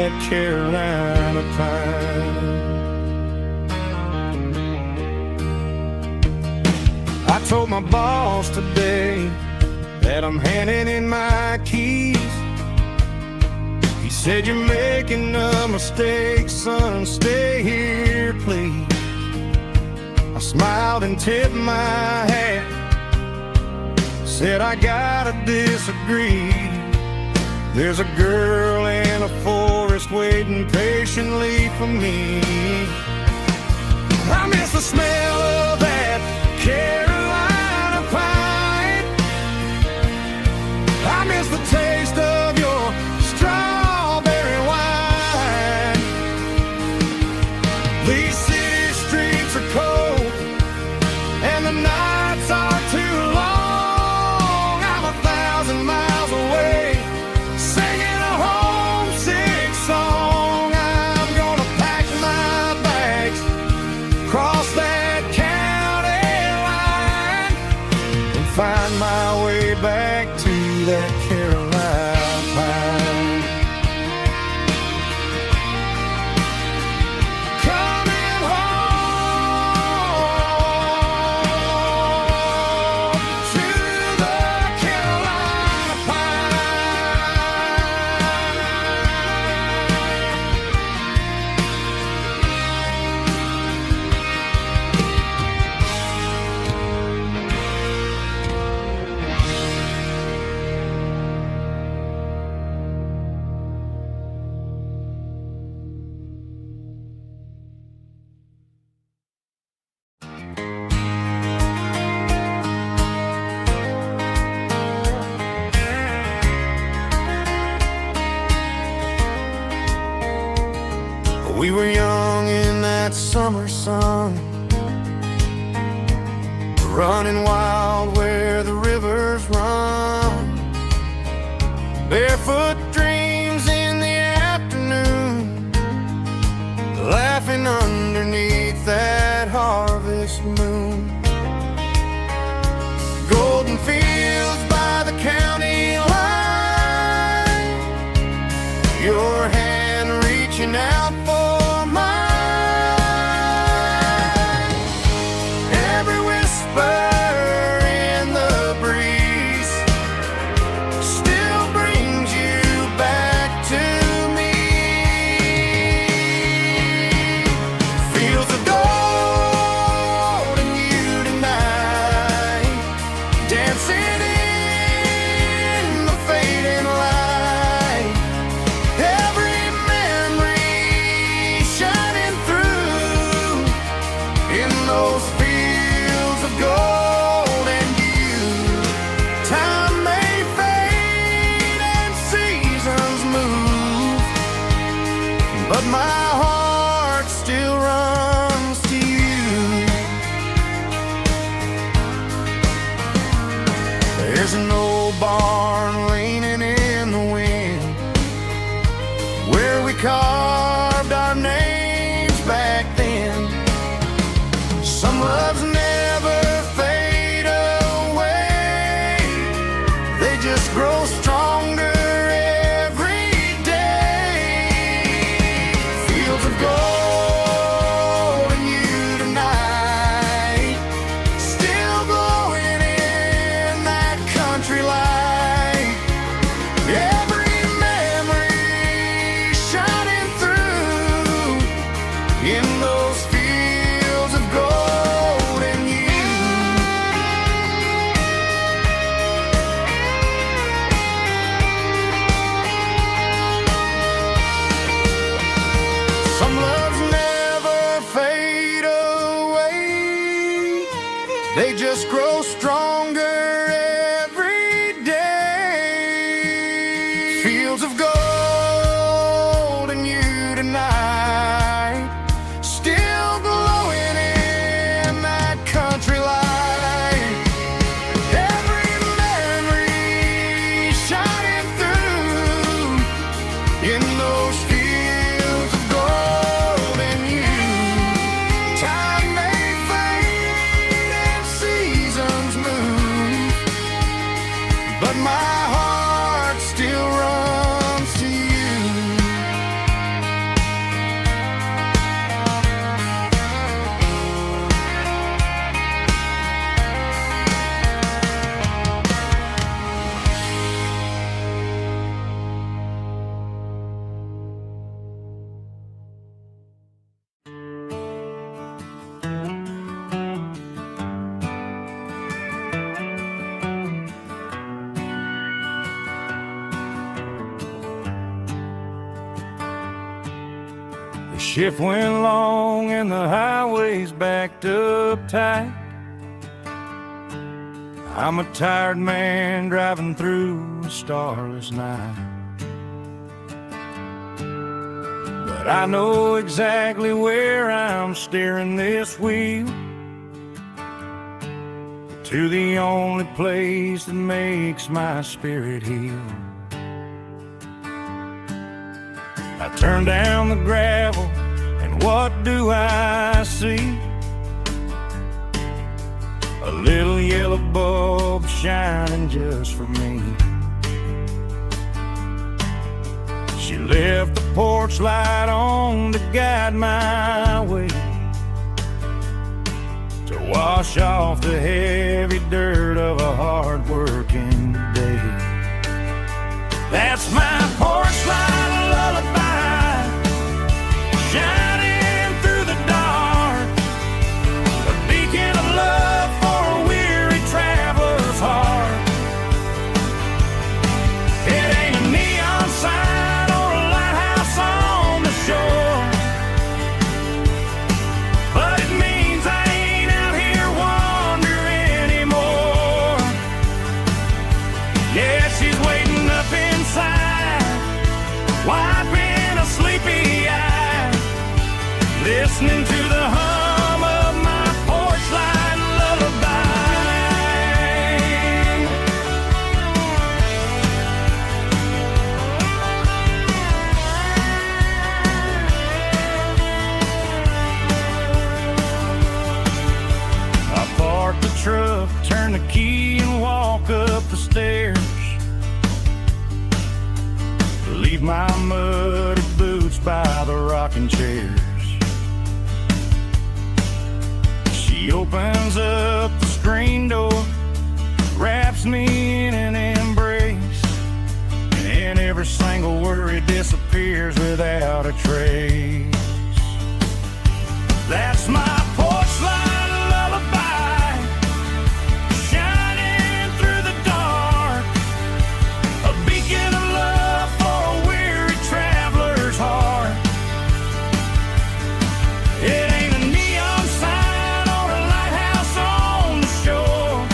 that Carolina pine. I told my boss today that I'm handing in my keys. He said, "You're making a mistake, son, stay here, please." I smiled and tipped my hat, said, "I gotta disagree. There's a girl in a forest waiting patiently for me." I miss the smell of that Carolina pine. I miss the taste of your strawberry wine. These city streets are cold and the nights are too long. I'm 1,000 miles away, singing a homesick song. I'm gonna pack my bags, cross that county line, and find my way back to that Carolina pine. Coming home to the Carolina We were young in that summer sun, running wild where the rivers run. Barefoot dreams in the afternoon, laughing underneath that harvest moon. Golden fields by the county line, your hand reaching out for mine. Every whisper in the breeze still brings you back to me. Fields of gold and you tonight, dancing in the fading light. Every memory shining through in those fields of gold and you. Time may fade and seasons move, but my heart still runs to you. There's an old barn leaning in the wind where we carved our names back then. Some loves never fade away, they just grow stronger every day. Fields of gold and you tonight, still glowing in that country light. Every memory shining through in those fields of gold and you. Some loves never fade away, they just grow stronger every day. Fields of gold and you tonight, still glowing in that country light. Every memory shining through in those fields of gold and you. Time may fade and seasons move, The shift went long and the highway's backed up tight. I'm a tired man driving through a starless night. But I know exactly where I'm steering this wheel, to the only place that makes my spirit heal. I turn down the gravel, and what do I see? A little yellow bulb shining just for me. She left the porch light on to guide my way, to wash off the heavy dirt of a hard-working day. That's my porch light lullaby, shining through the dark, a beacon of love for a weary traveler's heart. It ain't a neon sign or a lighthouse on the shore, but it means I ain't out here wandering anymore. Yeah, she's waiting up inside, wiping a sleepy eye, listening to the hum of my porch light lullaby. I park the truck, turn the key and walk up the stairs, leave my muddy boots by the rocking chairs. She opens up the screen door, wraps me in an embrace, and every single worry disappears without a trace. That's my porch light lullaby, shining through the dark, a beacon of love for a weary traveler's heart. It ain't a neon sign or a lighthouse on the shore,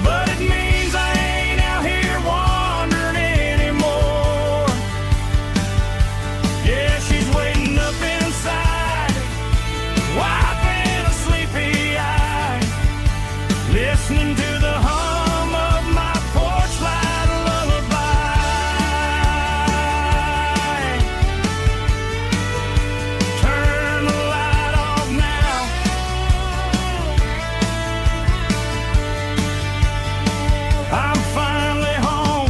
but it means I ain't out here wandering anymore. Yeah, she's waiting up inside, wiping a sleepy eye, listening to the hum of my porch light lullaby. Turn the light off now, I'm finally home.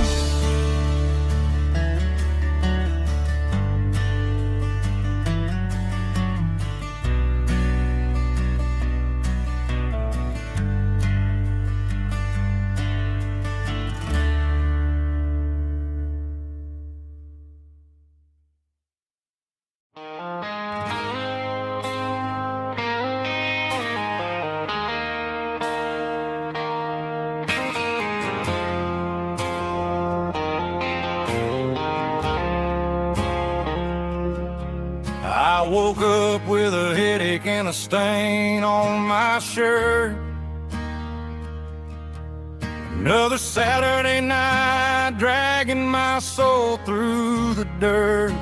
I woke up with a headache and a stain on my shirt. Another Saturday night, dragging my soul through the dirt.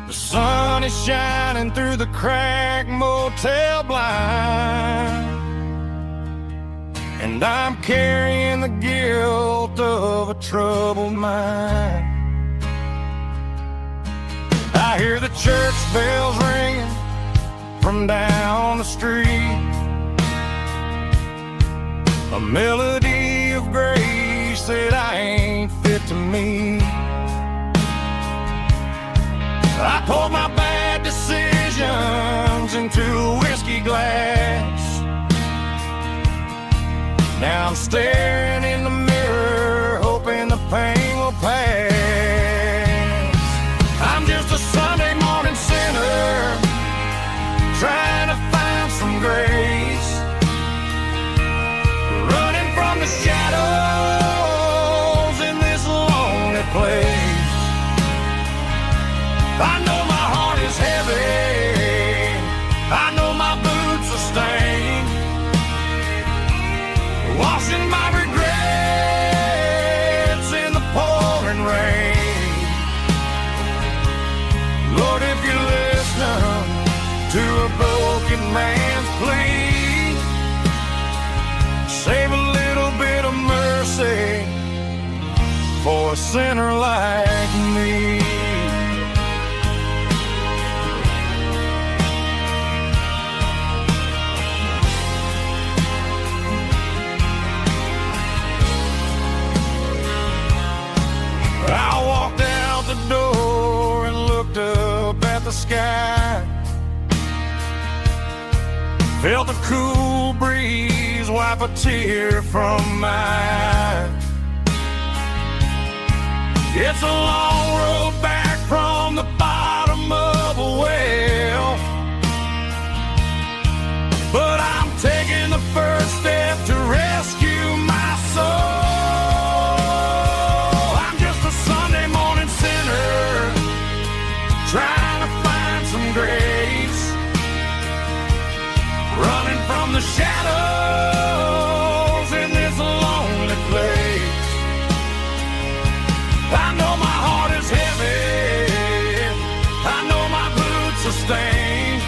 The sun is shining through the cracked motel blind, and I'm carrying the guilt of a troubled mind. I hear the church bells ringing from down the street, a melody of grace that I ain't fit to meet. I poured my bad decisions into a whiskey glass. Now I'm staring in the mirror, hoping the pain will pass. I'm just a Sunday morning sinner, trying to find some grace, running from the shadows in this lonely place. for a sinner like me. I walked out the door and looked up at the sky. Felt the cool breeze wipe a tear from my eye. It's a long road back from the bottom of a well, but I'm taking the first step to rescue my soul. I'm just a Sunday morning sinner trying to find some grace, running from the shadows in this lonely place. I know my heart is heavy, I know my boots are stained,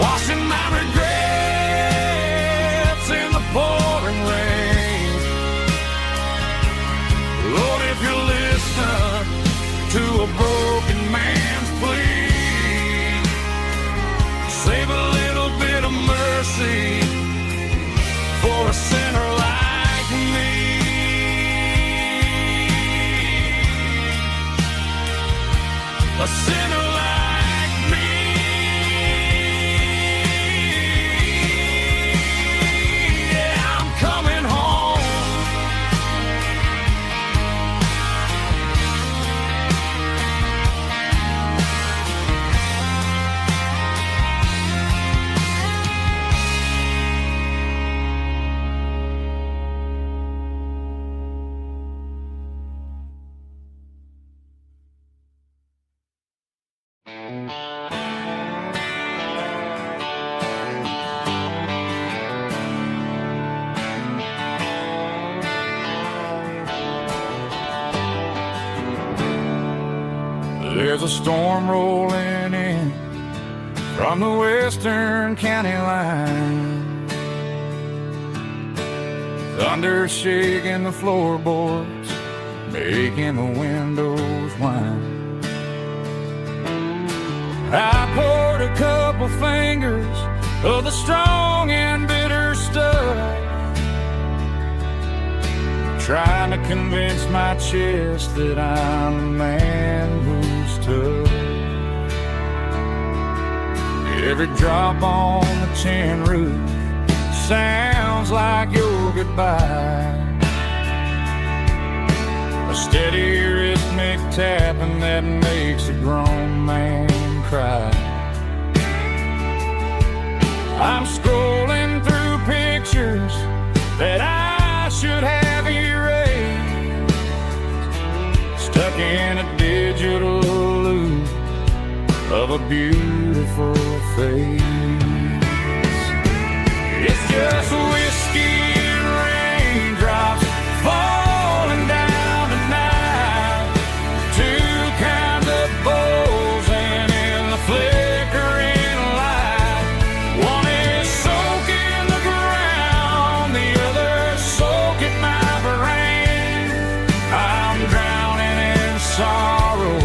washing my regrets in the pouring rain. Lord, if you listen to a broken man's plea, save a little bit of mercy for a sinner like me. A sinner like me. Yeah, I'm coming home. There's a storm rolling in from the western county line, thunder shaking the floorboards, making the windows whine. I poured a couple fingers of the strong and bitter stuff, trying to convince my chest that I'm a man who's tough. Every drop on the tin roof sounds like your goodbye, a steady rhythmic tapping that makes a grown man cry. I'm scrolling through pictures that I should have erased, stuck in a digital loop of a beautiful face. It's just whiskey and raindrops falling down tonight, two kinds of bowls and in the flickering light. One is soaking the ground, the other soaking my brain. I'm drowning in sorrow,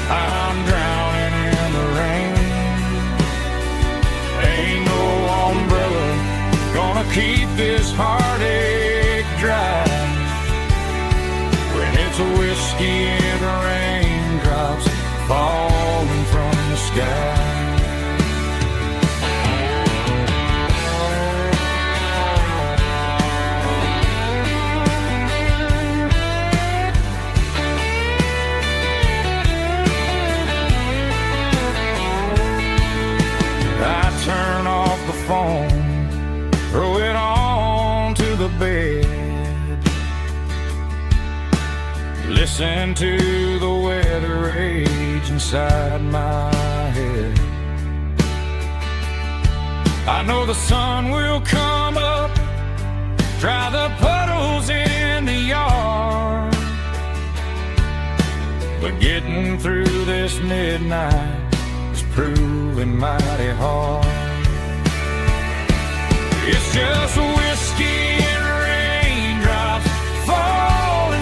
I'm drowning in the rain. Ain't no umbrella gonna keep this heartache dry when it's a whiskey and raindrops falling from the sky. I turn off the phone, throw it on to the bed, listen to the weather rage inside my head. I know the sun will come up, dry the puddles in the yard, but getting through this midnight is proving mighty hard. It's just whiskey and raindrops falling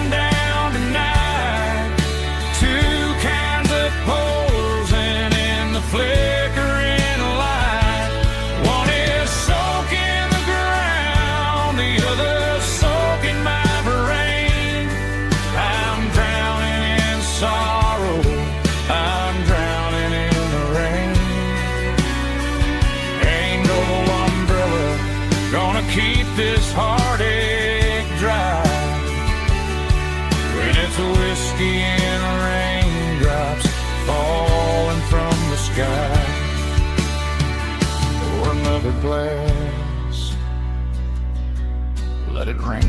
smoky and raindrops falling from the sky. Pour another glass, let it rain.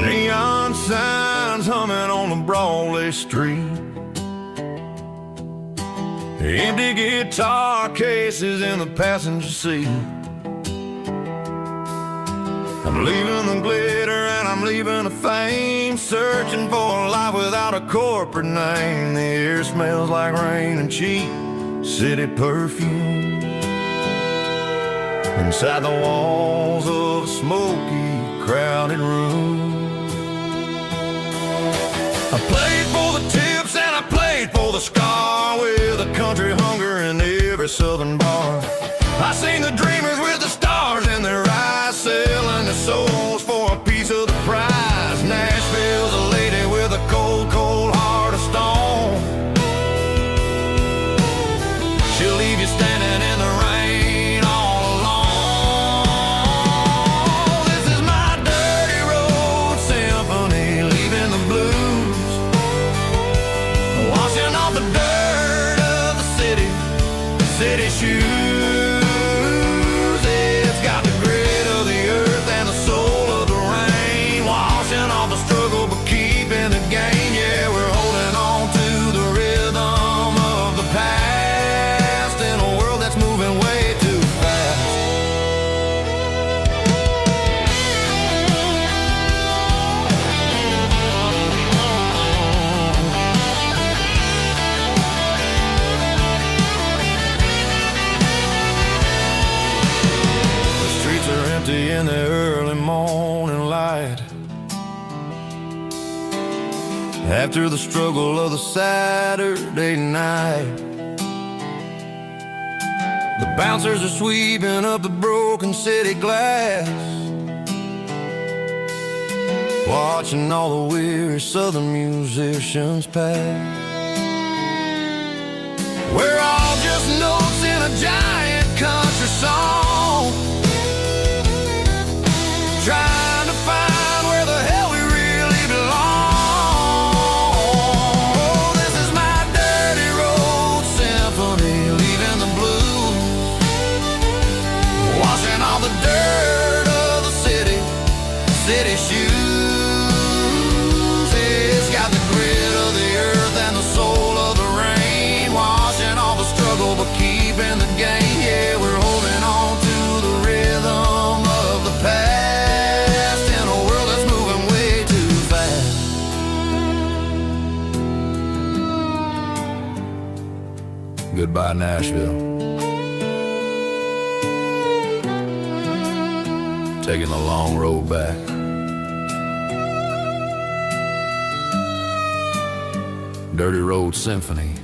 Neon signs humming on the Broadway street, empty guitar cases in the passenger seat. I'm leaving the glitter and I'm leaving the fame, searching for a life without a corporate name. The air smells like rain and cheap city perfume inside the walls of a smoky, crowded room. I played for the tips and I played for the scar, with a country hunger in every southern bar. I seen the dreamers with the stars in their eyes, selling their souls for a piece of the prize. Nashville's a lady with a cold, cold heart of stone. She'll leave you standing in the rain all alone. This is my dirty road symphony, leaving the blues, washing off the dirt of the city shoes. It's got the grit of the earth and the soul of the rain, washing off the struggle but keeping the game. Yeah, we're holding on to the rhythm of the past in a world that's moving way too fast. In the early morning light, after the struggle of the Saturday night, the bouncers are sweeping up the broken city glass, watching all the weary southern musicians pass. We're all just notes in a giant country song, trying to find where the hell we really belong. Oh, this is my dirty road symphony, leaving the blues, washing all the dirt of the city shoes. It's got the grit of the earth and the soul of the rain, washing all the struggle but keeping the game. Yeah, we're holding on to the rhythm of the past. Goodbye, Nashville. Taking the long road back. Dirty Road Symphony.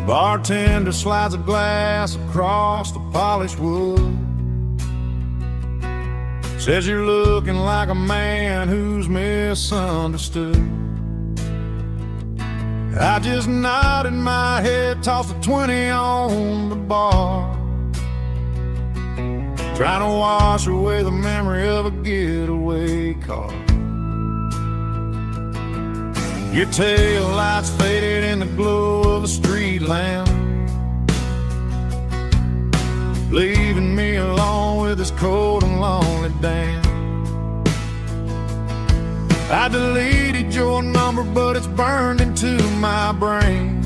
Bartender slides a glass across the polished wood. Says you're looking like a man who's misunderstood. I just nodded my head, tossed a 20 on the bar, trying to wash away the memory of a getaway car. Your tail lights faded in the glow of a street lamp, leaving me alone with this cold and lonely damn. I deleted your number, but it's burned into my brain.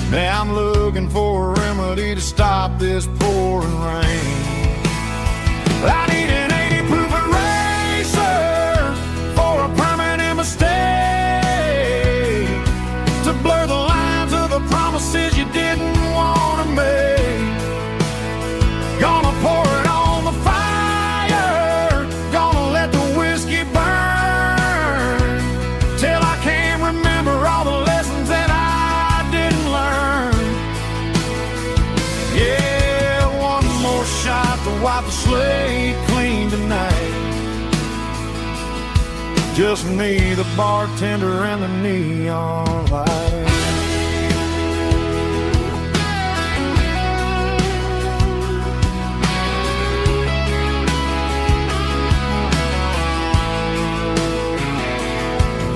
Now I'm looking for a remedy to stop this pouring rain. I need an 80 proof eraser for a permanent mistake, to blur the lines of the promises you didn't want to make. Gonna pour it on the fire, gonna let the whiskey burn, till I can't remember all the lessons that I didn't learn. Yeah, one more shot to wipe the slate clean tonight. Just me, the bartender, and the neon light.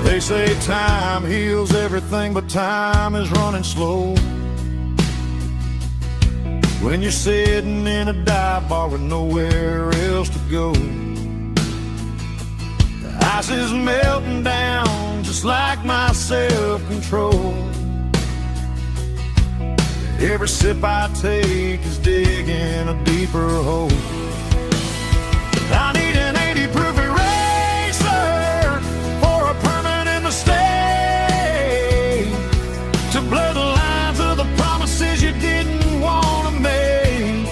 They say time heals everything, but time is running slow when you're sitting in a dive bar with nowhere else to go. The ice is melting down just like my self-control. Every sip I take is digging a deeper hole. I need an 80 proof eraser for a permanent mistake, to blur the lines of the promises you didn't want to make.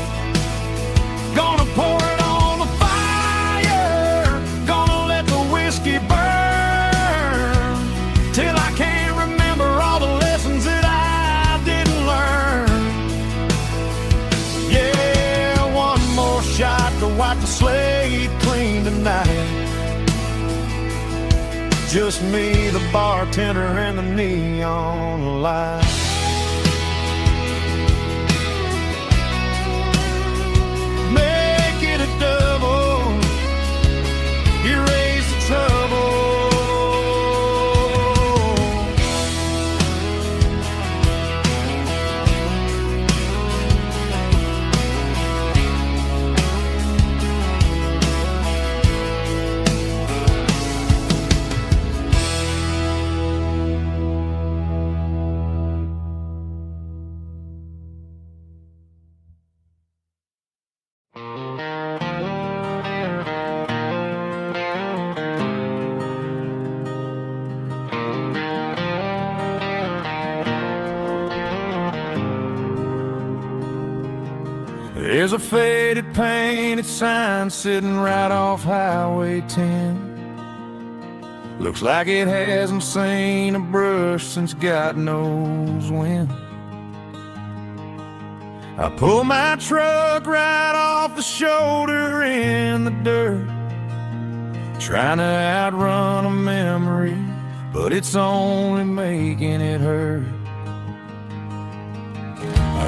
Gonna pour it on the fire, gonna let the whiskey burn, till I can't remember all the lessons that I didn't learn. Yeah, one more shot to wipe the slate clean tonight. Just me, the bartender, and the neon light. Make it a double, erase the trouble. There's a faded painted sign sitting right off Highway 10. Looks like it hasn't seen a brush since God knows when. I pull my truck right off the shoulder in the dirt, trying to outrun a memory, but it's only making it hurt.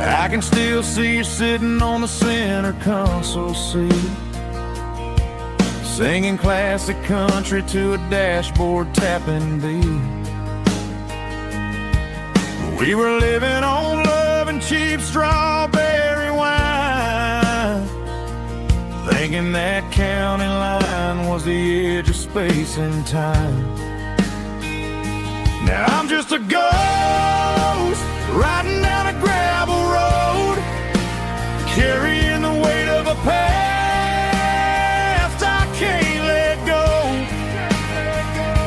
I can still see you sitting on the center console seat, singing classic country to a dashboard tapping beat. We were living on love and cheap strawberry wine, thinking that county line was the edge of space and time. Now I'm just a ghost riding down a gravel road, carrying the weight of a past I can't let go.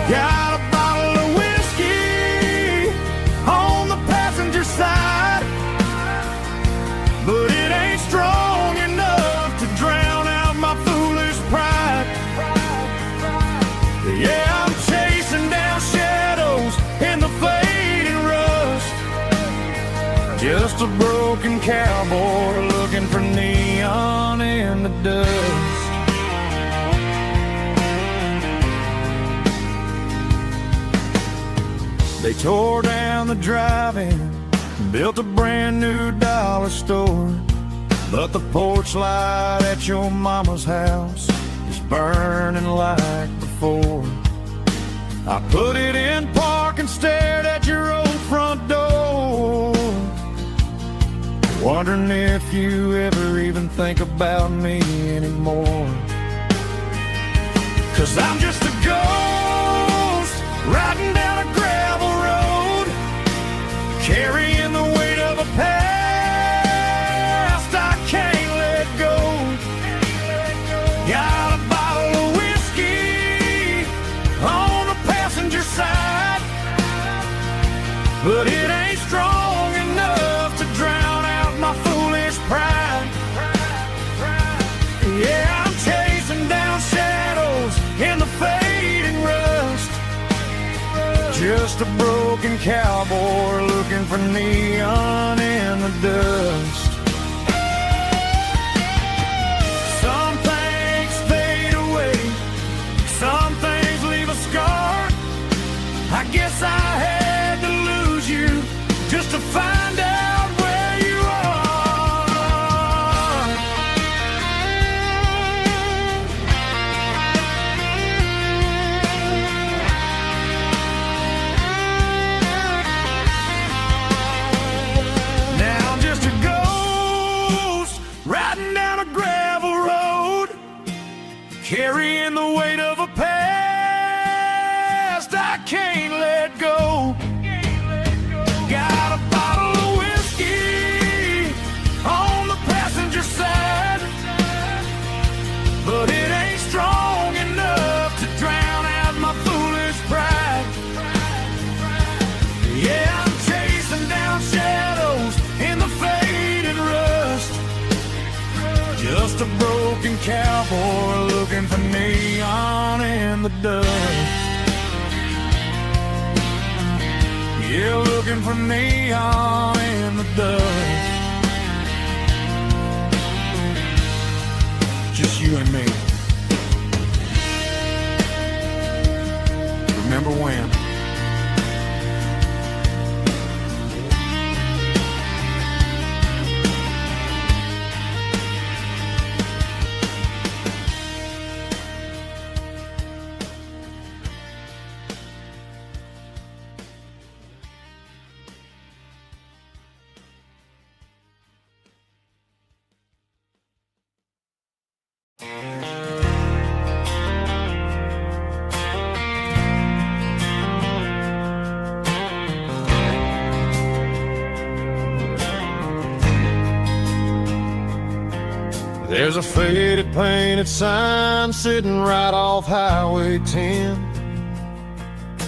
Got a bottle of whiskey on the passenger side, but it ain't strong enough to drown out my foolish pride. Yeah, I'm chasing down shadows in the fading rust, cowboy looking for neon in the dust. They tore down the drive-in, built a brand new dollar store, but the porch light at your mama's house is burning like before. I put it in park and stared at your old front door, wondering if you ever even think about me anymore. 'Cause I'm just a ghost riding down a gravel road, carrying the weight of a past I can't let go. Got a bottle of whiskey on the passenger side, but it ain't strong enough to drown out my foolish pride. Yeah, I'm chasing down shadows in the fading rust, just a broken cowboy looking for neon in the dust. Some things fade away, some things leave a scar. I guess I had to lose you just to find out where you are. Now I'm just a ghost riding down a gravel road, carrying the weight of a past I can't let go. Got a bottle of whiskey on the passenger side, but it ain't strong enough to drown out my foolish pride. Yeah, I'm chasing down shadows in the faded rust, just a broken cowboy looking for neon in the dust. Yeah, looking for neon in the dust. Just you and me. Remember when? There's a faded painted sign sitting right off Highway 10.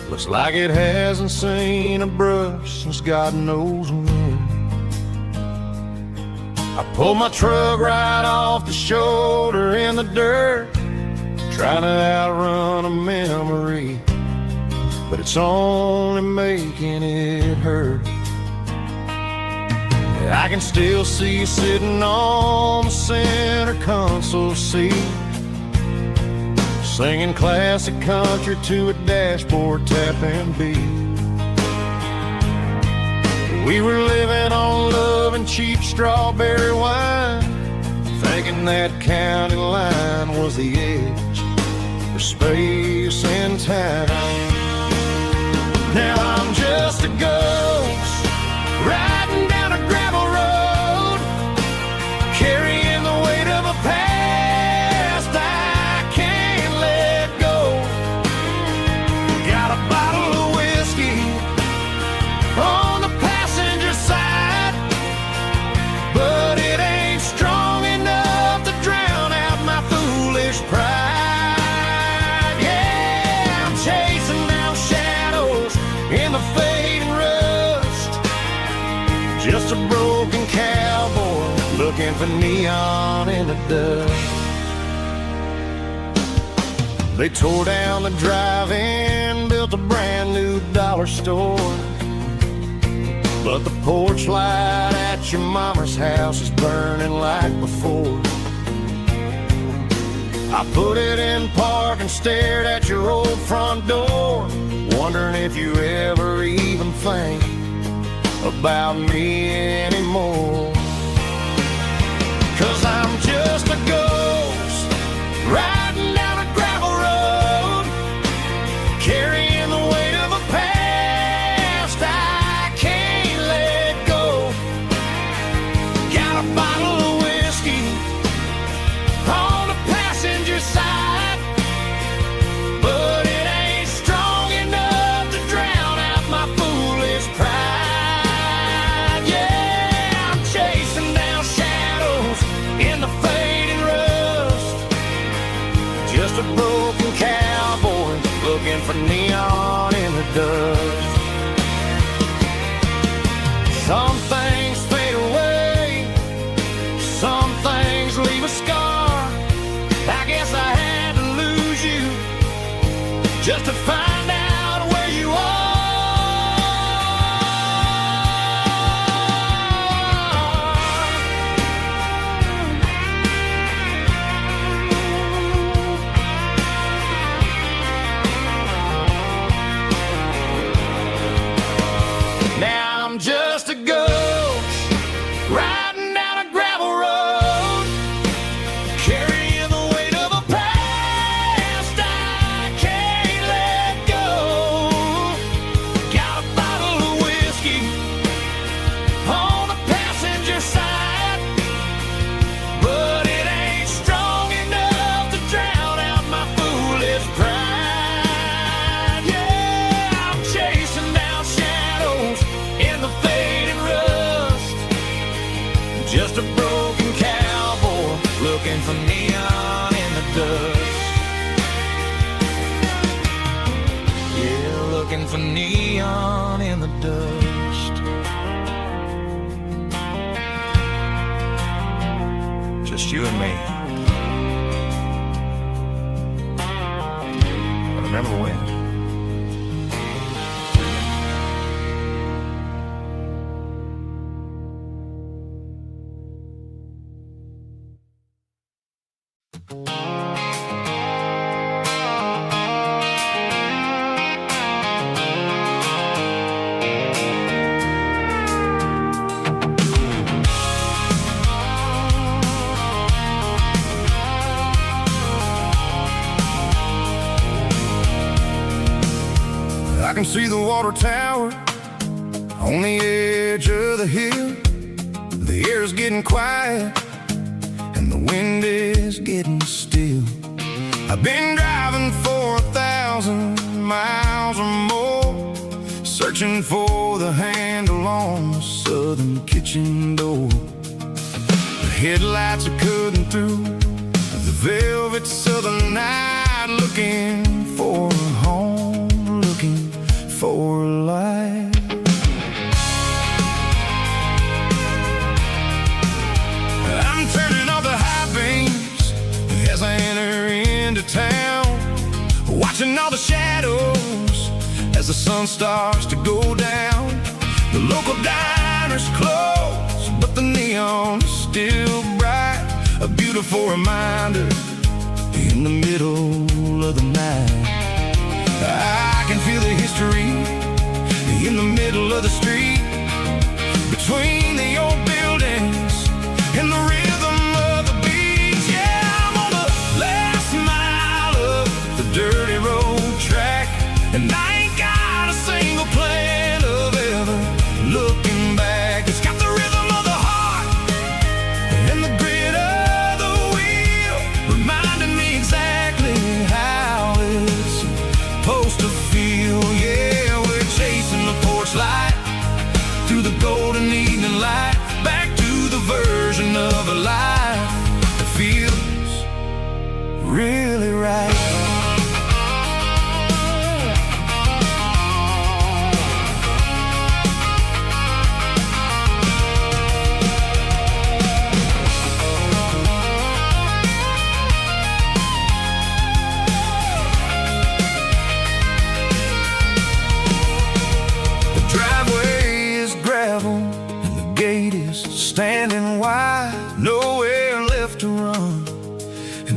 Looks like it hasn't seen a brush since God knows when. I pulled my truck right off the shoulder in the dirt, trying to outrun a memory, but it's only making it hurt. I can still see you sitting on the center console seat, singing classic country to a dashboard tapping beat. We were living on love and cheap strawberry wine, thinking that county line was the edge for space and time. Now I'm just a ghost riding down a gravel road, carrying the weight of a past I can't let go. Got a bottle of whiskey on the passenger side, but it ain't strong enough to drown out my foolish pride. Yeah, I'm chasing down shadows in the fading rust, just a broken cowboy looking for neon in the dust. They tore down the drive-in, built a brand new dollar store, but the porch light at that your mama's house is burning like before. I put it in park and stared at your old front door, wondering if you ever even think about me anymore. 'Cause I'm just a ghost riding down a gravel road, carrying the weight of a past I can't let go. Got a bottle of whiskey on the passenger side, but it ain't strong enough to drown out my foolish pride. Yeah, I'm chasing down shadows in the fading rust, just a broken cowboy looking for neon in the dust. Some things fade away, some things leave a scar. I guess I had to lose you just to find out where you are. Now I'm just a ghost riding down a gravel road, carrying the weight of a past I can't let go. Got a bottle of whiskey on the passenger side, but it ain't strong enough to drown out my foolish pride. Yeah, I'm chasing down shadows in the fading rust, just a broken cowboy looking for neon in the dust. Yeah, looking for neon in the dust. Just you and me. But remember when? I can see the water tower on the edge of the hill. The air is getting quiet and the wind is getting still. I've been driving for 1,000 miles or more, searching for the handle on the southern kitchen door. The headlights are cutting through the velvet southern night, looking for a home, looking for life. I'm turning off the high beams as I enter into town, watching all the shadows as the sun starts to go down. The local diner's closed, but the neon is still bright, a beautiful reminder in the middle of the night. I can feel the history in the middle of the street, between the old buildings and the rhythm of the beat. Yeah, I'm on the last mile of the dirty road track, and I ain't got a single plan of ever looking back. It's got the rhythm of the heart and the grit of the wheel, reminding me exactly how it's supposed to feel. Yeah, we're chasing the porch light through the golden evening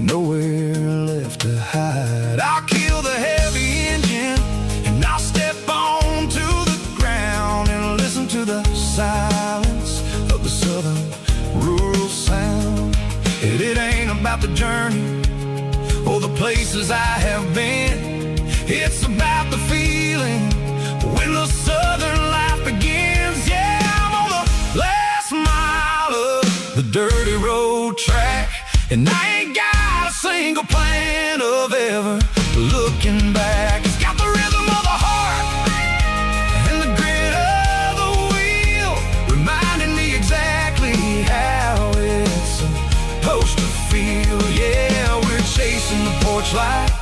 nowhere left to hide. I'll kill the heavy engine and I'll step onto the ground and listen to the silence of the southern rural sound. And it ain't about the journey or the places I have been. It's about the feeling when the southern life begins. Yeah, I'm on the last mile of the dirty road track, and I ain't got a single plan of ever looking back. It's got the rhythm of the heart and the grit of the wheel, reminding me exactly how it's supposed to feel. Yeah, we're chasing the porch light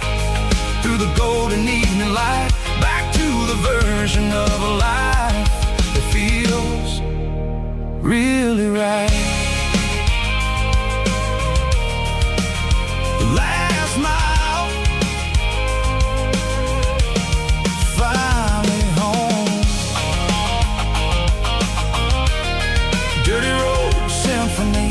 through the golden evening light, back to the version of a life that feels really right. Last mile, finally home. Dirty road symphony.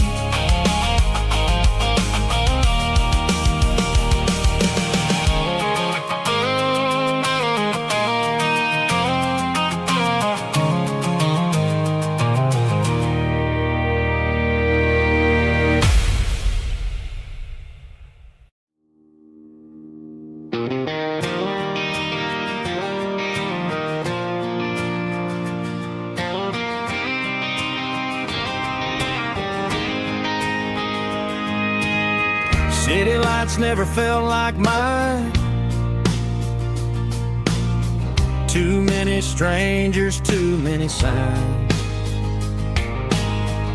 City lights never felt like mine. Too many strangers, too many signs.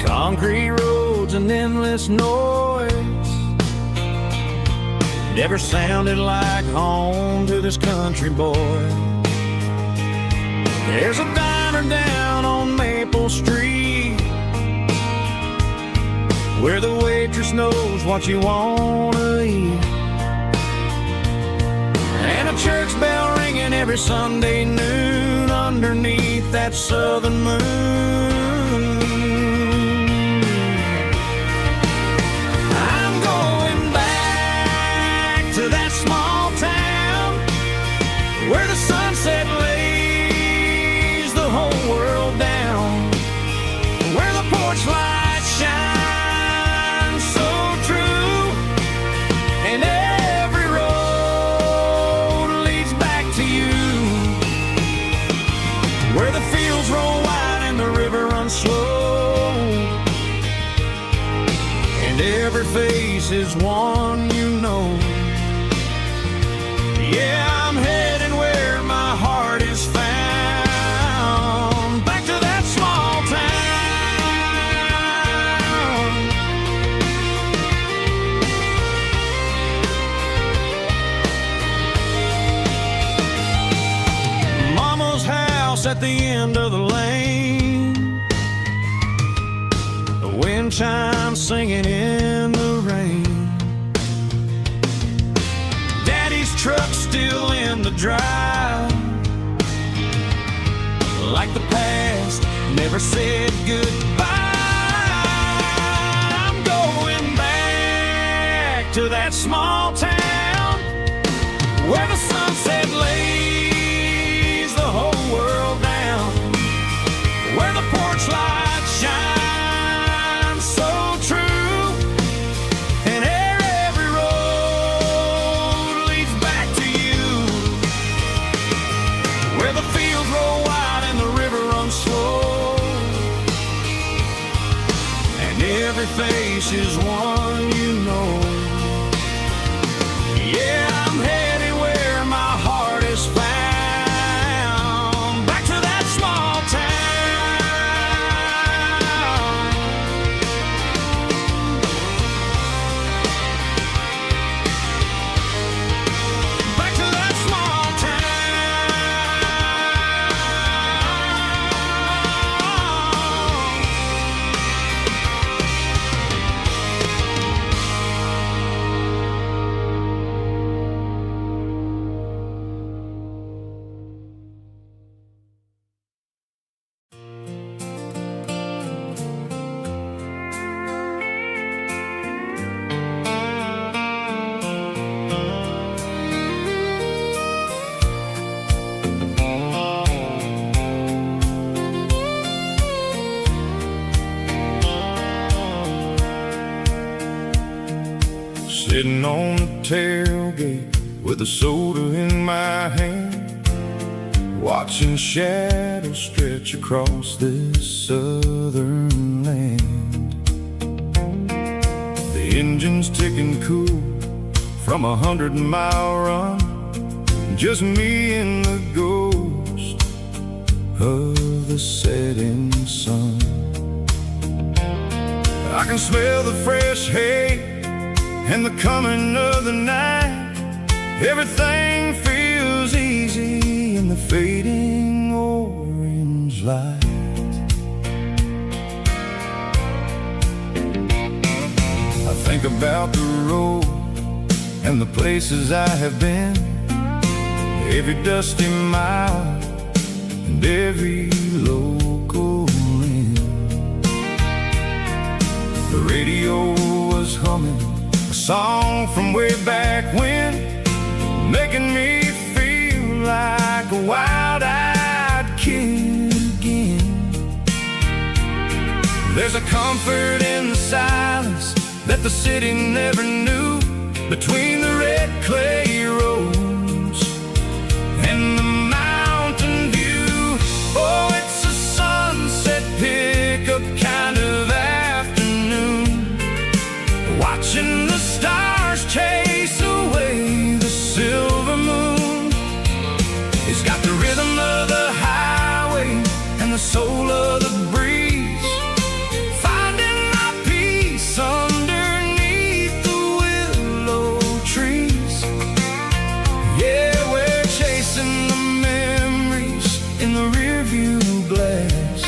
Concrete roads and endless noise never sounded like home to this country boy. There's a diner down on Maple Street where the waitress knows what you wanna eat, and a church bell ringing every Sunday noon underneath that southern moon. I'm going back to that small town where the sunset lays the whole world down, where the porch lights shine slow, and every face is one you know. Yeah, I'm heading where my heart is found, back to that small town. Mama's house at the end of the lane, wind chimes singing in the rain. Daddy's truck still in the drive, like the past never said goodbye. I'm going back to that small town where the sunset lays the whole world down, where the porch lights shine every face is one you know. Yeah, I'm heading where my heart Sitting on the tailgate with a soda in my hand, watching shadows stretch across this southern land. The engine's ticking cool from 100-mile run, just me and the ghost of the setting sun. I can smell the fresh hay and the coming of the night. Everything feels easy in the fading orange light. I think about the road and the places I have been, every dusty mile and every local inn. The radio was humming a song from way back when, making me feel like a wild-eyed kid again. There's a comfort in the silence that the city never knew, between the red clay roads and the mountain view. Oh, it's a sunset pickup kind of afternoon, watching the stars chase away the silver moon. It's got the rhythm of the highway and the soul of the breeze, finding my peace underneath the willow trees. Yeah, we're chasing the memories in the rearview glass,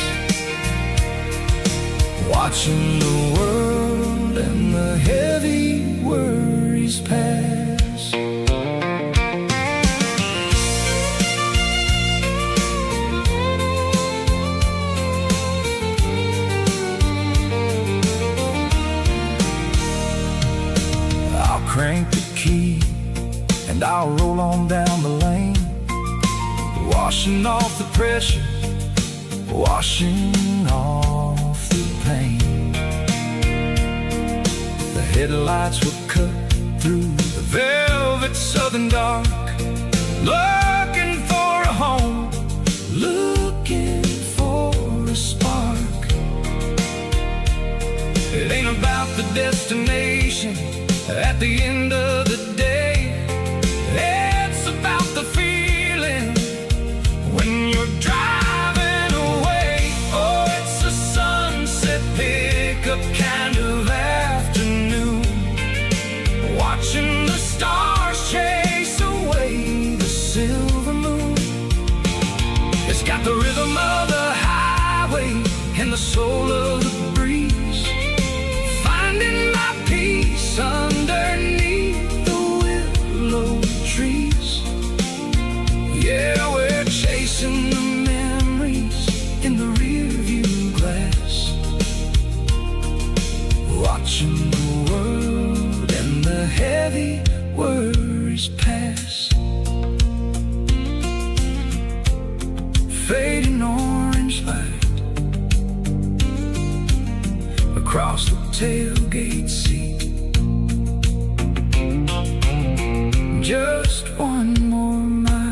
watching the world and the heavy worries pass. I'll crank the key and I'll roll on down the lane, washing off the pressure, washing off the pain. The headlights will cut through the velvet southern dark, looking for a home, looking for a spark. It ain't about the destination at the end of the day, it's about the feeling when you're driving away. Oh, it's a sunset pickup kind of afternoon, watching the stars chase away the silver moon. It's got the rhythm of the highway and the soul of the breeze, finding my peace underneath the willow trees. Yeah, we're chasing the memories in the rearview glass, watching the world and the heavy worries pass. Fading orange light across the tailgate seat. Just one more mile.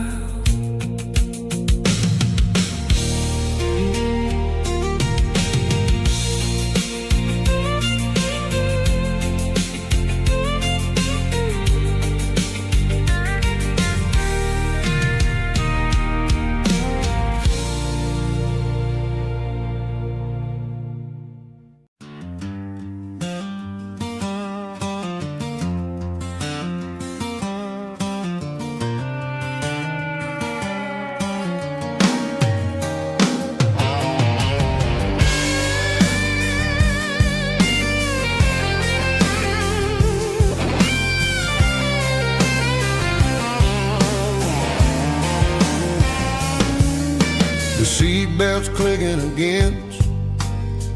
The seatbelt's clicking against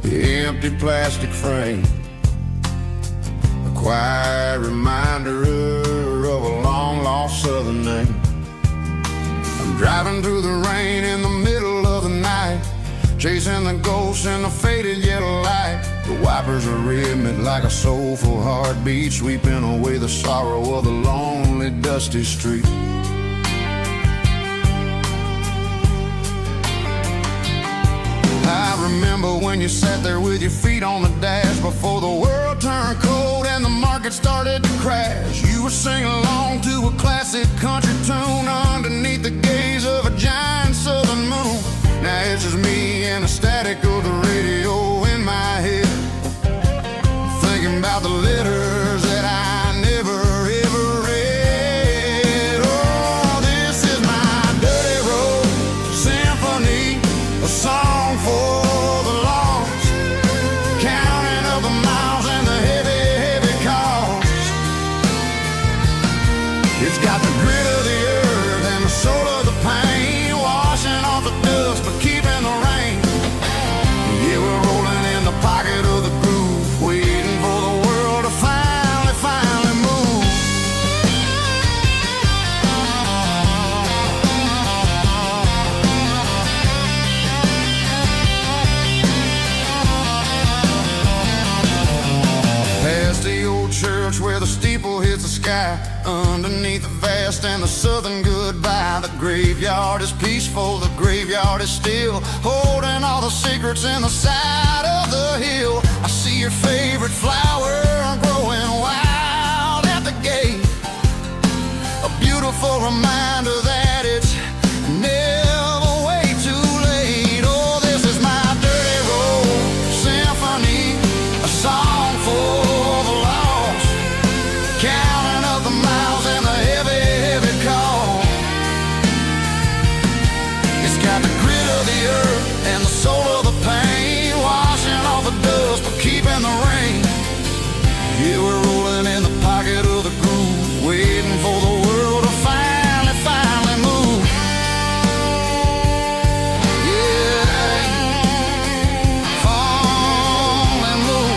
the empty plastic frame, a quiet reminder of a long-lost southern name. I'm driving through the rain in the middle of the night, chasing the ghosts in the faded yellow light. The Wipers are rhythmic like a soulful heartbeat, sweeping away the sorrow of the lonely, dusty street. I remember when you sat there with your feet on the dash before the world turned cold and the market started to crash. You were singing along to a classic country tune underneath the gaze of a giant southern moon. Now it's just me and the static of the radio in my head, thinking about the letters that I never ever read. Oh, this is my dirty road symphony, a song for the lost, counting up the miles and the heavy, heavy cost. It's got the grit of the earth and the soul of the pain, washing off the dust but keeping the rain. Yeah, we're rolling in the pocket of the groove, waiting for the world to finally move. Past the old church where the steeple hits the sky, underneath the vast and the southern goodbye. The graveyard is peaceful, the graveyard is still, holding all the secrets in the side of the hill. I see your favorite flower growing wild at the gate, a beautiful reminder that it's never way too late. Oh, this is my dirty road symphony, a song for the lost, counting up the miles and the heavy, heavy call. It's got the grit of the earth and the soul of the pain, washing off the dust but keeping the rain. Yeah, we're rolling in the pocket of the groove, waiting for the world to finally move. Yeah, finally move.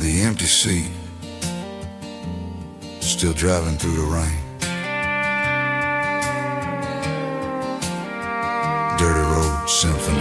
The empty seat, still driving through the rain. Dirty Road Symphony.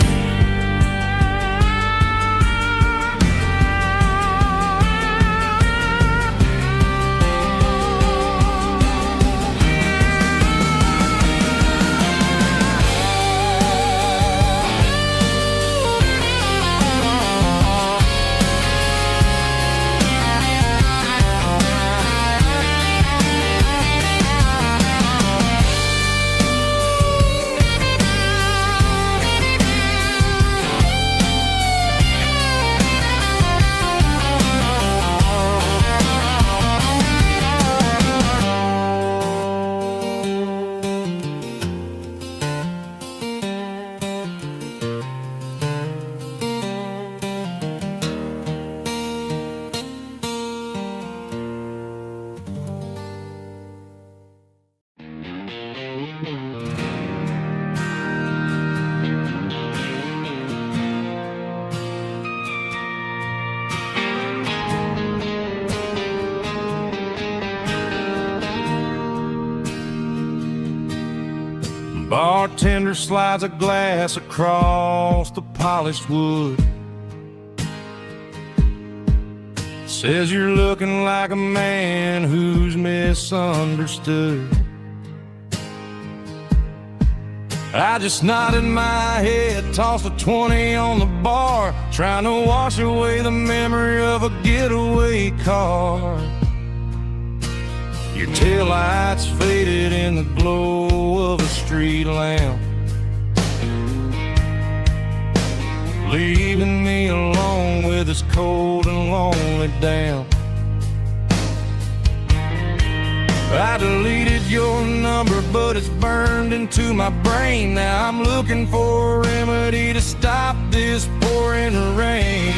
Bartender slides a glass across the polished wood, says you're looking like a man who's misunderstood. I just nodded my head, tossed a 20 on the bar, trying to wash away the memory of a getaway car. Your taillights faded in the glow of a street lamp, leaving me alone with this cold and lonely damp. I deleted your number, but it's burned into my brain. Now I'm looking for a remedy to stop this pouring rain.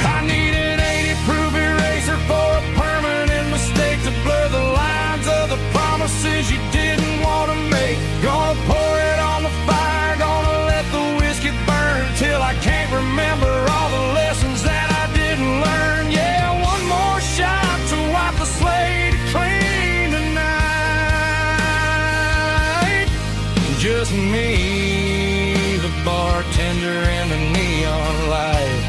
I need an 80-proof eraser for a permanent mistake to blur the lines of the promises you didn't want to make. Gonna pour it on the fire, gonna let the whiskey burn till I can't remember all the lessons that I didn't learn. Yeah, one more shot to wipe the slate clean tonight. bartender in the neon light.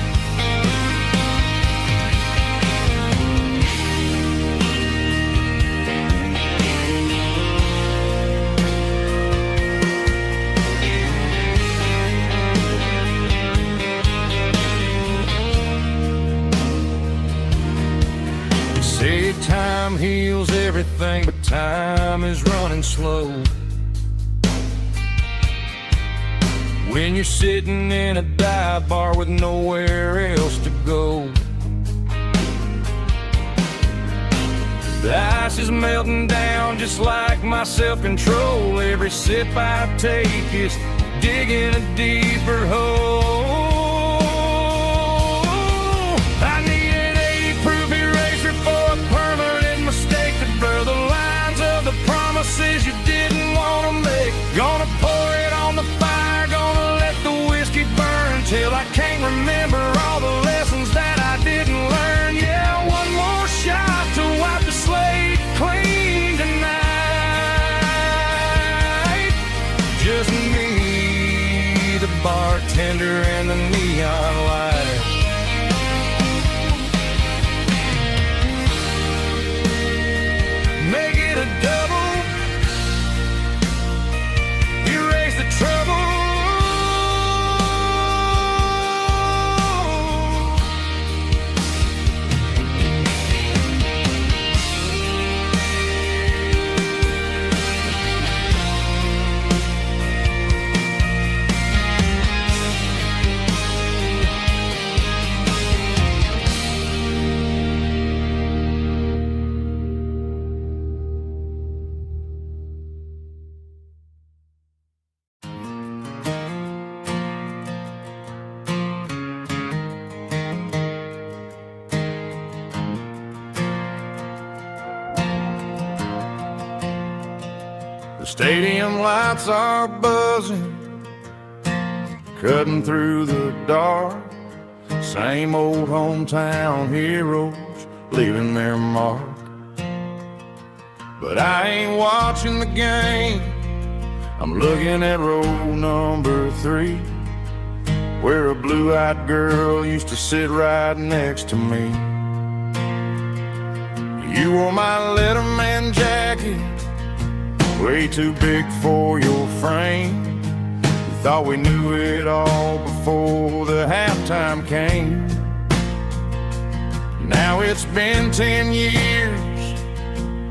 Say time heals everything, but time is running slow. When you're sitting in a dive bar with nowhere else to go, the ice is melting down just like my self-control. Every sip I take is digging a deeper hole. I need an 80-proof eraser for a permanent mistake to blur the lines of the promises you didn't want to make. Gonna pour it on the fire, gonna let the whiskey burn till I can't remember all the lessons that I didn't learn. Yeah, one more shot to wipe the slate clean tonight. Just me, the bartender, and the neon light. Make it a double, erase the trouble. The stadium lights are buzzing, cutting through the dark. Same old hometown heroes leaving their mark. But I ain't watching the game, I'm looking at row number 3, where a blue-eyed girl used to sit right next to me. You wore my Letterman jacket, way too big for your frame. We thought we knew it all before the halftime came. Now it's been 10 years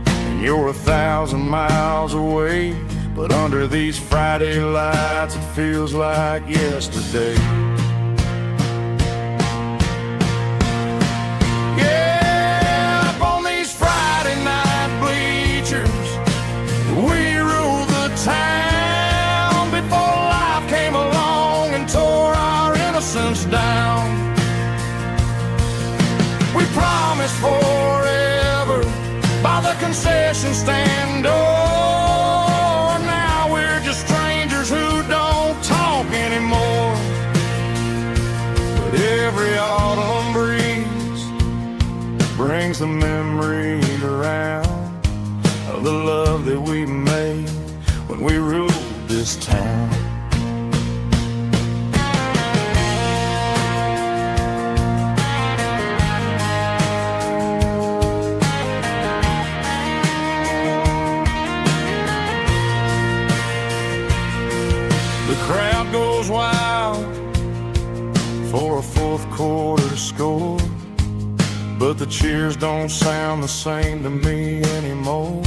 and you're 1,000 miles away, but under these Friday lights it feels like yesterday. Yeah, up on these Friday night bleachers, we ruled the town before life came along and tore our innocence down. We promised forever by the concession stand door. Now we're just strangers who don't talk anymore. But every autumn breeze brings the memories around of the love that we made when we ruled this town. The crowd goes wild for a fourth quarter score, but the cheers don't sound the same to me anymore.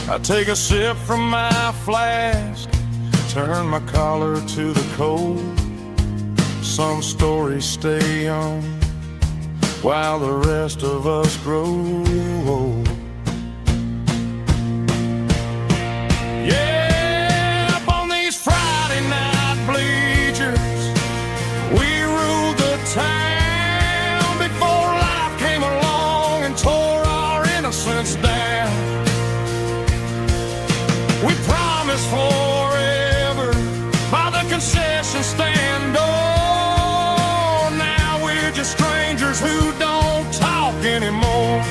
I take a sip from my flask, turn my collar to the cold. Some stories stay on while the rest of us grow old. Yeah, up on these Friday night bleachers, we ruled the town before life came along and tore our innocence down. We promised forever by the concession stand door. Now we're just strangers who don't talk anymore.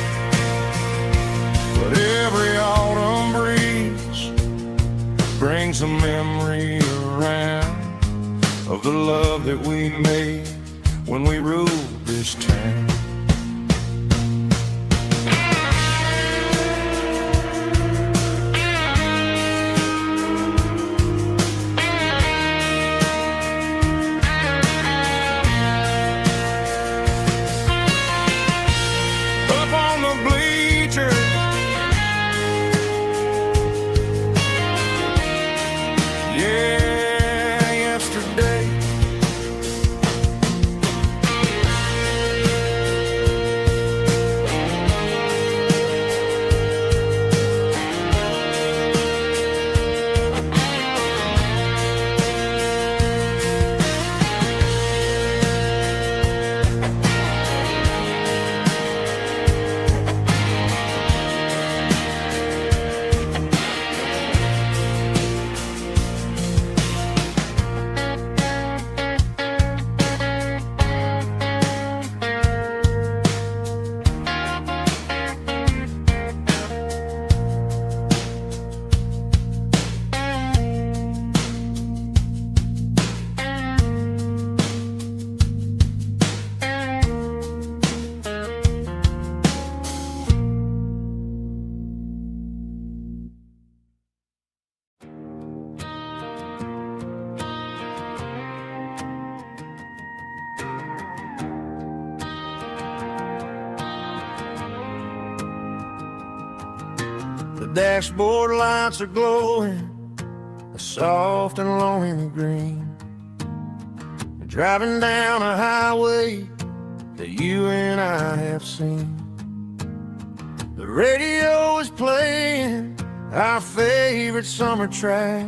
brings a memory around of the love that we made when we ruled this town. Up on the bleachers, yeah, yesterday. The dashboard lights are glowing a soft and lonely green. We're driving down a highway that you and I have seen. The radio is playing our favorite summer track,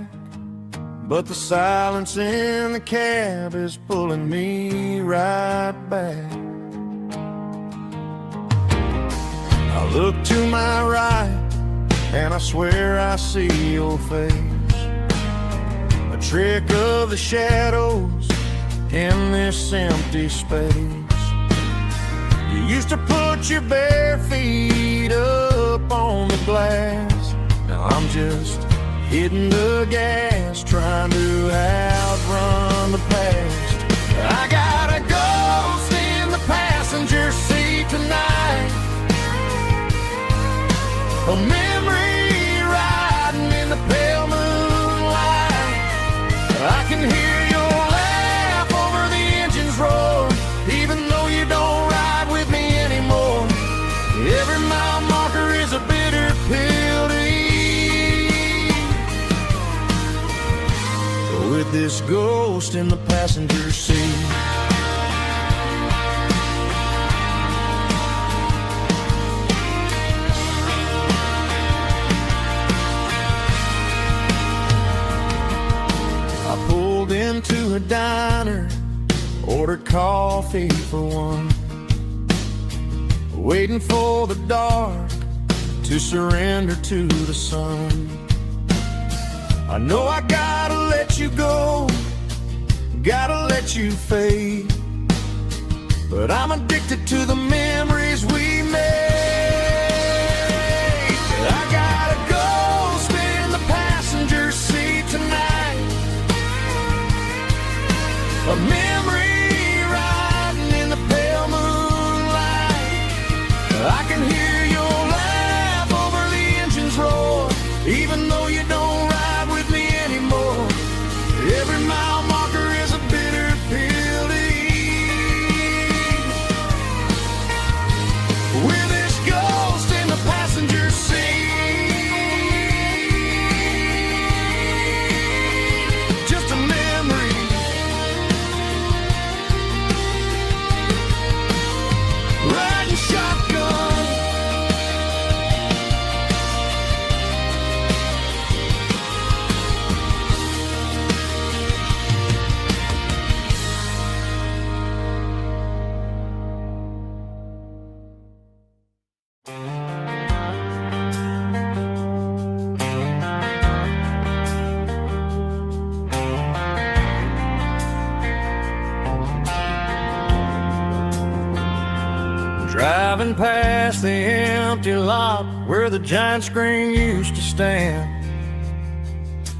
but the silence in the cab is pulling me right back. I look to my right and I swear I see your face, a trick of the shadows in this empty space. You used to put your bare feet up on the glass. Now I'm just hitting the gas, trying to outrun the past. I got a ghost in the passenger seat tonight, a memory riding in the pale moonlight. I can hear your laugh over the engine's roar, even though you don't ride with me anymore. Every mile marker is a bitter pill to eat. With this ghost in the passenger seat, into a diner, ordered coffee for one, waiting for the dark to surrender to the sun. I know I gotta let you go, gotta let you fade, but I'm addicted to the memories we made. I got a ghost in the passenger seat tonight, a memory riding in the pale moonlight. I can hear your laugh over the engine's roar, even though you don't ride with me anymore. Every mile marker is a bitter pill to eat. With this ghost in the passenger seat, just a memory, riding shotgun. Driving past the empty lot where the giant screen used to stand.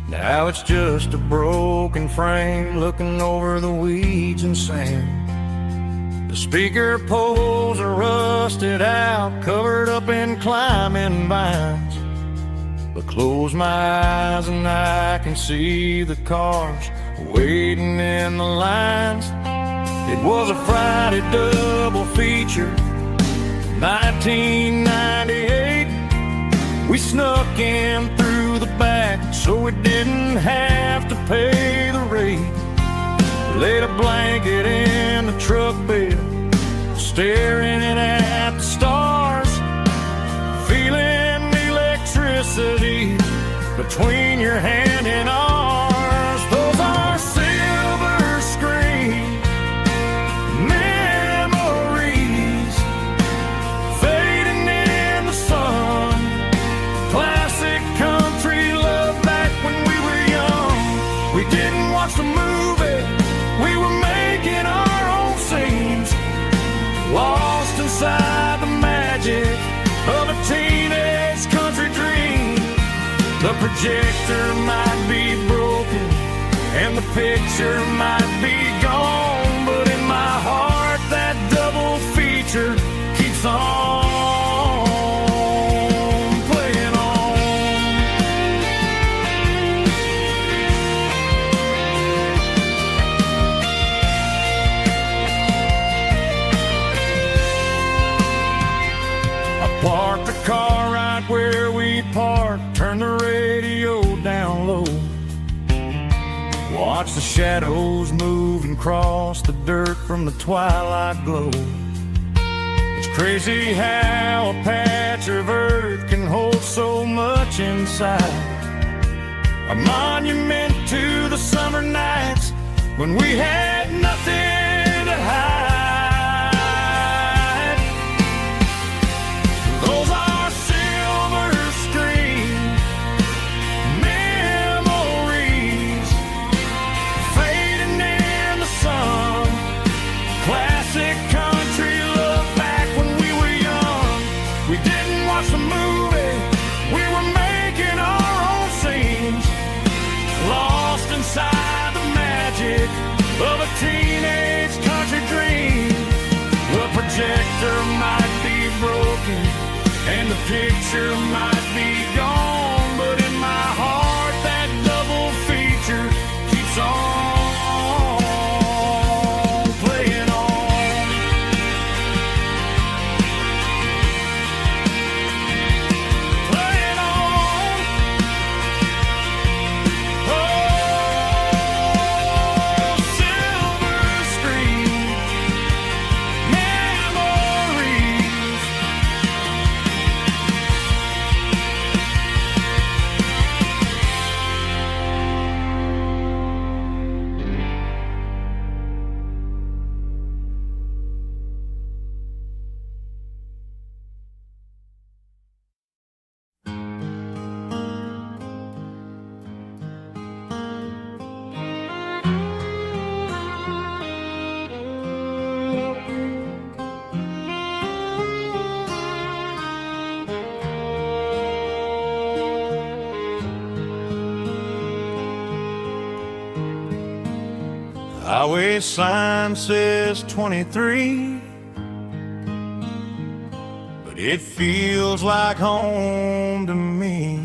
Now Now it's just a broken frame looking over the weeds and sand. The speaker poles are rusted out, covered up in climbing vines. But close my eyes and I can see the cars waiting in the lines. It was a Friday double feature, 1998. We snuck in through the back so we didn't have to pay the rate. Laid a blanket in the truck bed, staring at the stars, feeling the electricity between your hand and ours. Those are silver screen memories fading in the sun. Classic country love back when we were young. We didn't watch the movie, we were making our own scenes, lost inside the magic of a teenage country dream. The projector might be broken and the picture might be gone, but in my heart that double feature keeps on playing on. I parked the car right where we parked, turned the radio down low, watch the shadows move and cross the dirt from the twilight glow. It's crazy how a patch of earth can hold so much inside. A monument to the summer nights when we had nothing to hide. Those are silver screen memories fading in the sun. Classic country love back when we were young. We didn't watch the movie, we were making our own scenes, lost inside the magic of a teenage country dream. The projector might be broken and the picture might be gone, but in my heart that double feature keeps on playing on. Playing on. Oh, silver screen memories. Highway sign says 23, but it feels like home to me.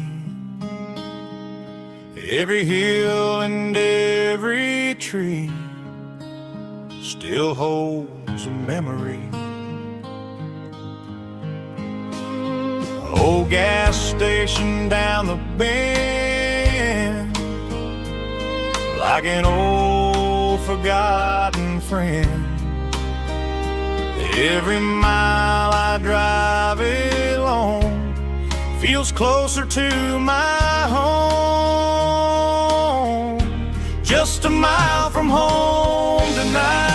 Every hill and every tree still holds a memory. Old gas station down the bend, like an old forgotten friend. Every mile I drive it along feels closer to my home. Just a mile from home tonight,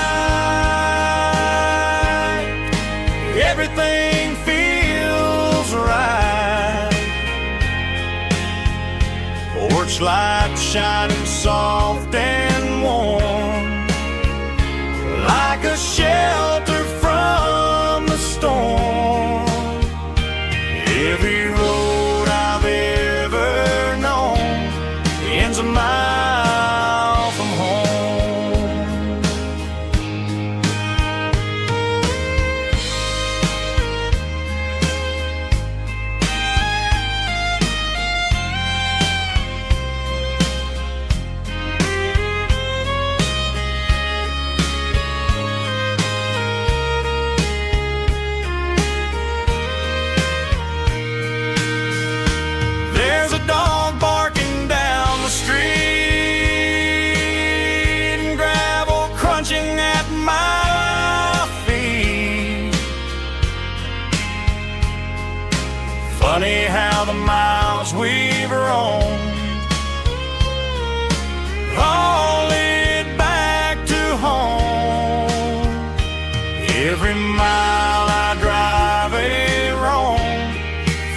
everything feels right. Porch light shining soft and warm, like a shelter from the storm. Every road I've ever known ends a mile I drive ain't wrong,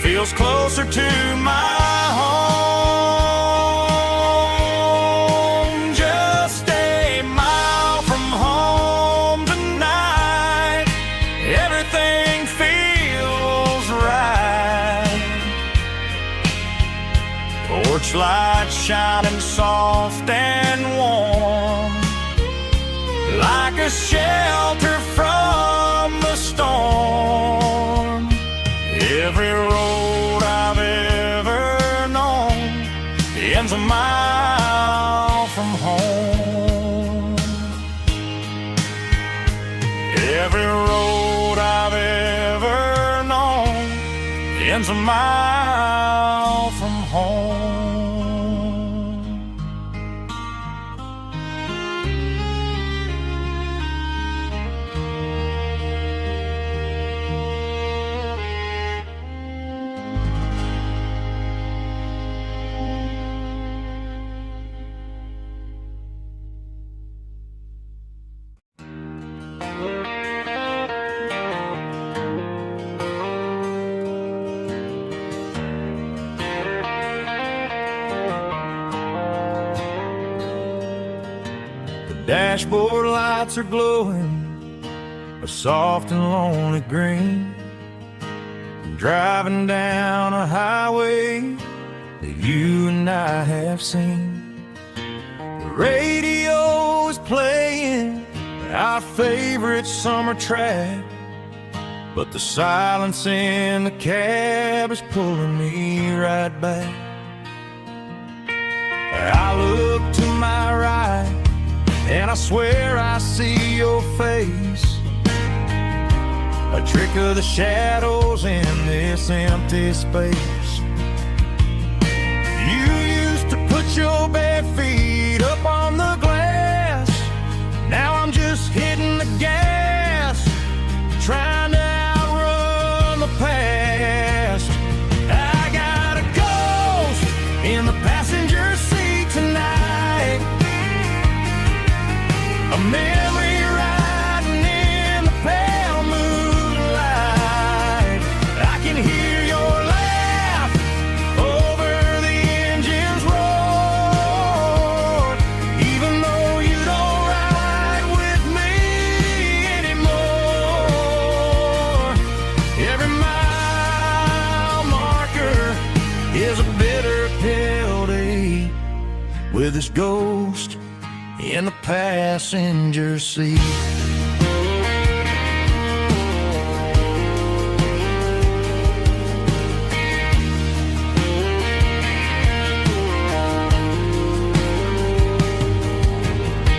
feels closer to my home. Just a mile from home tonight, everything feels right. Porch light shining soft and warm, like a shelter from the storm. Every road I've ever known ends a mile from home. Every road I've ever known ends a mile from home. Dashboard lights are glowing a soft and lonely green. I'm driving down a highway that you and I have seen. The radio is playing our favorite summer track, but the silence in the cab is pulling me right back. I look to my right and I swear I see your face, a trick of the shadows in this empty space. You used to put your bare feet up on the glass, now I'm just hitting the gas, trying to outrun the past. I got a ghost in the passenger seat tonight, a memory riding in the pale moonlight. I can hear your laugh over the engine's roar, even though you don't ride with me anymore. Every mile marker is a bitter pill to eat, with this ghost in the passenger seat.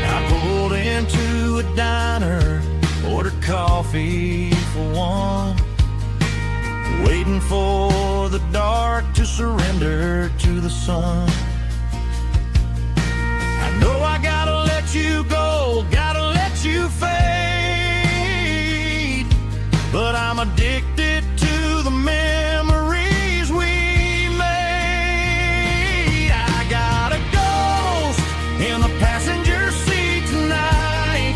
I pulled into a diner, ordered coffee for one, waiting for the dark to surrender to the sun. I know I gotta let you go, gotta let you fade, but I'm addicted to the memories we made. I got a ghost in the passenger seat tonight,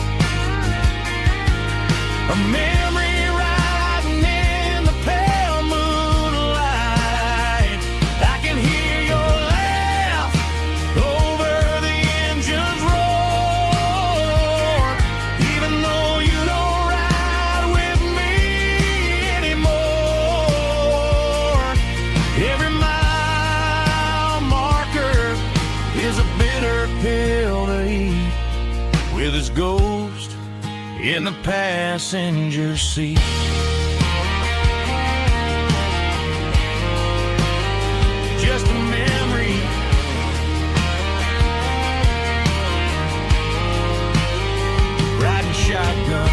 a memory riding in the pale moonlight. I can hear your laugh over the engine's roar, even though you don't ride with me anymore. Every mile marker is a bitter pill to eat, with his ghost in the passenger seat. Just a memory, riding shotgun.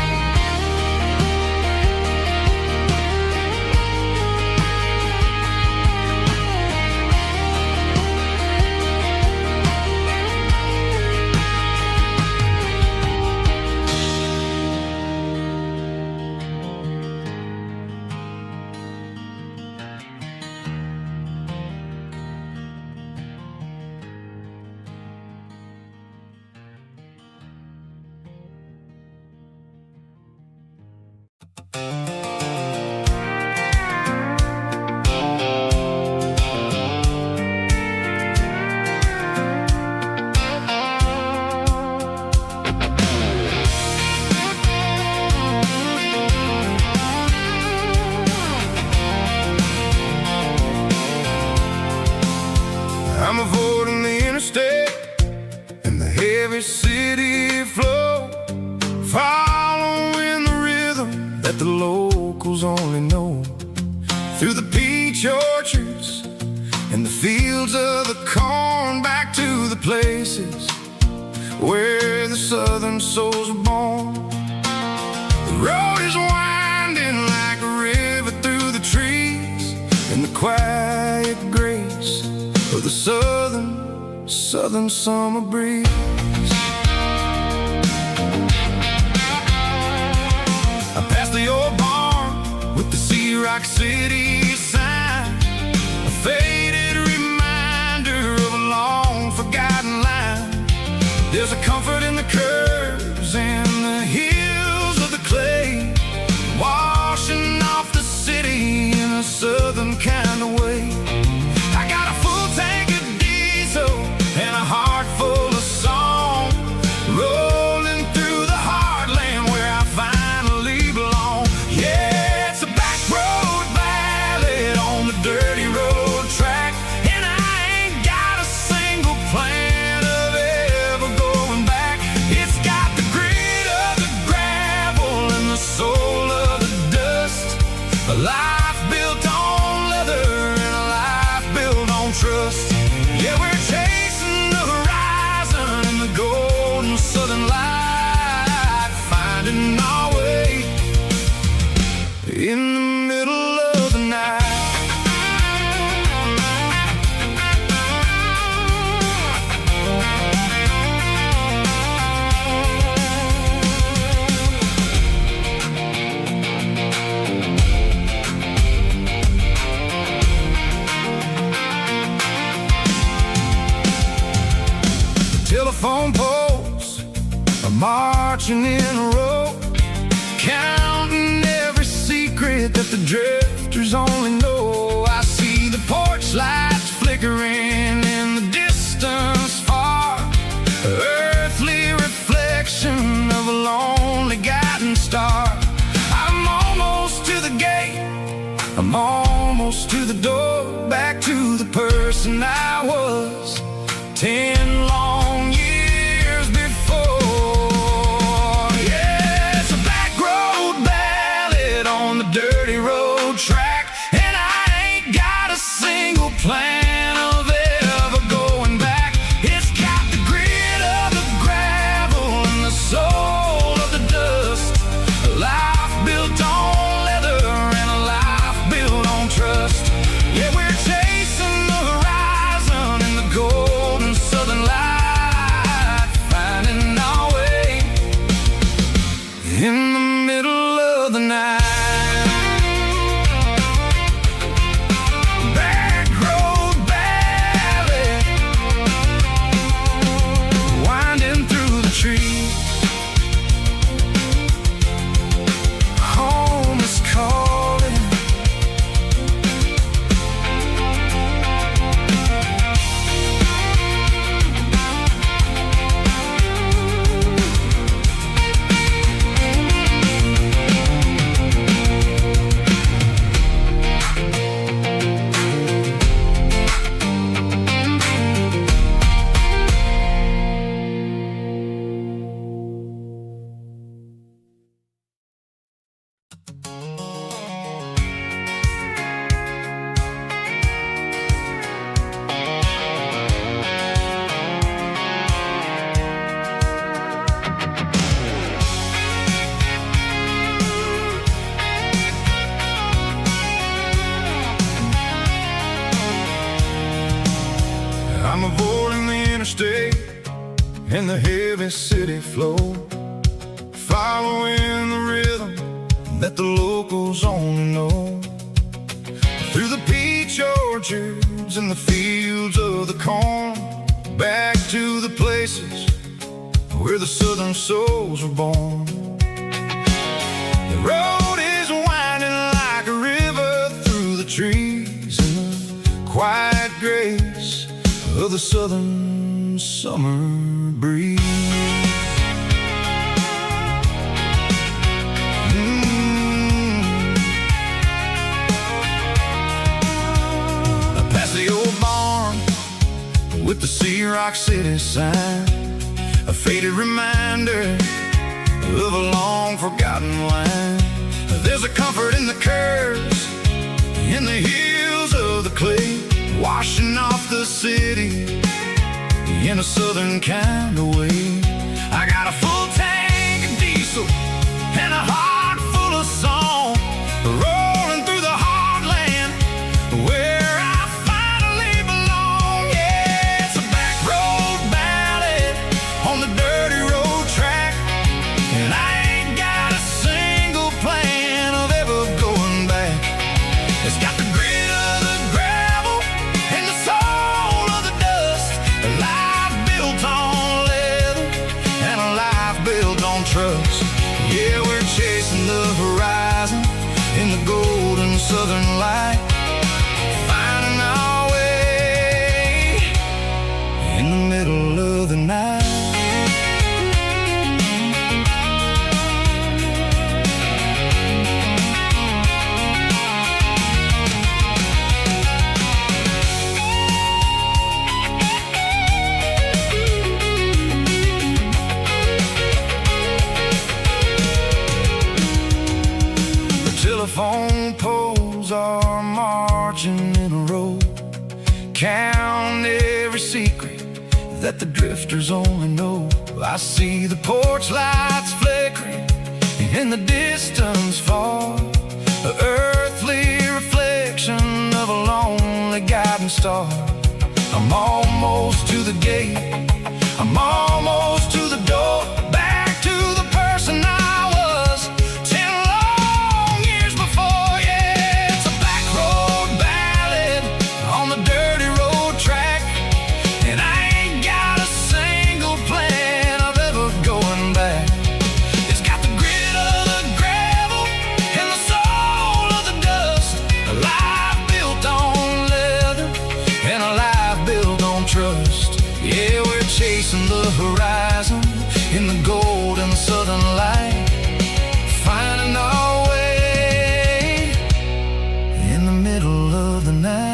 and the heavy city flow, following the rhythm that the locals only know. Through the peach orchards and the fields of the corn, back to the places where the southern souls were born. The road is winding like a river through the trees, in the quiet grace of the southern summer breeze. I passed the old barn with the Sea Rock City sign, a faded reminder of a long forgotten line. There's a comfort in the curves and the hills of the clay, washing off the city in a southern kind of way. I got a full tank of diesel and a heart full of song, rolling through the heartland where I finally belong. Yeah, it's a back road ballad on the dirty road track, and I ain't got a single plan of ever going back. It's got the grit of the gravel and the soul of the dust, a life built on leather and a life built on trust. Yeah, we're chasing the horizon in the golden southern light, finding our way in the middle of the night. Telephone poles are marching in a row, counting every secret that the drifters only know. I see the porch lights flickering in the distance far, earthly reflection of a lonely guiding star. I'm almost to the gate, I'm almost to the door, back to the person I was 10 long years before. Yeah, it's a back road ballad on the dirty road track, and I ain't got a single plan of ever going back. It's got the grit of the gravel and the soul of the dust, a life built on leather and a life built on trust. Yeah, we're chasing the horizon in the golden southern light, finding our way in the middle of the night. Back road ballad, winding through the trees. Home is calling. I'm avoiding the interstate and the heavy city flow, following the rhythm that the locals only know. Through the peach orchards and the fields of the corn, back to the places where the southern souls were born. The road is winding like a river through the trees in the quiet grace of the southern summer breeze. I passed the old barn with the Sea Rock City sign, faded reminder of a long forgotten line. There's a comfort in the curves, in the heels of the clay, washing off the city in a southern kind of way. I got a full tank of diesel and a heart full of song, rolling through the heartland where I finally belong. Yeah, it's a back road ballad on the dirty road track, and I ain't got a single plan of ever going back. It's got the grit of the gravel and the soul of the dust, a life built on leather and a life built on trust. Yeah, we're chasing the horizon in the golden southern light, finding our way in the middle of the night. Telephone poles are marching in a row, count every secret that the drifters only know. I see the porch lights flickering in the distance far, an earthly reflection of a lonely guiding star. I'm almost to the gate, I'm almost to the door, back to the person I was 10 long years before. Yeah, it's a back road ballad on the dirty road track, and I ain't got a single plan of ever going back. It's got the grit of the gravel and the soul of the dust, a life built on leather and a life built on trust. Yeah, we're chasing the horizon in the golden southern light, finding our way in the middle of the night.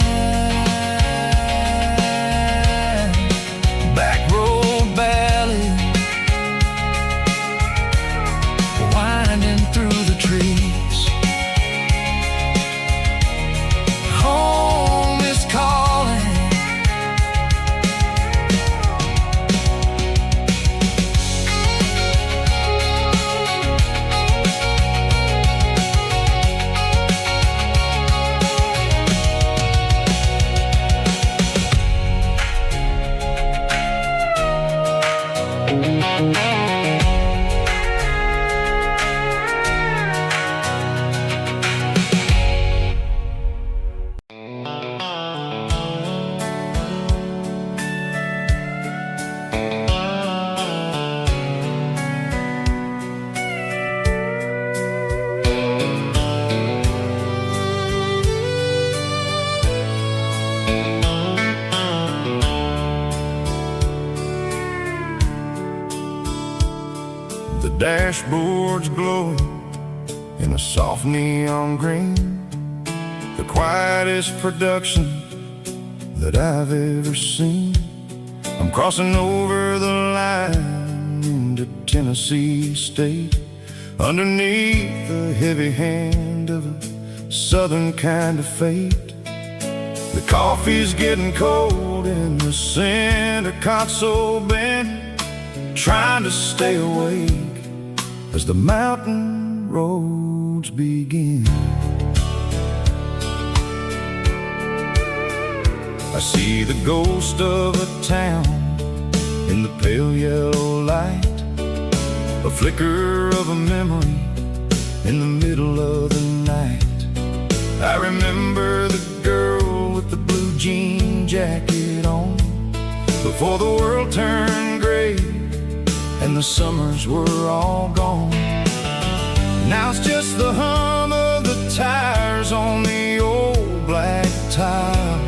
Back road ballad, winding through the trees. Home is calling. The dashboard's glowing in a soft neon green, the quietest production that I've ever seen. I'm crossing over the line into Tennessee State, underneath the heavy hand of a southern kind of fate. The coffee's getting cold in the center console bin, trying to stay awake as the mountain roads begin. I see the ghost of a town in the pale yellow light, a flicker of a memory in the middle of the night. I remember the girl with the blue jean jacket on, before the world turned gray and the summers were all gone. Now it's just the hum of the tires on the old black tile,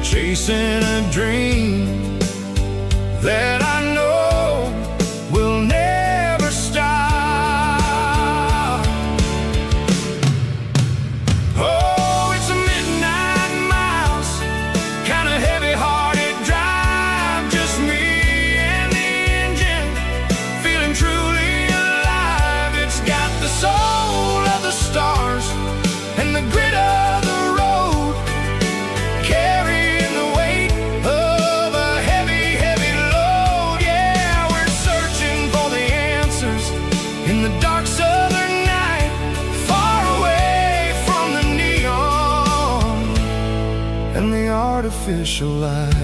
chasing a dream that I know will never stop. Oh, it's a midnight miles, kind of heavy-hearted drive, artificial light.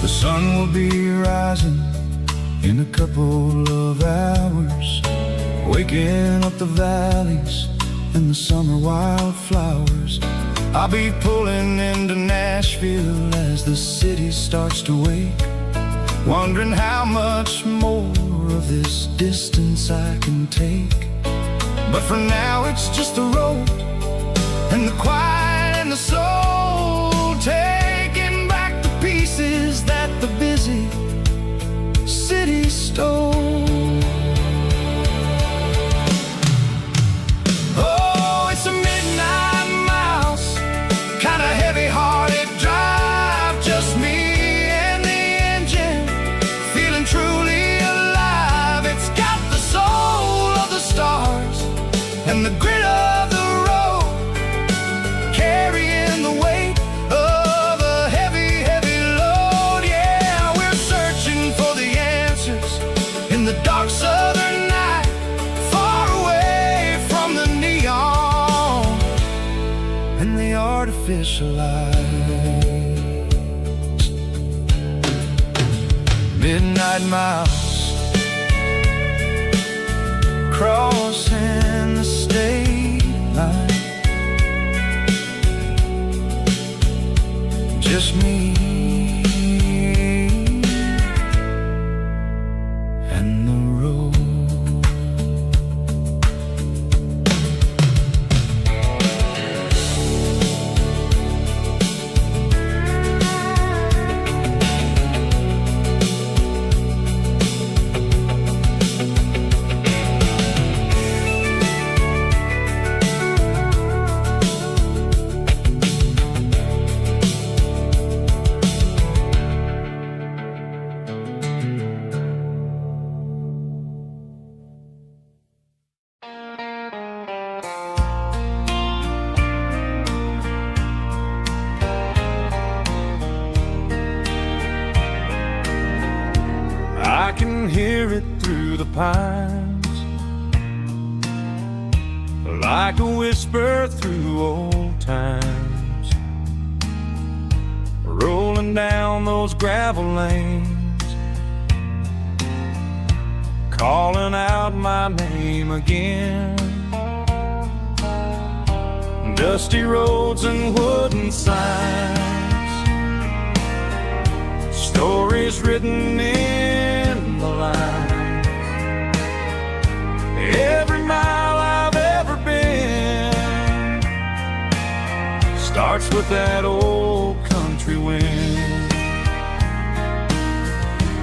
The sun will be rising in a couple of hours, waking up the valleys and the summer wildflowers. I'll be pulling into Nashville as the city starts to wake, wondering how much more of this distance I can take. But for now it's just the road and the quiet and the soul, taking back the pieces that the busy city stole. Oh, it's a midnight mouse, kinda heavy-hearted drive, just me and the engine, feeling truly alive. It's got the soul of the stars and the grit of the road, carrying the weight of a heavy, heavy load. Yeah, we're searching for the answers in the dark southern night, far away from the neon and the artificial lights. Midnight mouse, crossing the state line, just me and the road. I can hear it through the pines, like a whisper through old times, rolling down those gravel lanes, calling out my name again. Dusty roads and wooden signs, stories written in the lines. Every mile I've ever been starts with that old country wind.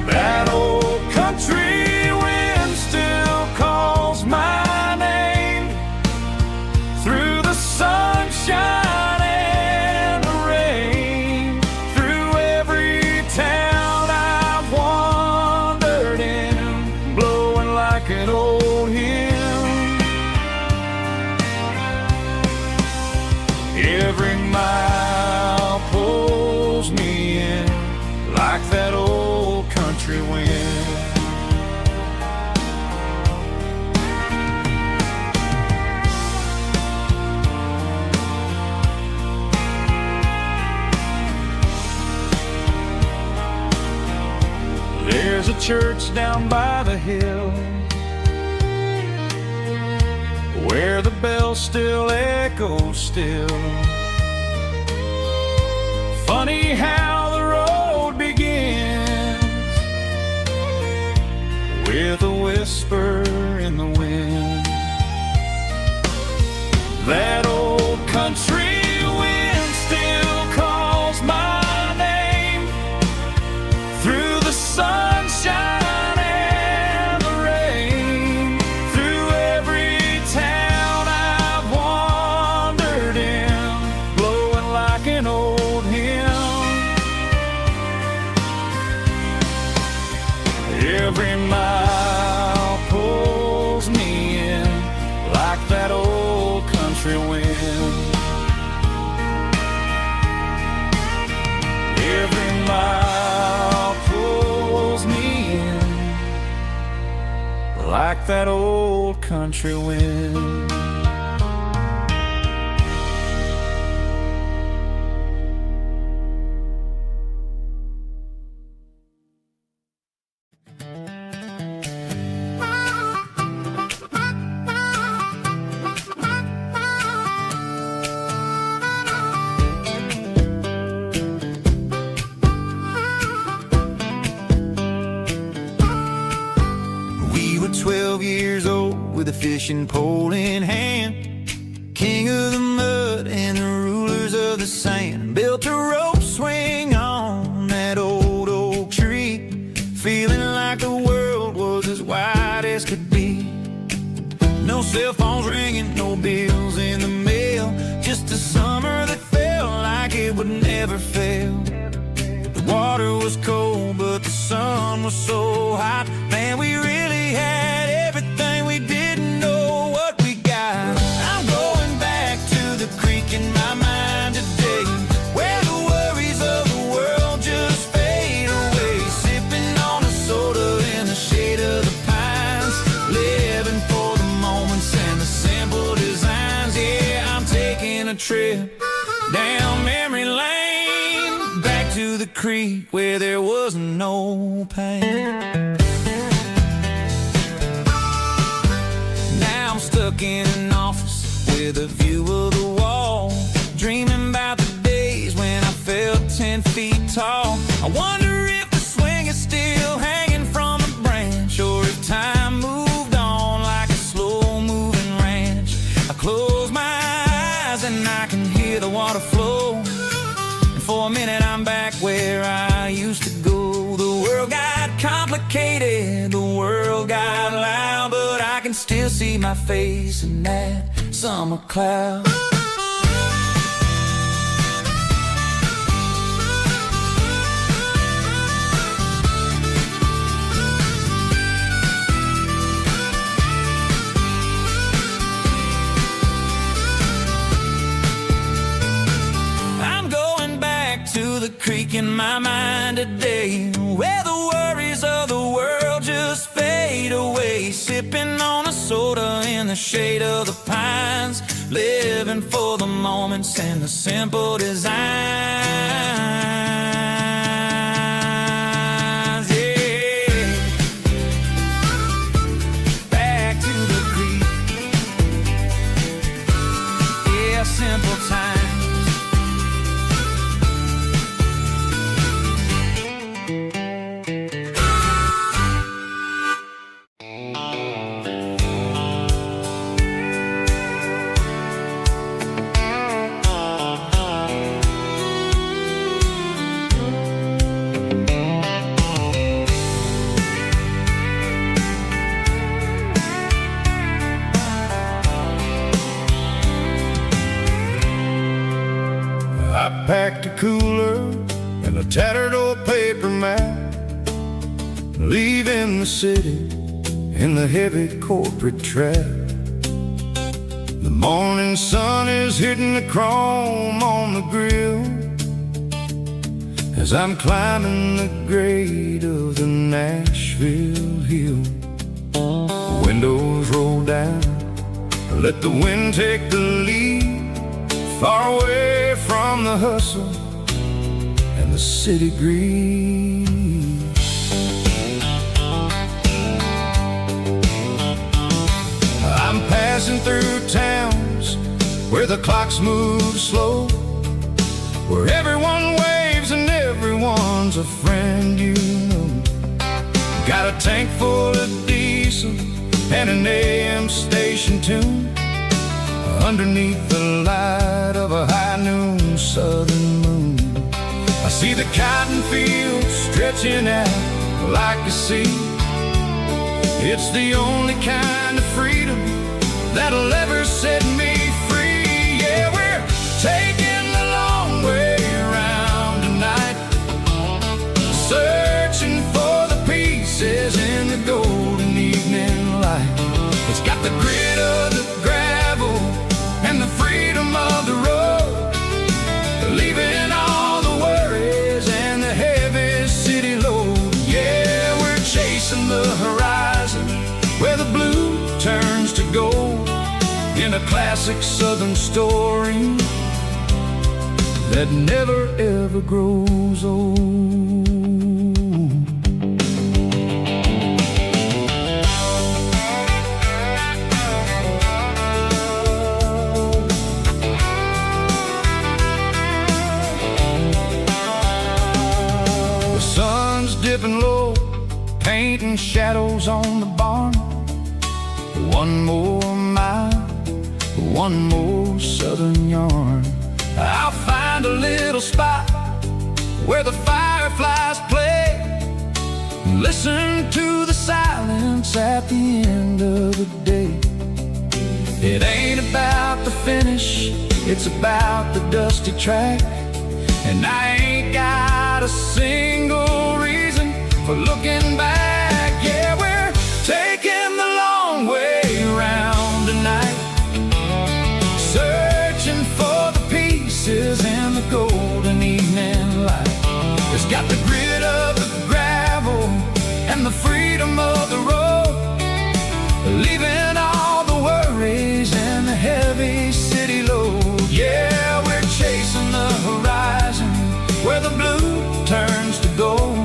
That old country wind still calls my name through the sunshine and the rain, through every town I've wandered in, blowing like an old hymn. Every mile pulls me in like that old country wind. There's a church down by the hill where the bell still echoes still. Funny how the road begins with a whisper in the wind. That old country wind still calls my name through the sunshine and the rain, through every town I've wandered in, blowing like an old hymn. like that old country wind. We were 12 years old with a fishing pole in hand, king of the mud and the rulers of the sand. Built a rope swing on that old oak tree, feeling like the world was as wide as could be. No cell phones ringing, no bills in the mail, just a summer that felt like it would never fail. The water was cold, but the sun was so hot. Man, we really had everything, we didn't know what we got. I'm going back to the creek in my mind today, where the worries of the world just fade away. Sipping on a soda in the shade of the pines, living for the moments and the simple designs. Yeah, I'm taking a trip down memory lane, back to the creek where there was no pain. Now I'm stuck in an office with a view of the wall, dreaming about the days when I felt 10 feet tall. I wonder if the swing is still hanging from a branch, or if time moved on like a slow-moving ranch. I close my eyes and I can hear the water flow, and for a minute I'm back where I used to go. The world got complicated, the world got loud, but I can still see my face in that summer cloud. I'm going back to the creek in my mind today, where the worries of the world just fade away. Sipping on a soda in the shade of the pines, living for the moments and the simple designs. Yeah, back to the creek. Yeah, simple times. I packed a cooler and a tattered old paper map, leaving the city in the heavy corporate trap. The morning sun is hitting the chrome on the grill as I'm climbing the grade of the Nashville hill. Windows roll down, let the wind take the lead, far away from the hustle and the city greed. I'm passing through towns where the clocks move slow, where everyone waves and everyone's a friend you know. Got a tank full of diesel and an AM station tune, underneath the light of a high noon southern moon. I see the cotton fields stretching out like a sea. It's the only kind of freedom that'll ever set me free. Yeah, we're taking the long way around tonight, searching for the pieces in the golden evening light. It's got the grit of the gravel and the freedom of the road, leaving all the worries and the heavy city load. Yeah, we're chasing the horizon where the in a classic Southern story that never ever grows old. The sun's dipping low, painting shadows on the barn. One more mile, one more Southern yarn. I'll find a little spot where the fireflies play, and listen to the silence at the end of the day. It ain't about the finish, it's about the dusty track. And I ain't got a single reason for looking back. Yeah, we're taking the long way around tonight, searching for the pieces in the golden evening light. It's got the grit of the gravel and the freedom of the road, leaving all the worries and the heavy city load. Yeah, we're chasing the horizon where the blue turns to gold,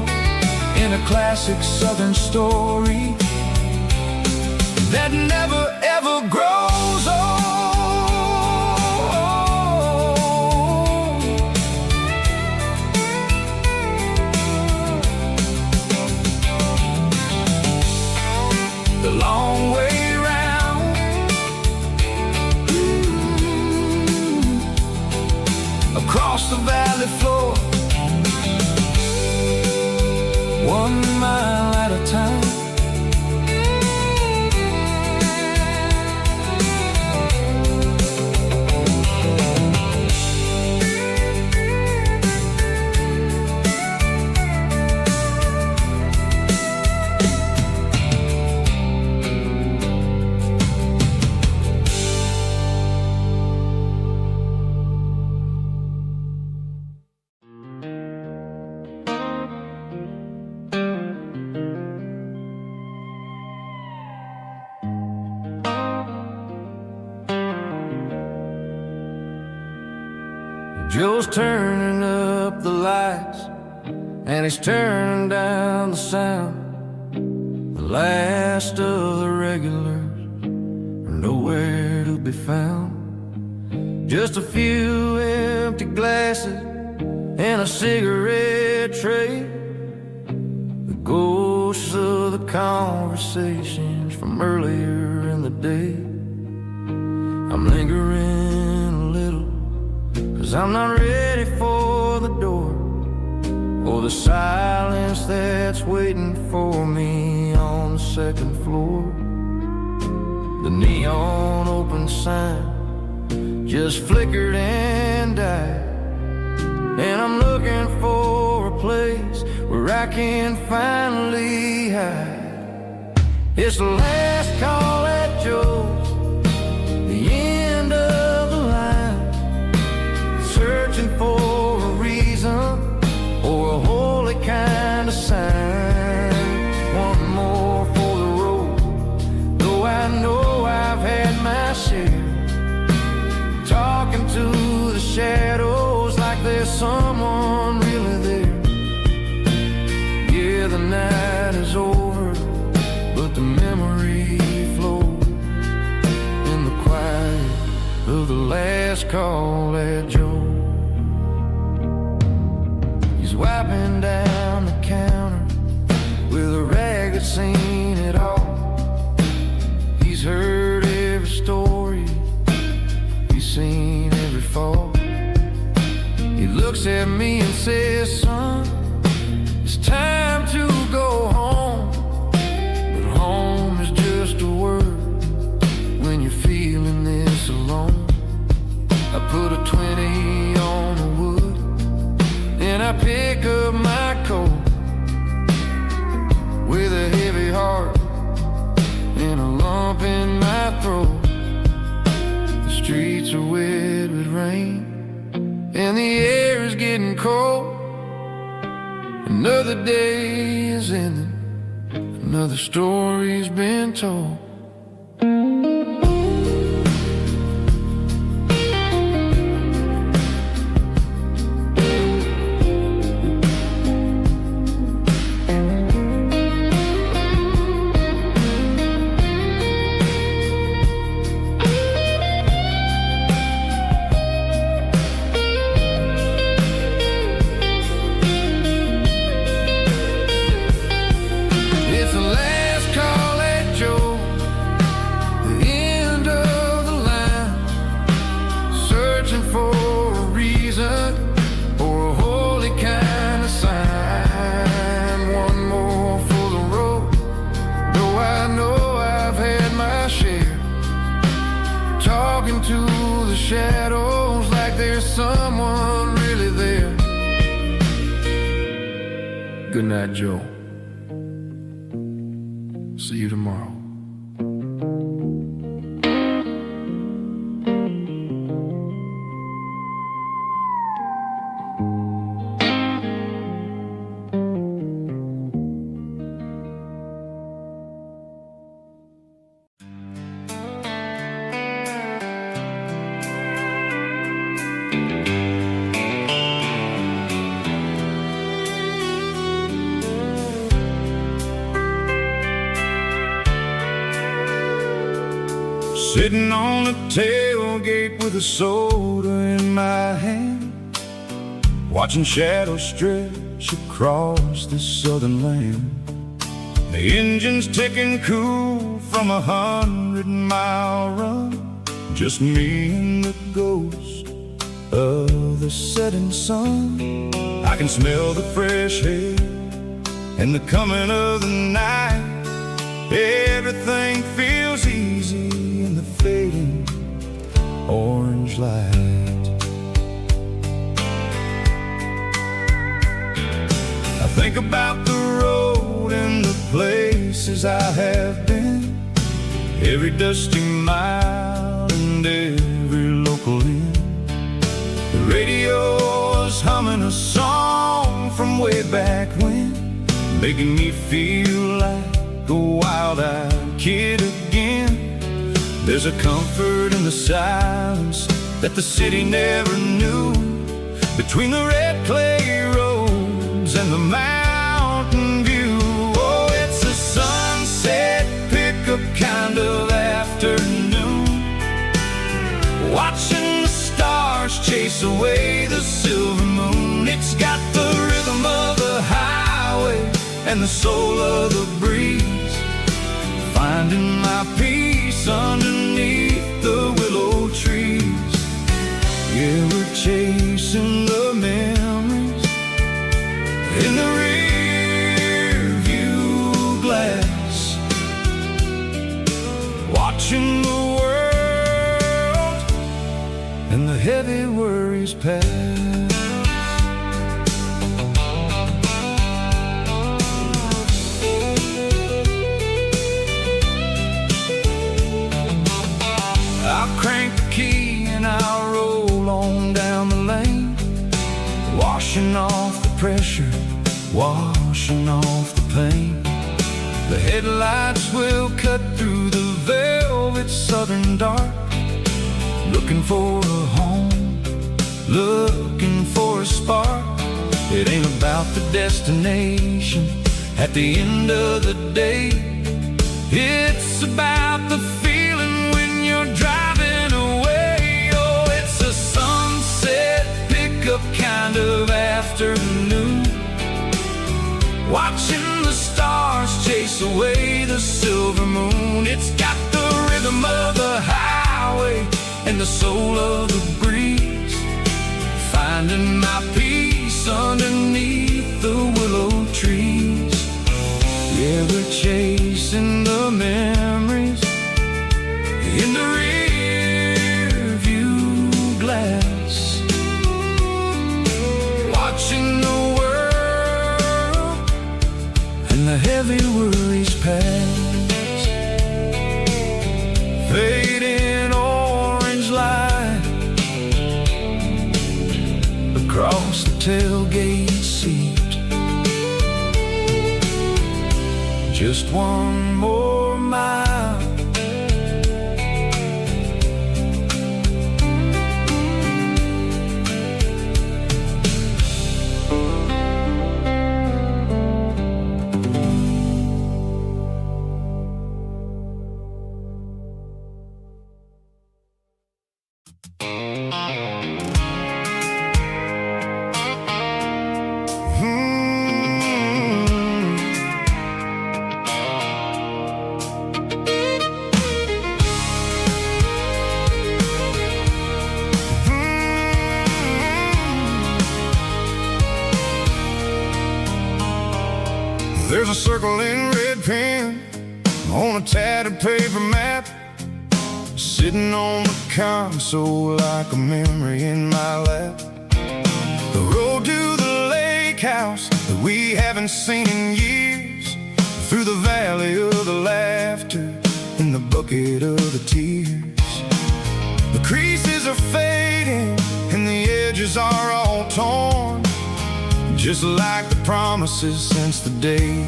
in a classic Southern story that never ever grows old. The long way round, across the valley floor, 1 mile at a time. Joe's turning up the lights, and he's turning down the sound. The last of the regulars are nowhere to be found. Just a few empty glasses and a cigarette tray, the ghosts of the conversations from earlier in the day. I'm lingering a little, 'cause I'm not ready for the door, or the silence that's waiting for me on the second floor. The neon open sign just flickered and died, and I'm looking for a place where I can finally hide. It's the last call at Joe's, the end of the line, searching for a reason or a holy kind of sign. One more for the road, though I know I've had my share, talking to the shadows like there's someone really there. Yeah, the night is over, but the memory flows in the quiet of the last call at Joe. He's wiping down the counter with a rag that's seen it all. He's heard every story, he's seen every fall. He looks at me and says, son, it's time to go home. But home is just a word when you're feeling this alone. I put a 20 on the wood, and I pick up my coat with a heavy heart and a lump in my throat. The streets are wet with rain, and the air is getting cold. Another day is ending, another story's been told. into the shadows like there's someone really there. Good night, Joe. See you tomorrow. Sitting on the tailgate with a soda in my hand, watching shadows stretch across this southern land. The engine's ticking cool from 100-mile run, just me and the ghost of the setting sun. I can smell the fresh air and the coming of the night. Everything feels easy in the fading orange light. I think about the road and the places I have been, every dusty mile and every local inn. The radio is humming a song from way back when, making me feel like a wild-eyed kid again. There's a comfort in the silence that the city never knew, between the red clay roads and the mountain view. Oh, it's a sunset pickup kind of afternoon, watching the stars chase away the silver moon. It's got the rhythm of the highway and the soul of the breeze, finding my peace underneath the willow trees. Yeah, we're chasing the memories in the rear view glass, watching the world and the heavy worries pass. Crank the key and I'll roll on down the lane, washing off the pressure, washing off the pain. The headlights will cut through the velvet southern dark, looking for a home, looking for a spark. It ain't about the destination at the end of the day, it's about the feeling when you're driving away. Oh, it's a sunset pickup kind of afternoon, watching the stars chase away the silver moon. It's got the rhythm of the highway and the soul of the breeze, finding my peace underneath the willow trees. Yeah, we're chasing the memories in the rear view glass, watching the world and the heavy worries pass. Fading orange light across the tailgate seat, just one more mile. There's a circle in red pen on a tattered paper map, sitting on the console like a memory in my lap. The road to the lake house that we haven't seen in years, through the valley of the laughter and the bucket of the tears. The creases are fading and the edges are all torn, just like the promises since the day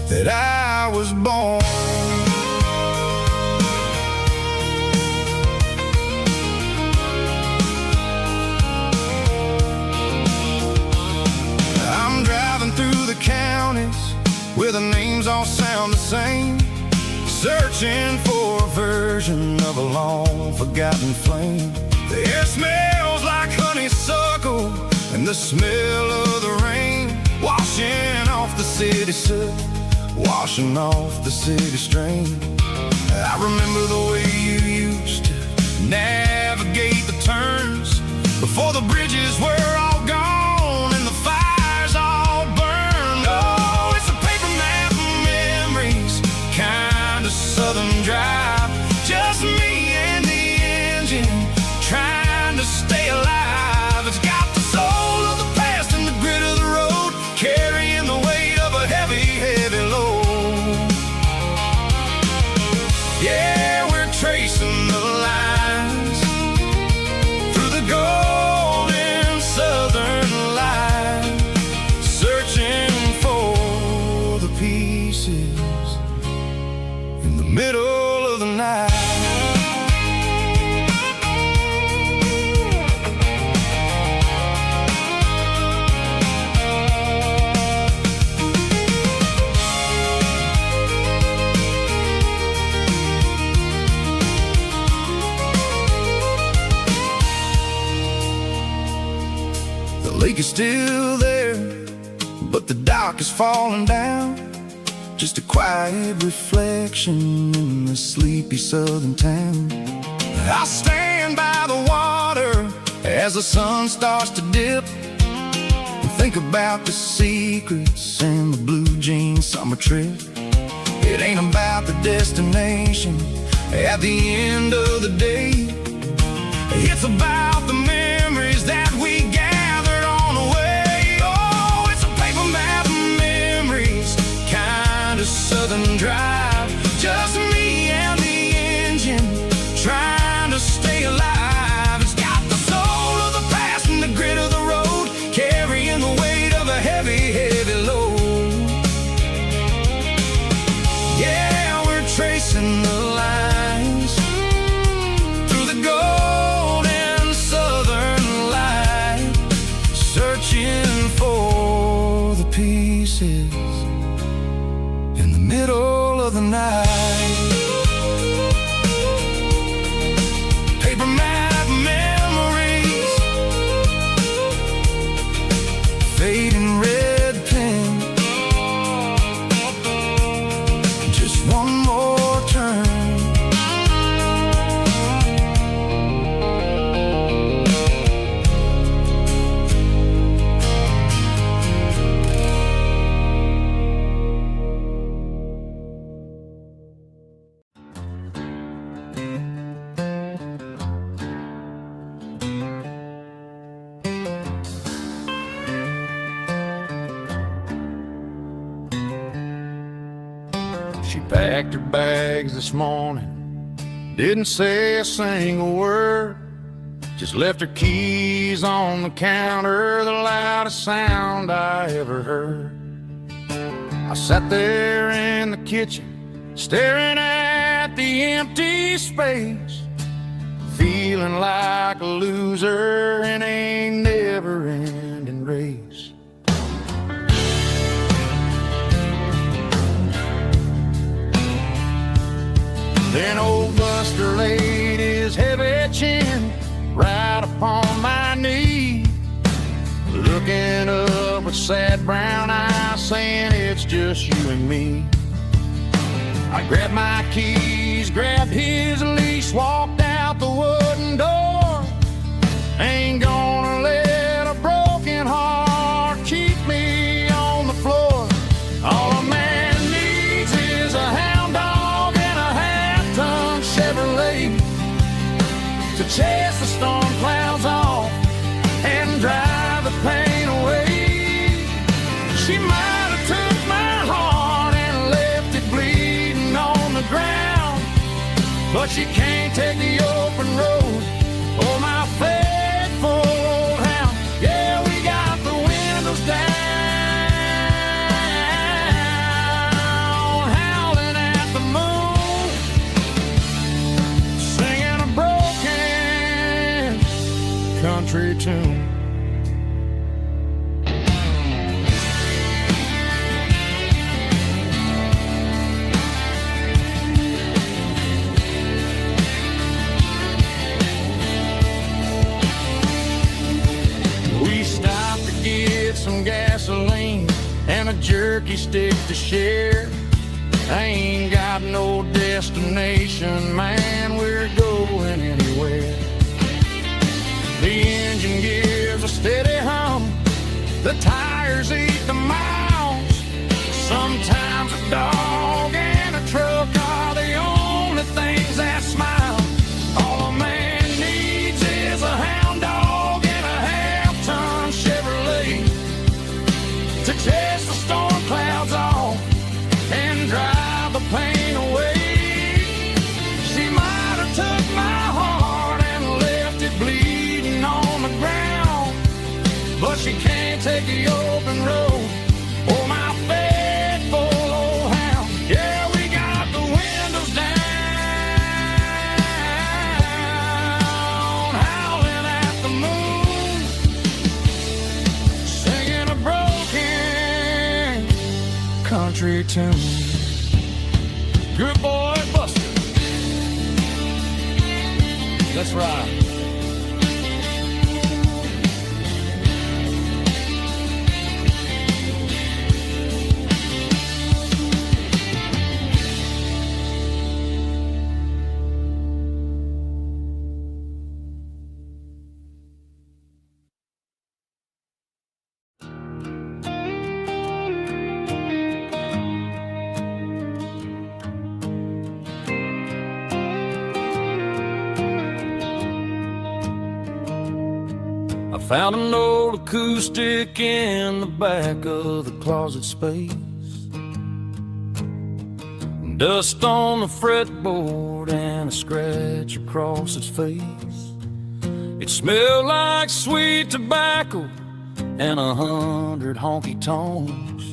that I was born. I'm driving through the counties where the names all sound the same, searching for a version of a long-forgotten flame. The air smells like honeysuckle and the smell of the rain, washing off the city soot, washing off the city strain. I remember the way you used to navigate the turns before the bridges were all gone and the fires all burned. Oh, it's a paper map of memories, kind of southern drive, just me and the engine trying to stay alive. It's got the soul of the past and the grit of the road, carrying the weight of a heavy, heavy load. Yeah, we're tracing the lines through the golden southern light, searching for the pieces in the middle of the night. The lake is still there, but the dock is falling down, just a quiet reflection in the sleepy southern town. I stand by the water as the sun starts to dip and think about the secrets and the blue jean summer trip. It ain't about the destination at the end of the day, it's about the memories that we gathered on the way. Oh, it's a paper map of memories, kind of southern drive, just me and the engine trying to stay alive. It's got the soul of the past and the grit of the road, carrying the weight of a heavy, heavy load. Yeah, we're tracing the lines through the golden southern light, searching for the pieces in the middle of the night. Paper map memories, fading red pen, just one more turn. She packed her bags this morning, didn't say a single word, just left her keys on the counter, the loudest sound I ever heard. I sat there in the kitchen, staring at the empty space, feeling like a loser in a never-ending race. Then old Buster laid his heavy chin right upon my knee, looking up with sad brown eyes, saying it's just you and me. I grabbed my keys, grabbed his leash, walked out the wooden door. Ain't gonna let a broken heart keep me on the floor. All a man needs is a hound dog and a half-ton Chevrolet. but she can't take the open road. Oh, my faithful old hound, yeah, we got the windows down, howling at the moon, singing a broken country tune. Some gasoline and a jerky stick to share. I ain't got no destination, man, we're going anywhere. The engine gives a steady hum, the tires eat the miles. Sometimes a dog and a truck are the only things that smile. All a man needs is a hound dog and a half-ton Chevrolet to chase the storm clouds off and drive the pain away. She might have took my heart and left it bleeding on the ground, but she can't take the open road. Oh, my faithful old hound, yeah, we got the windows down, howling at the moon, singing a broken country tune. Good boy, Buster. Let's ride. I found an old acoustic in the back of the closet space. Dust on the fretboard and a scratch across its face. It smelled like sweet tobacco and 100 honky tonks.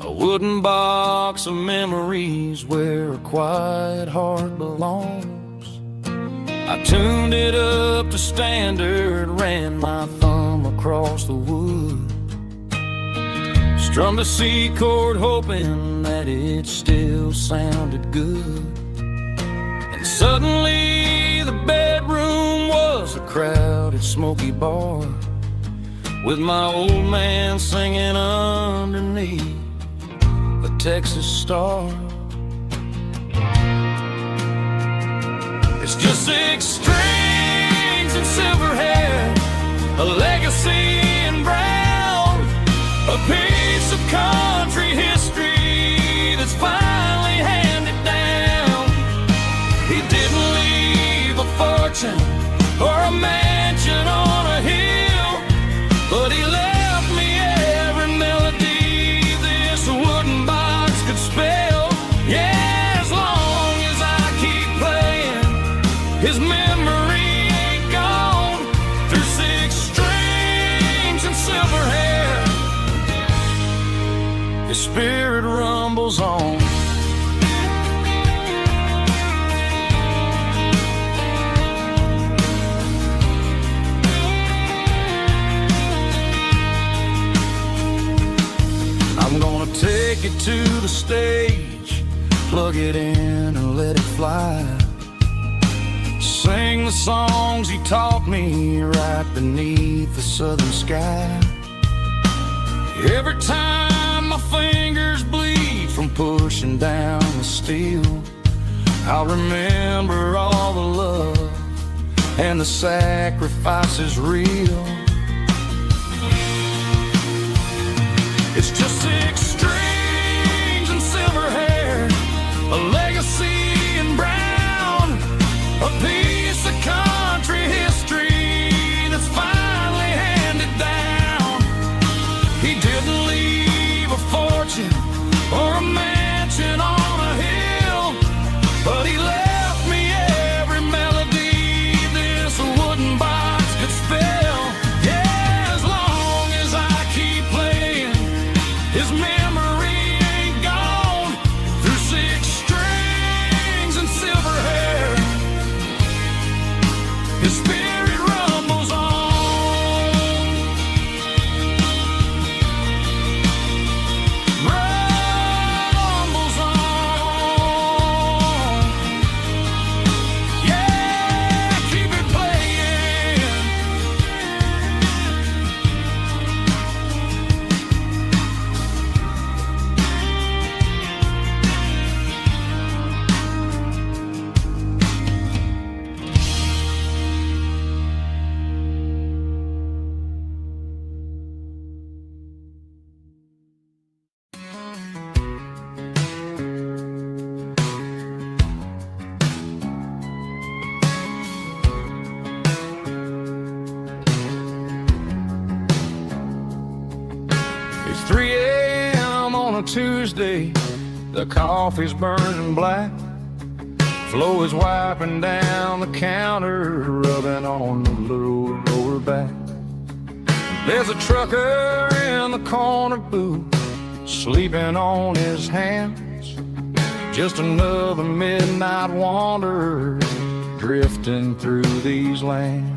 A wooden box of memories where a quiet heart belongs. I tuned it up to standard, ran my thumb across the wood, strummed a C chord hoping that it still sounded good. And suddenly the bedroom was a crowded smoky bar, with my old man singing underneath the Texas star. It's just 6 strings and silver hair, a legacy in brown, a piece of country history that's finally handed down. He didn't leave a fortune or a mansion on a hill, but he left me every melody this wooden box could spell. Yeah, as long as I keep playing, his memory ain't gone. Through 6 strings and silver hair, his spirit rumbles on. I'm gonna take it to the stage, plug it in and let it fly. Sing the songs he taught me right beneath the southern sky. Every time my fingers bleed from pushing down the steel, I'll remember all the love and the sacrifices real. It's just 6 strings and silver hair, a legacy in brown, a piece of country history that's finally handed down. He didn't leave a fortune or a mansion on a hill, but he left Tuesday, the coffee's burning black. Flo is wiping down the counter, rubbing on the little lower back. There's a trucker in the corner booth, sleeping on his hands. Just another midnight wanderer, drifting through these lands.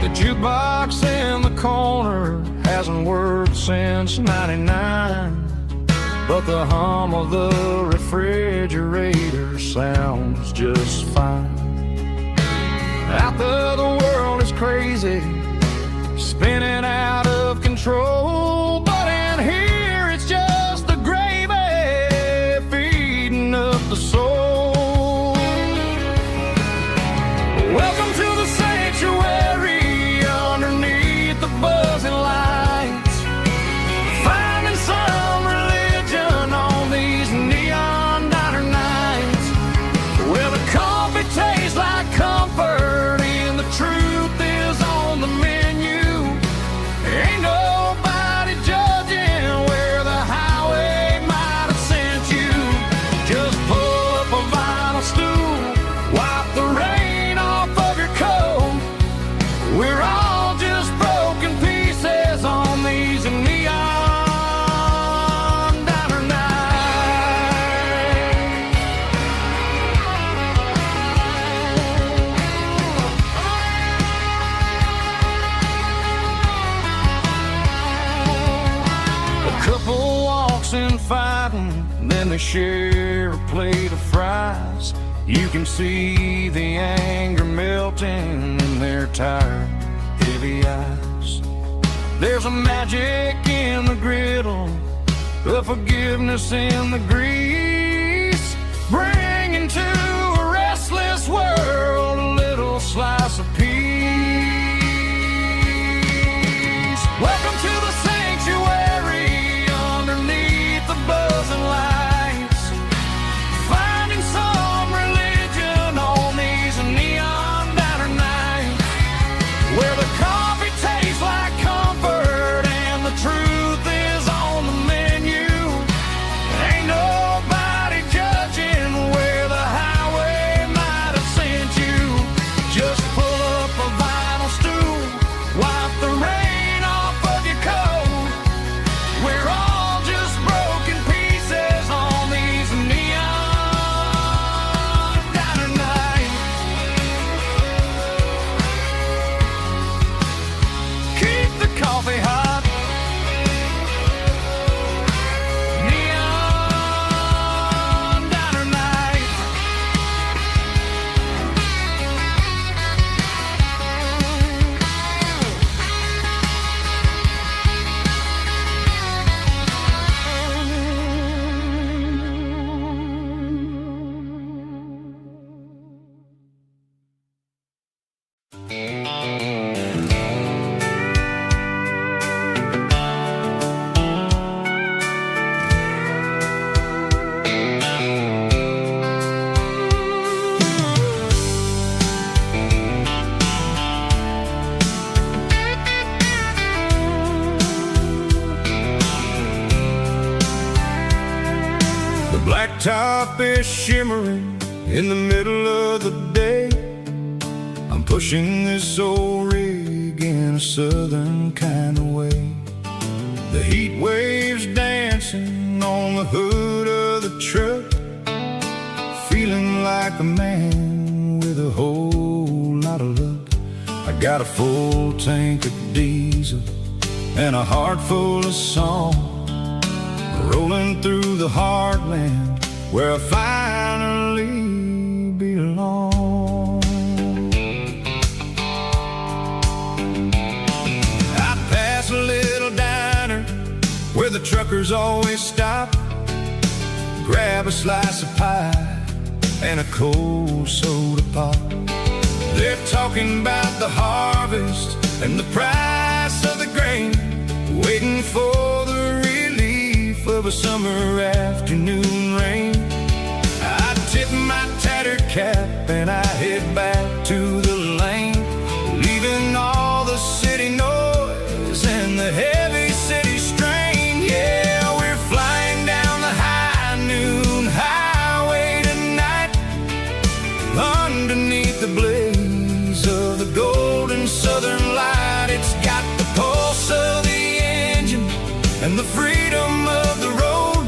The jukebox in the corner hasn't worked since '99, but the hum of the refrigerator sounds just fine. Out there the world is crazy, spinning out of control, but in here it's just the gravy feeding up the soul. Welcome to the sanctuary underneath the buzzing lights, finding some religion on these neon diner nights, where the coffee tastes like comfort and the truth is on the menu. Ain't nobody judging where the highway might have sent you. Just pull up a vinyl stool, wipe the rain off of your coat. We're all just broken pieces on these neon diner nights. A couple walks in fighting, then they share a plate of fries. You can see the anger melting in their tired, heavy eyes. There's a magic in the griddle, a forgiveness in the grease, bringing to a restless world a little slice of peace. Welcome to the sanctuary underneath the buzzing lights, finding some religion on these neon diner nights, where the coffee tastes like comfort and the truth is on the menu. Ain't nobody judging where the highway might have sent you. Just pull up a vinyl stool, wipe the rain off of your coat. We're all just broken pieces on these neon diner nights. Keep the coffee hot. Neon diner nights. The blacktop is shimmering in the middle of the day. I'm pushing this old rig in a southern kind of way. The heat waves dancing on the hood of the truck, feeling like a man with a whole lot of luck. I got a full tank of diesel and a heart full of song, rolling through the heartland where I finally belong. I pass a little diner where the truckers always stop, grab a slice of pie and a cold soda pop. They're talking about the harvest and the price of the grain, waiting for the relief of a summer afternoon rain. I tip my tattered cap and I head back to the lane, leaving all the freedom of the road,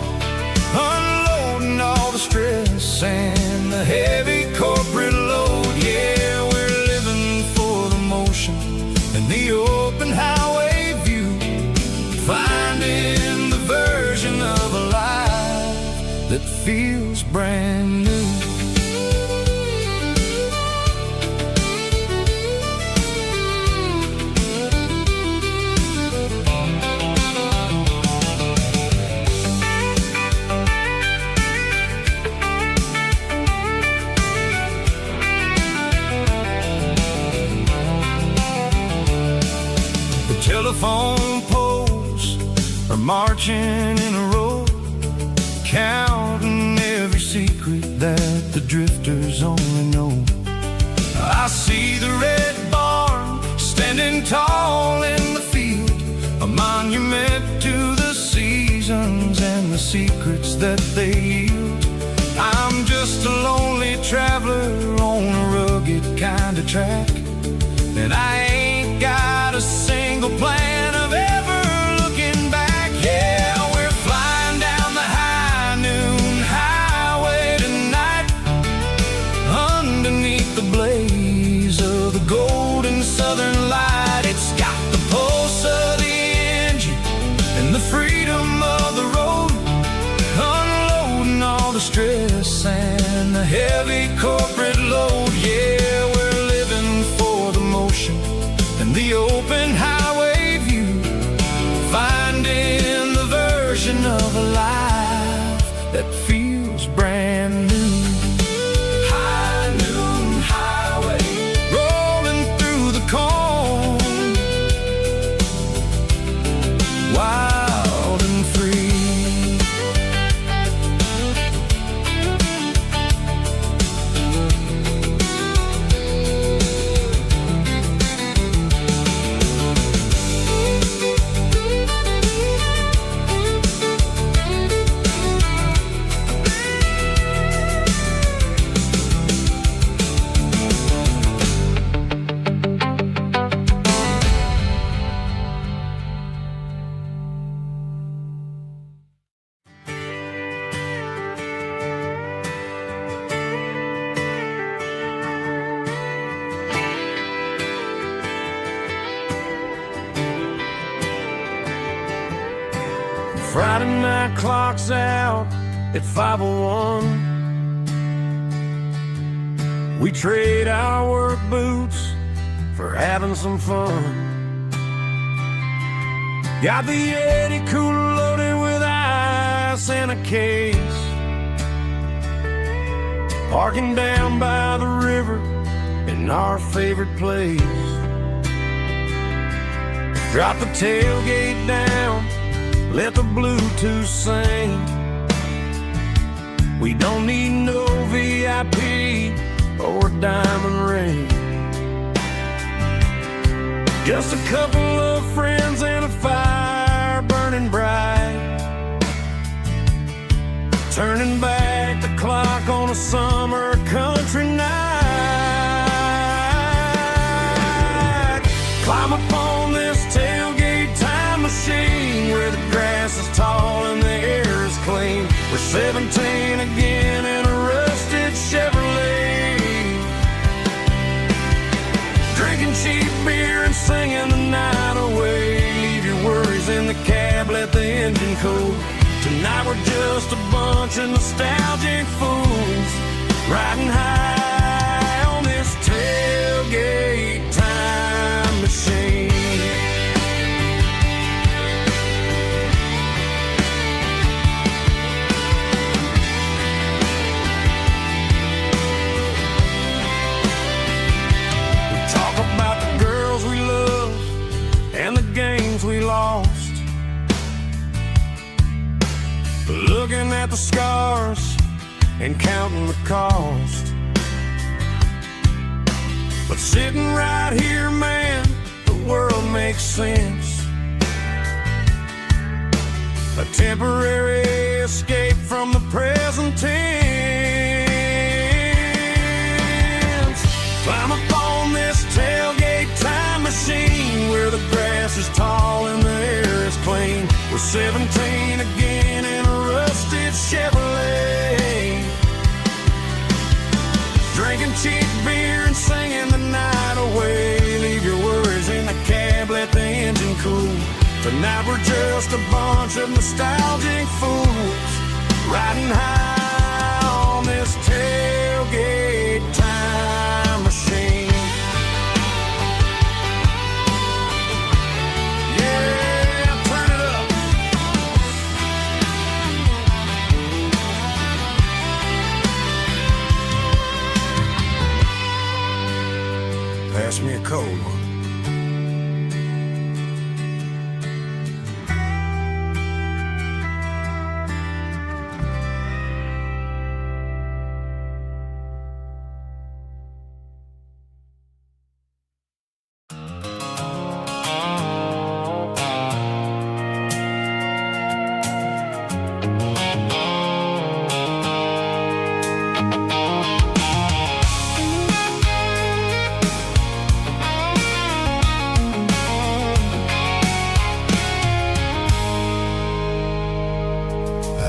unloading all the stress and the heavy corporate load. Yeah, we're living for the motion and the open highway view, finding the version of a life that feels brand new. Telephone poles are marching in a row, counting every secret that the drifters only know. I see the red barn standing tall in the field, a monument to the seasons and the secrets that they yield. I'm just a lonely traveler on a rugged kind of track, and I ain't got a single plan of ever looking back. Yeah, we're flying down the high noon highway tonight, underneath the blaze of the golden southern light. It's got the pulse of the engine and the freedom of the road, unloading all the stress and the heavy corporate load. Yeah, we're living for the motion and the open highway view, finding the version of a life that feels brand new. High noon highway, rolling through the corn, wild and free. Friday night clock's out at 5:01. We trade our work boots for having some fun. Got the Yeti cooler loaded with ice and a case, parking down by the river in our favorite place. Drop the tailgate down, let the Bluetooth sing. We don't need no VIP or diamond ring, just a couple of friends and a fire burning bright, turning back the clock on a summer country night. Climb up on this tailgate time machine where the grass is tall and the air is clean. We're 17 again in a rusted Chevrolet, drinking cheap beer and singing the night away. Leave your worries in the cab, let the engine cool. Tonight we're just a bunch of nostalgic fools, riding high on this tailgate time machine. We lost, looking at the scars and counting the cost. But sitting right here, man, the world makes sense. A temporary escape from the present tense. Climb up on this tailgate time machine where the grass is tall and the air is clean. We're 17 again in a rusted Chevrolet, drinking cheap beer and singing the night away. Leave your worries in the cab, let the engine cool. Tonight we're just a bunch of nostalgic fools, riding high on this tailgate time machine. Yeah, turn it up. Pass me a cold one.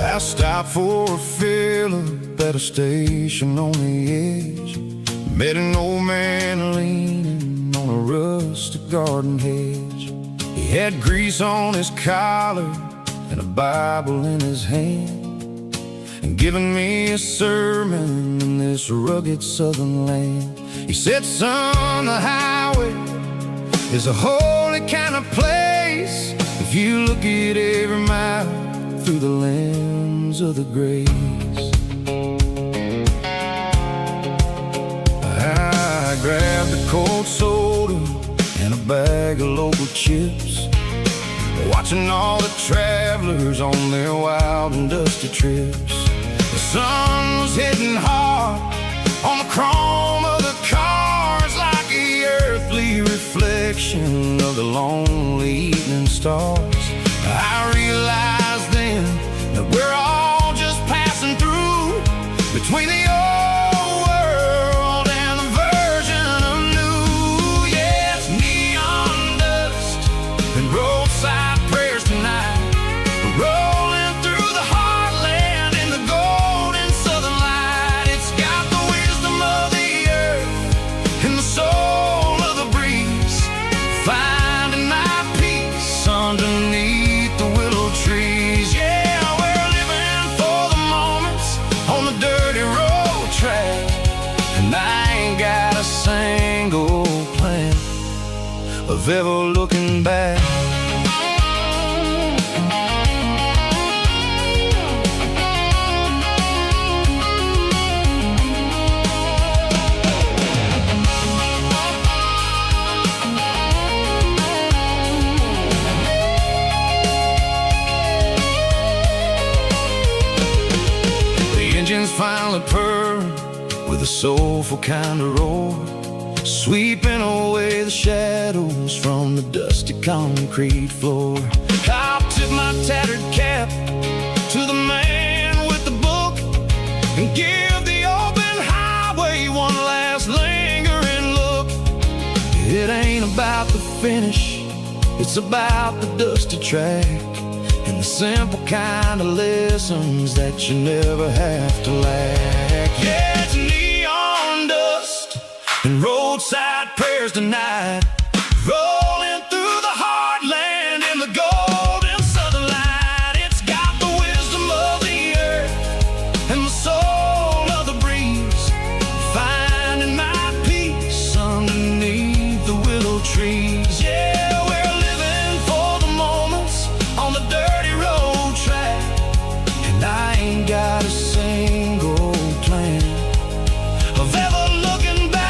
I stopped for a fill-up at a station on the edge. Met an old man leaning on a rustic garden hedge. He had grease on his collar and a Bible in his hand, and giving me a sermon in this rugged southern land. He said, son, the highway is a holy kind of place if you look at every mile through the lens of the grace. I grabbed a cold soda and a bag of local chips, watching all the travelers on their wild and dusty trips. The sun was hitting hard on the chrome of the cars, like the earthly reflection of the lonely evening stars. I realized then that we're all just passing through between the old world and the version of new. Yes, neon dust and roadside prayers tonight, rolling through the heartland in the golden southern light. It's got the wisdom of the earth and the soul of the breeze, finding my peace underneath the willow trees. Yeah, we're living for the moments on the dirty road track, and I ain't got a single plan of ever looking back. Engines finally purring with a soulful kind of roar, sweeping away the shadows from the dusty concrete floor. I'll tip my tattered cap to the man with the book and give the open highway one last lingering look. It ain't about the finish, it's about the dusty track and the simple kind of lessons that you never have to lack. Yeah, it's neon dust and roadside prayers tonight, rolling through the heartland in the golden southern light. It's got the wisdom of the earth and the soul of the breeze, finding my peace underneath the willow trees. Yeah, we're living for the moments on the dirty road track, and I ain't got a single plan of ever looking back.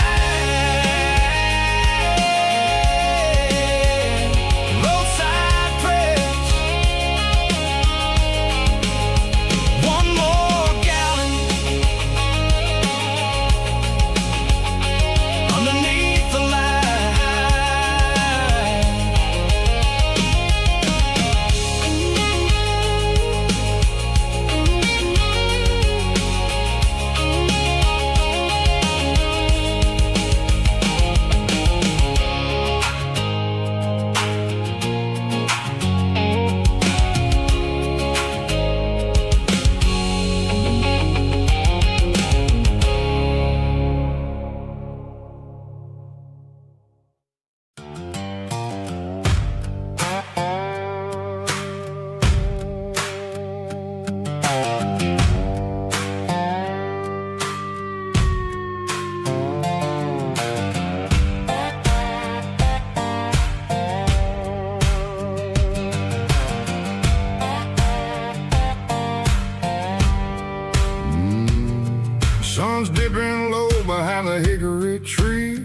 sleeping low behind the hickory tree.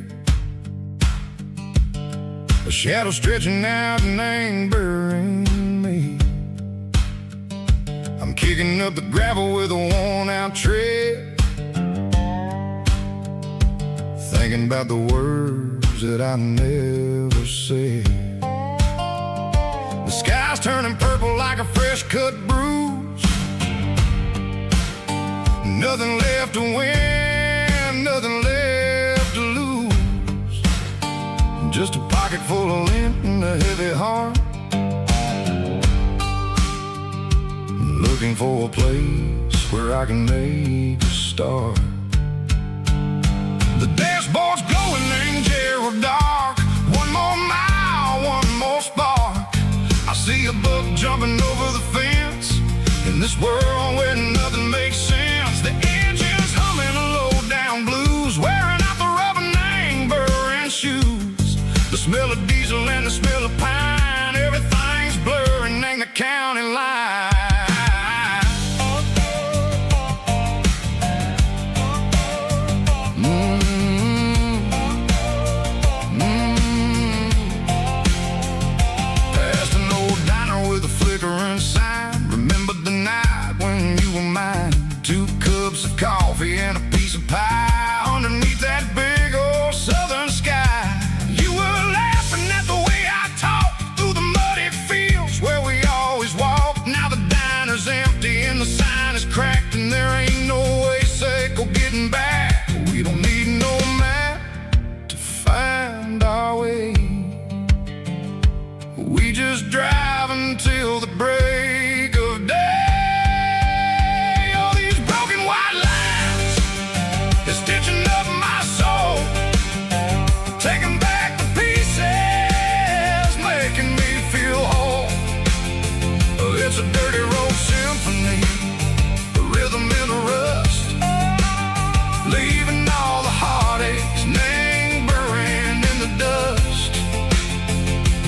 A shadow stretching out and ain't burying me. I'm kicking up the gravel with a worn-out tread, thinking about the words that I never said. The sky's turning purple like a fresh-cut bruise. Nothing left to win, nothing left to lose. Just a pocket full of lint and a heavy heart, looking for a place where I can make a start. The dashboard's glowing, angel dark. One more mile, one more spark. I see a buck jumping over the fence in this world where nothing makes sense. The engine's humming a low-down blues, wearing out the rubber name burring shoes. The smell of diesel and the smell of pine, everything's blurring, ain't the county line. Coffee and a piece of pie underneath that big old southern sky. You were laughing at the way I talked through the muddy fields where we always walked. Now the diner's empty and the sign is cracked, and there ain't no way safe or getting back. We don't need no map to find our way. We just drive until the break of day. It's a dirty road symphony, a rhythm in the rust, leaving all the heartaches, name burning in the dust.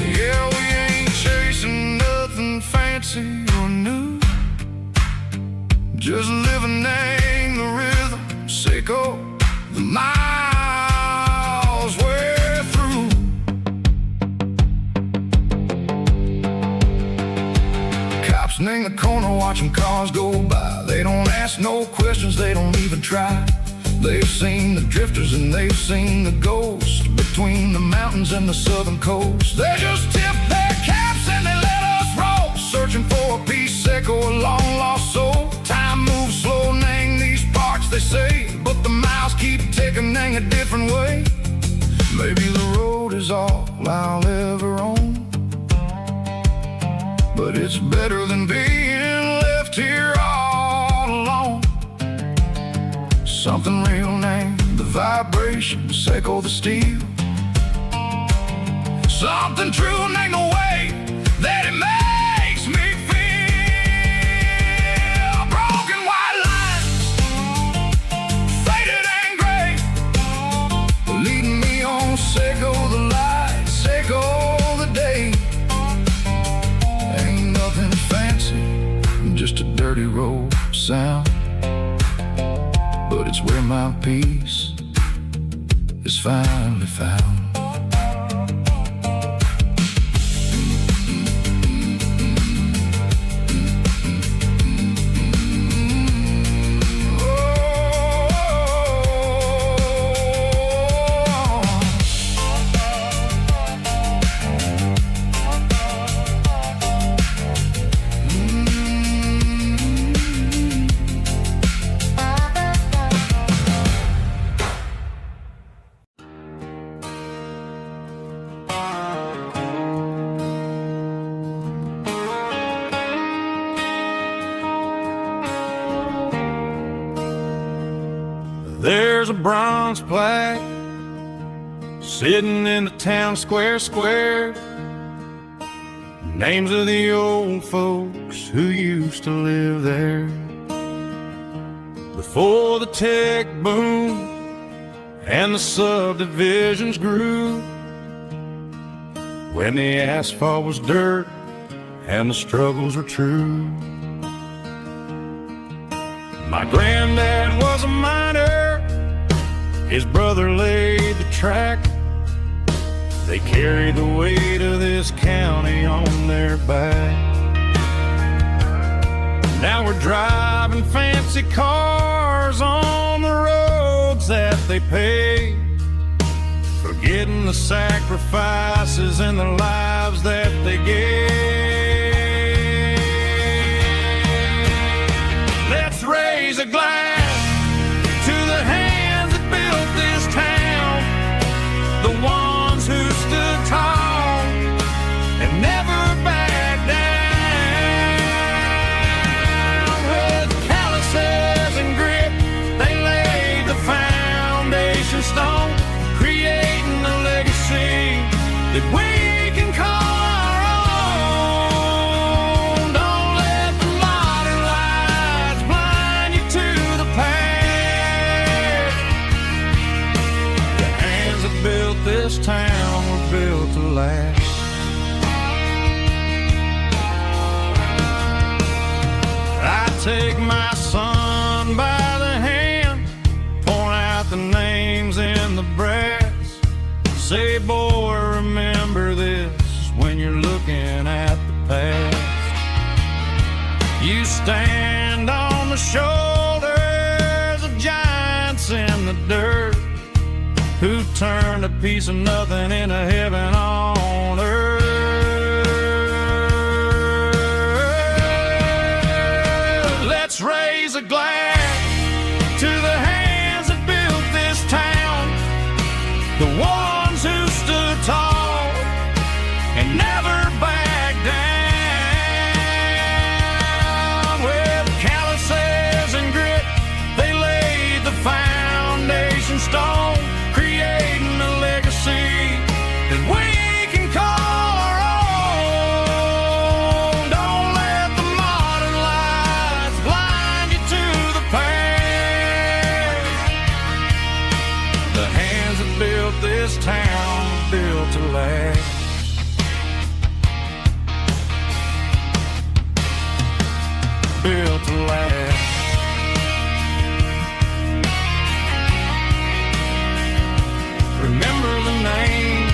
Yeah, we ain't chasing nothing fancy or new, just living in the rhythm, sick of the miles we're through. In the corner watching cars go by, they don't ask no questions, they don't even try. They've seen the drifters and they've seen the ghosts between the mountains and the southern coast. They just tip their caps and they let us roll, searching for a piece or a long lost soul. Time moves slow, nang these parts they say, but the miles keep ticking, nang a different way. Maybe the road is all I'll ever own, but it's better than being left here all alone. Something real named the vibration, echo the steel. Something true named the way that it makes me feel. Broken white lines, faded and gray, leading me on, echo the light, echo the day. Just a dirty road sound, but it's where my peace is finally found. There's a bronze plaque sitting in the town square. Names of the old folks who used to live there before the tech boom and the subdivisions grew, when the asphalt was dirt and the struggles were true. My granddad was a miner His brother laid the track. They carried the weight of this county on their back. Now we're driving fancy cars on the roads that they paved, forgetting the sacrifices and the lives that they gave. Let's raise a glass to the hands that built this town, the ones who stood tall and never backed down. With calluses and grit, they laid the foundation stone, creating a legacy that we can call our own. Don't let the modern lights blind you to the past. The hands that built this town were built to last. I take my son by the hand, point out the names in the brass. Say, boy, remember this when you're looking at the past. You stand on the shoulders of giants in the dirt, who turned a piece of nothing into heaven on earth. Let's raise a glass to the hands that built this town, the ones who stood tall and never backed down. With calluses and grit, they laid the foundation stone, creating a legacy that we can call our own. Don't let the modern lights blind you to the past. The hands that built this town were built to last. Built to last. Remember the names.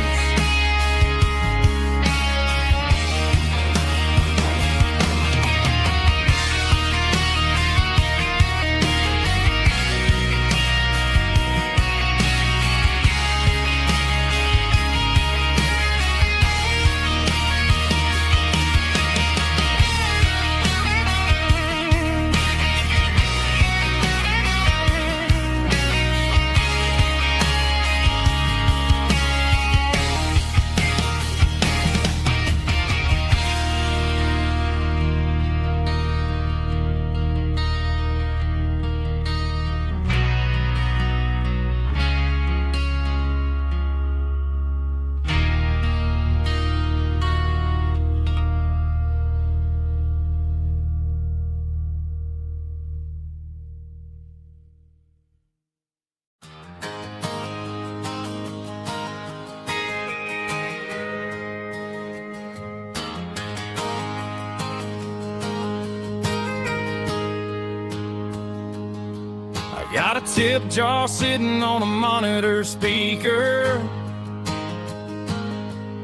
Got a tip jar sitting on a monitor speaker,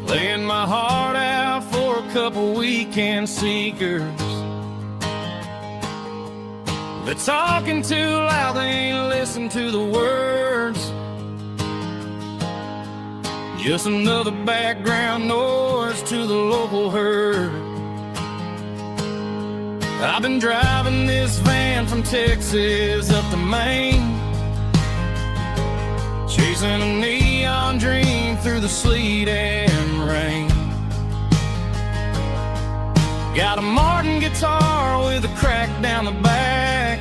playing my heart out for a couple weekend seekers. They're talking too loud, they ain't listen to the words. Just another background noise to the local herd. I've been driving this van from Texas up to Maine, chasing a neon dream through the sleet and rain. Got a Martin guitar with a crack down the back,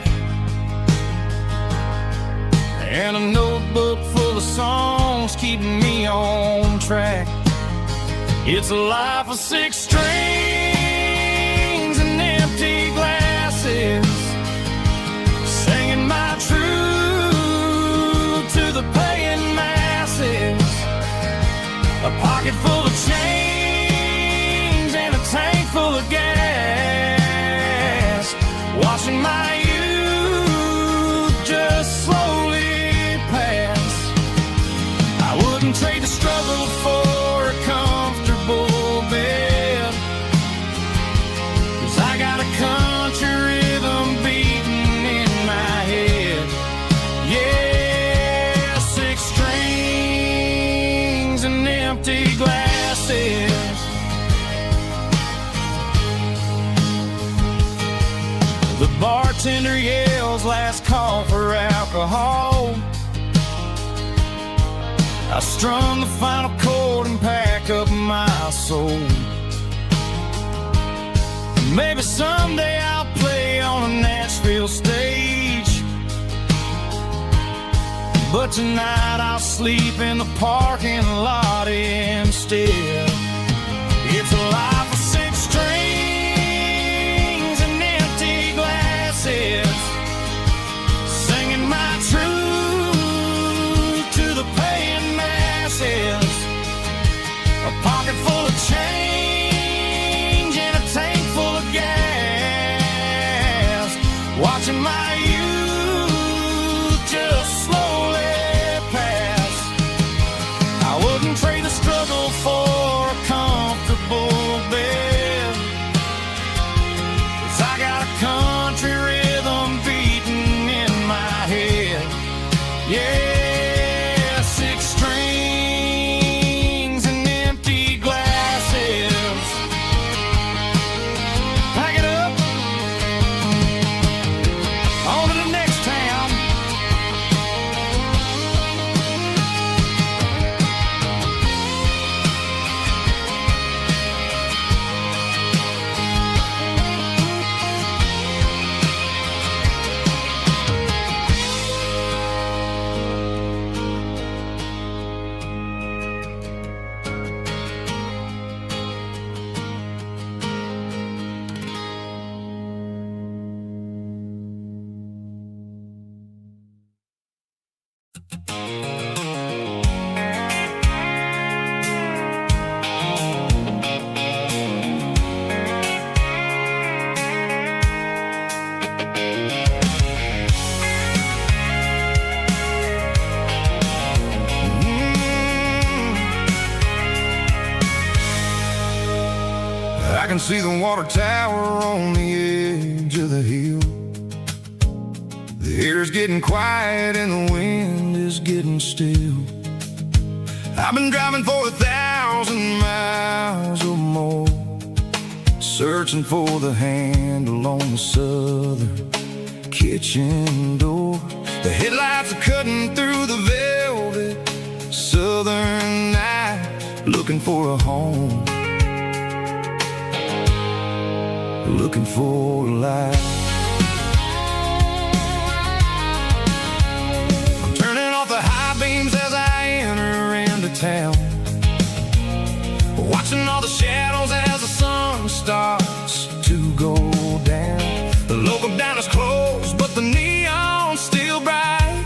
and a notebook full of songs keeping me on track. It's a life of 6 strings and empty glasses, singing my truth to the paying masses. A pocket full of change and a tank full of gas, watching my youth just slowly pass. Bartender yells last call for alcohol. I strum the final chord and pack up my soul. Maybe someday I'll play on a Nashville stage, but tonight I'll sleep in the parking lot instead. It's a life of 6 strings and empty glasses, singing my truth to the paying masses. A pocket full of change and a tank full of gas, watching my youth just slowly pass. I wouldn't trade the struggle for a comfortable bed, 'cause I got a country rhythm beating in my head. Yeah, 6 strings and empty glasses. Pack it up, on to the next town. I can see the water tower on the edge of the hill. The air's getting quiet and the wind is getting still. I've been driving for 1,000 miles or more, searching for the handle on the southern kitchen door. The headlights are cutting through the velvet southern night, looking for a home, looking for a life. I'm turning off the high beams as I enter into town, watching all the shadows as the sun starts to go down. The local diner's closed, but the neon's still bright,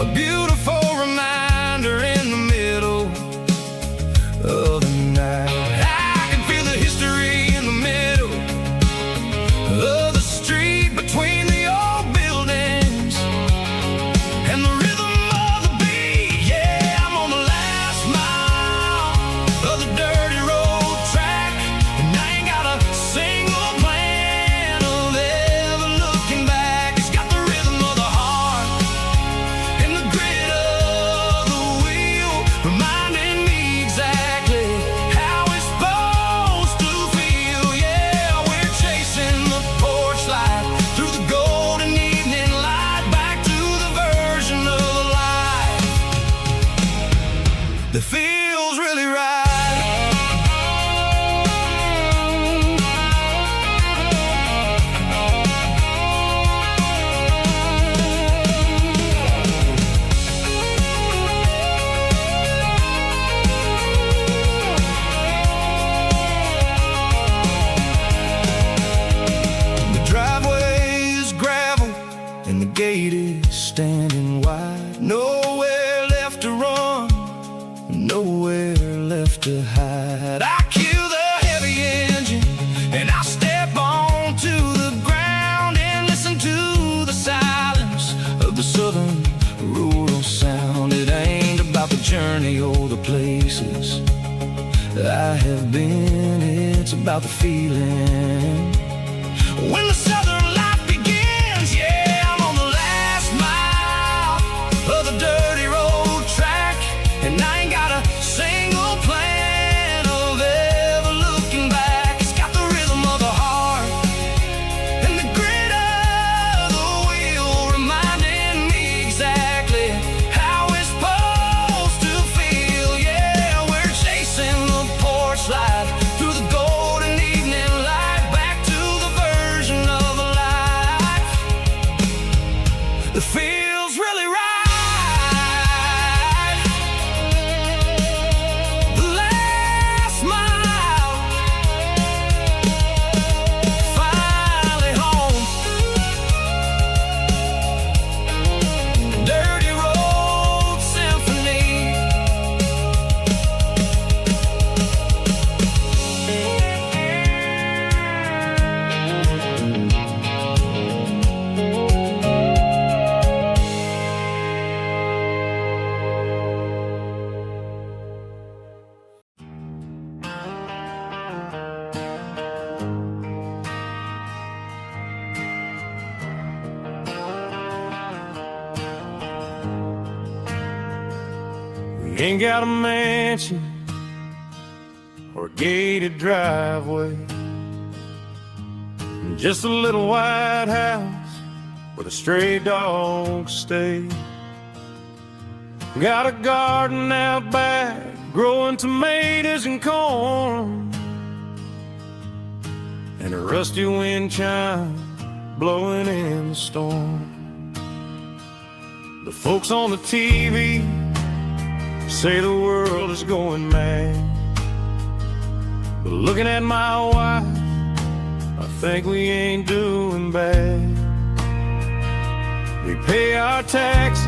a beautiful reminder in the middle of the night. I can feel the history in the middle of the street, between the old buildings and the rhythm of the beat. Yeah, I'm on the last mile of the dirty road track, and I ain't got a single plan of ever looking back. It's got the rhythm of the heart and the grit of the wheel, reminding me exactly how it's supposed to feel. Yeah, we're chasing the porch light through the golden evening light, back to the version of life that feels really right. The driveway is gravel and the gate is standing wide. Nowhere left to run, nowhere left to hide. I kill the heavy engine and I step onto the ground and listen to the silence of the southern rural sound. It ain't about the journey or the places I have been, it's about the feeling when the southern life begins. Yeah, I'm on the last mile of the dirty road track, and I ain't got a single plan of ever looking back. It's got the rhythm of the heart and the grit of He ain't got a mansion or a gated driveway, just a little white house where the stray dogs stay. Got a garden out back, growing tomatoes and corn, and a rusty wind chime blowing in the storm. The folks on the TV say the world is going mad, but looking at my wife, I think we ain't doing bad. We pay our taxes,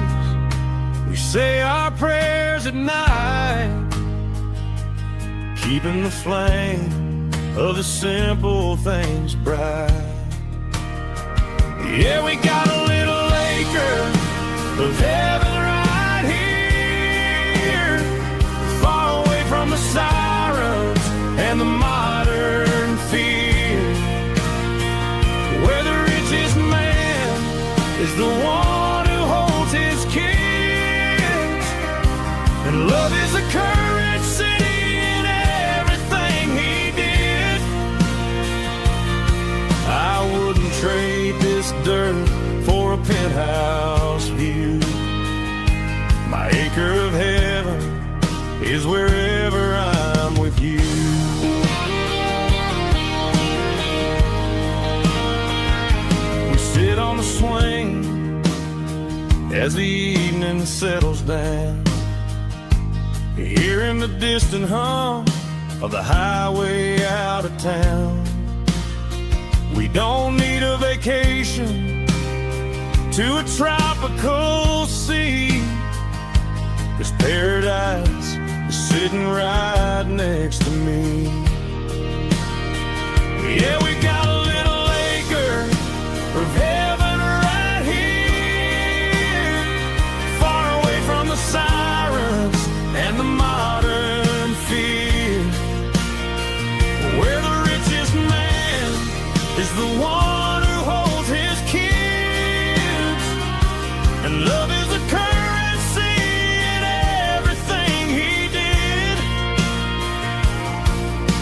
we say our prayers at night, keeping the flame of the simple things bright. Yeah, we got a little acre of heaven right here, far away from the sirens and the modern fear, where the richest man is the one who holds his kids, and love is the currency in everything he did. I wouldn't trade this dirt for a penthouse view. My acre of heaven is wherever I'm with you. We sit on the swing as the evening settles down, hearing the distant hum of the highway out of town. We don't need a vacation to a tropical sea, 'cause paradise is sitting right next to me. Yeah, we got a little acre of heaven right here, far away from the sirens and the modern fear, where the richest man is the one who holds his kids, and love is a currency in everything he did.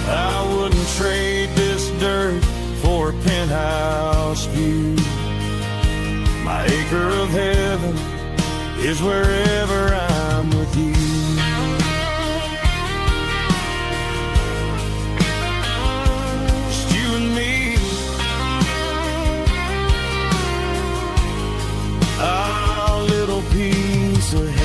I wouldn't trade this dirt for a penthouse view. My acre of heaven is wherever I'm with you. Just you and me, our little piece of heaven.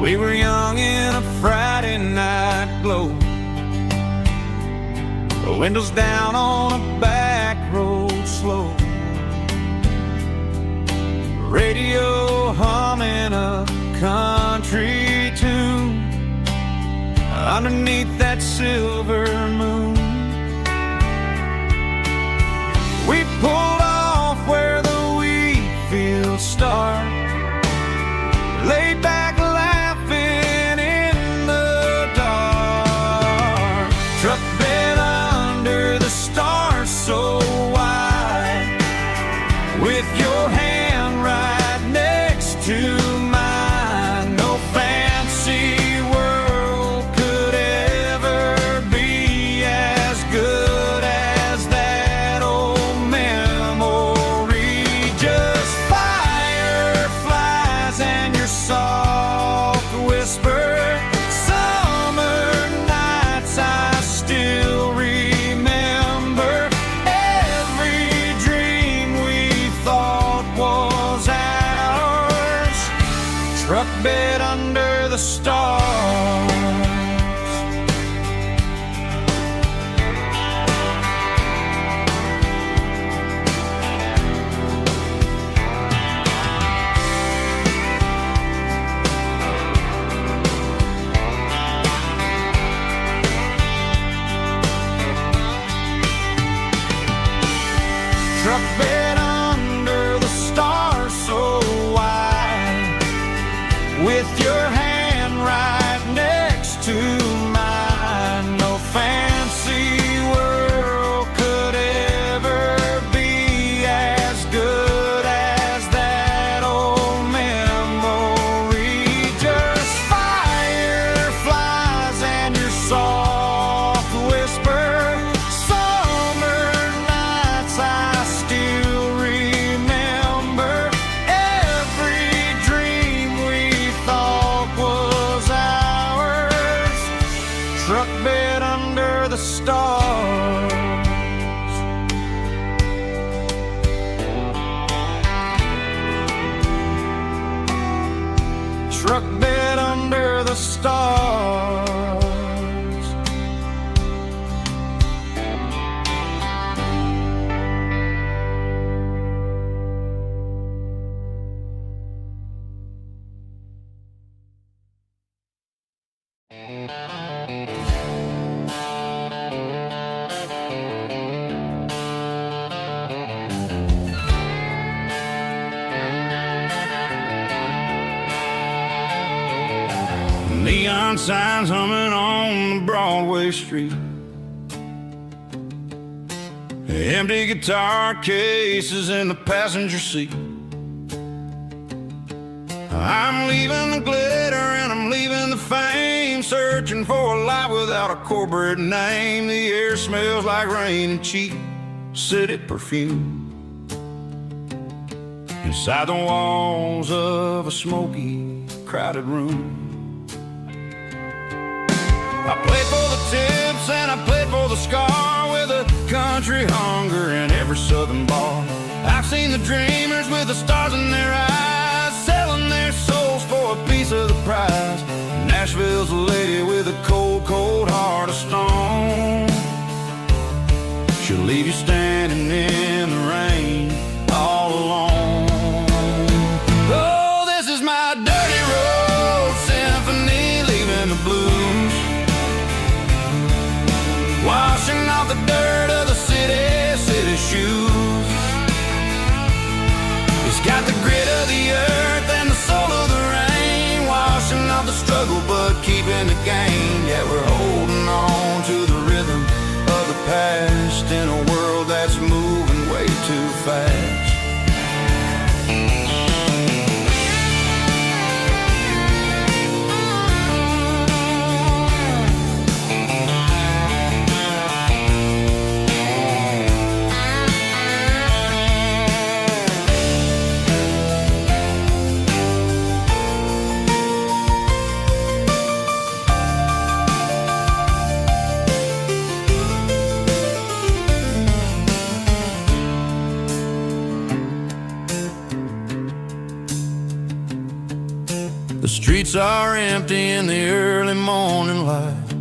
We were young in a Friday night glow, the windows down on a back road slow, radio humming a country tune underneath that silver moon. We pulled off where the wheat fields start, laid back laughing in the dark, truck bed under the stars so wide, with your hand right next to mine. No fancy world could ever be as good as that old memory. Just fireflies and your soft whisper. Summer nights I still remember. Every dream we thought was ours, truck bed under the stars. truck bed under the stars so wide, with your hand right next to mine. No fancy world could ever be as good as that old memory. Just fireflies and your soft whisper. Summer nights I still remember. Every dream we thought was ours. Truck bed under the stars. Truck bed under the stars. Neon signs humming on the Broadway street. Empty guitar cases in the passenger seat. I'm leaving the glitter and I'm leaving the fame, searching for a life without a corporate name. The air smells like rain and cheap city perfume. Inside the walls of a smoky, crowded room, I played for the tips and I played for the scar, with a country hunger in every southern bar. I've seen the dreamers with the stars in their eyes, selling their souls for a piece of the prize. Nashville's a lady with a cold, cold heart of stone. She'll leave you standing in the rain all alone. Oh, this is my dirty road symphony, leaving the blues, washing off the dirt of the city shoes. It's got the grit of the earth and the soul of the rain, washing off the struggle but keeping the gain. Yeah, we're holding on to the rhythm of the past in a world that's moving way too fast. The streets are empty in the early morning light,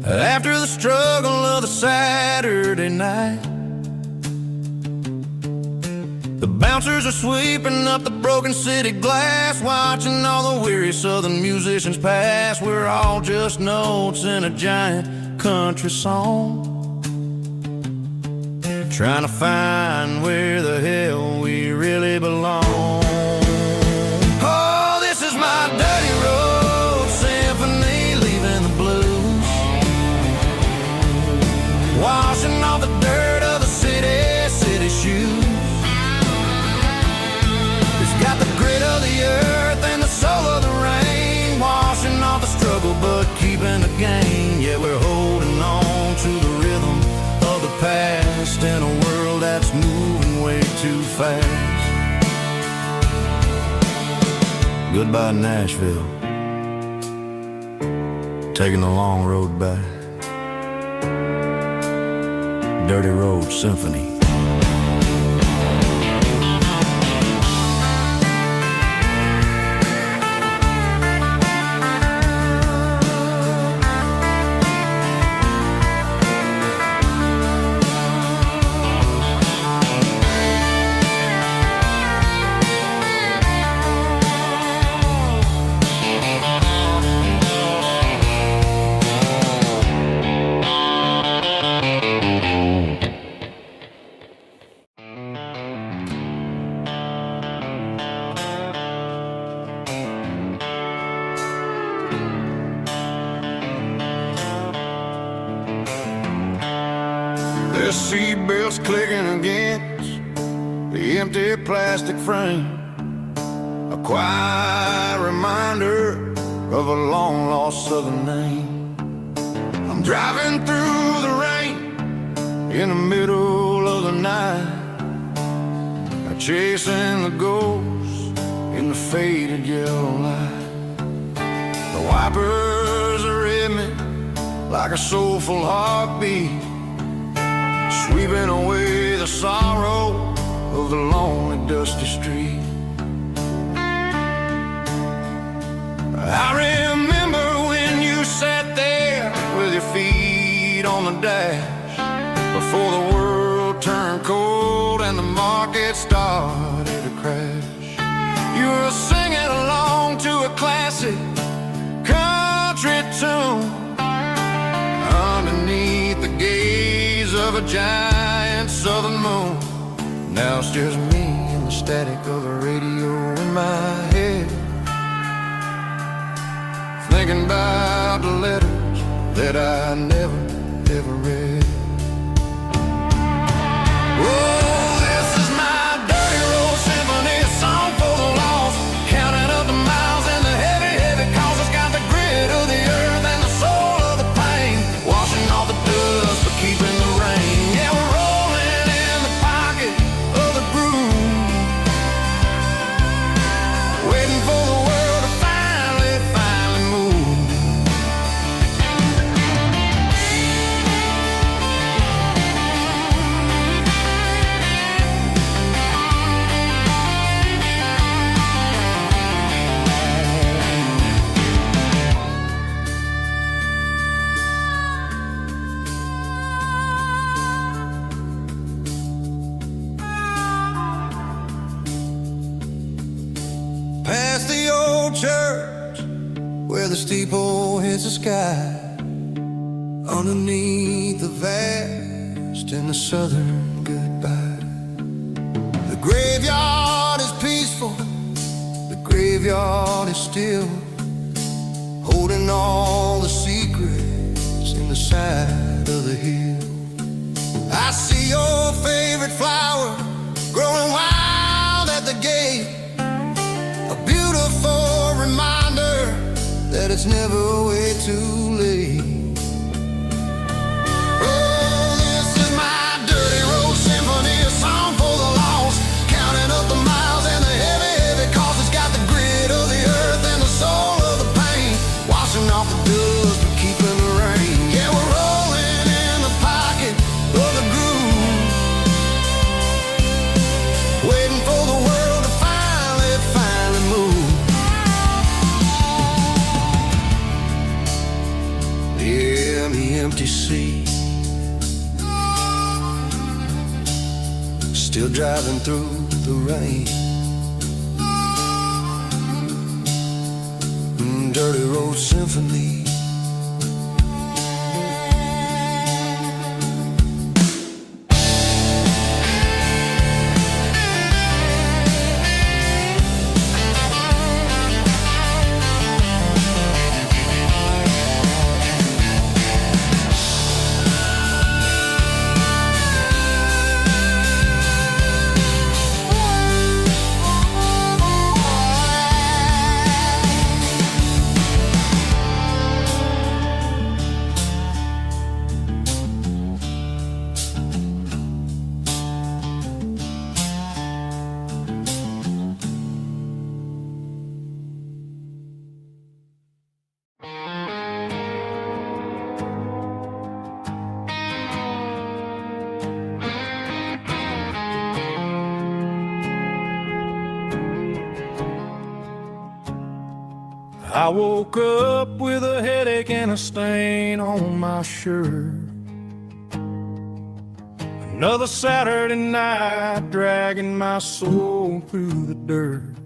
after the struggle of the Saturday night. The bouncers are sweeping up the broken city glass, watching all the weary southern musicians pass. We're all just notes in a giant country song, trying to find where the hell we really belong. My dirty road symphony, leaving the blues, washing off the dirt of the city shoes. It's got the grit of the earth and the soul of the rain, washing off the struggle but keeping the gain. Yeah, we're holding on to the rhythm of the past in a world that's moving way too fast. Goodbye, Nashville, taking the long road back. Dirty Road Symphony. Their seatbelts clicking against the empty plastic frame, a quiet reminder of a long-lost southern name. I'm driving through the rain in the middle of the night, chasing the ghosts in the faded yellow light. The wipers are in me like a soulful heartbeat, sweeping away the sorrow of the lonely, dusty street. I remember when you sat there with your feet on the dash, before the world turned cold and the market started to crash. You were singing along to a classic country tune underneath the gaze of a giant southern moon. Now it's just me and the static of the radio in my head, thinking about the letters that I never, ever read. Oh, this is my dirty road symphony, a song for the lost, counting up the miles and the heavy, heavy calls. It's got the grit of the earth and the soul of the pain, washing off the dust but keeping the rain. Yeah, we're rolling in the pocket of the groove, waiting for the world to finally move. Past the old church where the steeple hits the sky, underneath the vast and the southern goodbye. The graveyard is peaceful, the graveyard is still, holding all the secrets in the side of the hill. I see your favorite flower growing wild at the gate, a beautiful reminder that it's never way too late. Oh, this is my dirty road symphony, a song for the lost, counting up the miles and the heavy, heavy calls. It's got the grit of the earth and the soul of the pain, washing off the dust but keeping the rain. Yeah, we're rolling in the pocket of the groove, waiting for the world to finally move. Yeah, the empty sea, still driving through the rain. Dirty road symphony. I woke up with a headache and a stain on my shirt. Another Saturday night dragging my soul through the dirt.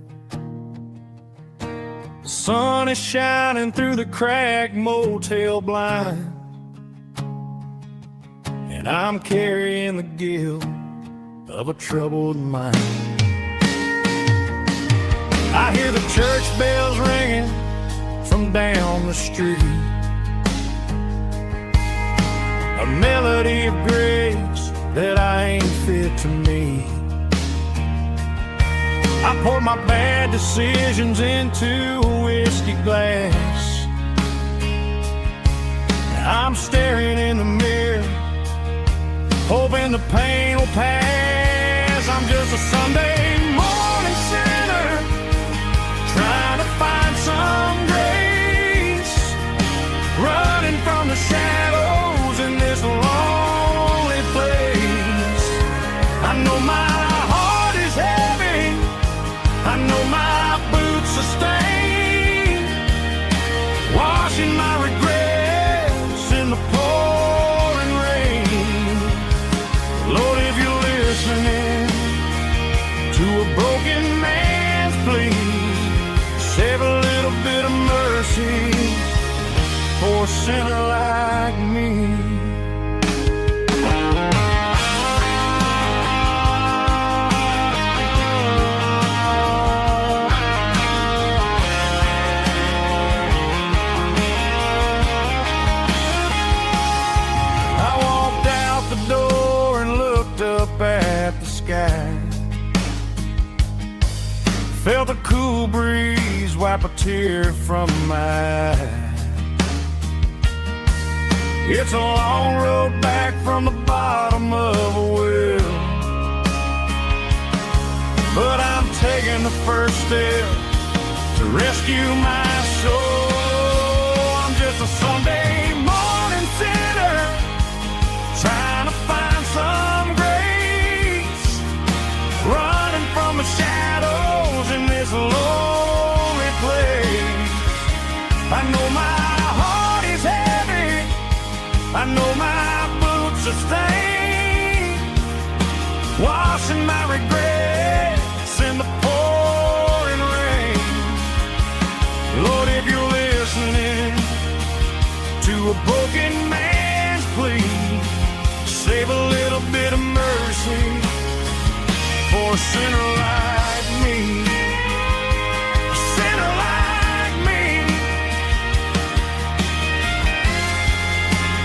The sun is shining through the cracked motel blind, and I'm carrying the guilt of a troubled mind. I hear the church bells ringing from down the street, a melody of grace it to me. I poured my bad decisions into a whiskey glass. I'm staring in the mirror, hoping the pain will pass. I'm just a Sunday morning sinner, trying to find some grace, running from the shadows in this lonely place. I know my heart is heavy, I know my boots are stained, washing my regrets in the pouring rain. Lord, if you're listening to a broken man's plea, save a little bit of mercy for a sinner like me. At the sky, felt a cool breeze wipe a tear from my eye. It's a long road back from the bottom of a well, but I'm taking the first step to rescue my soul. I'm just a Sunday morning sinner, trying to find some grace, running from the shadows in this lonely place. I know my heart is heavy, I know my boots are stained, washing my regrets in the pouring rain. Lord, if you're listening to a broken man's plea, save a little bit of mercy for a sinner like me. A sinner like me.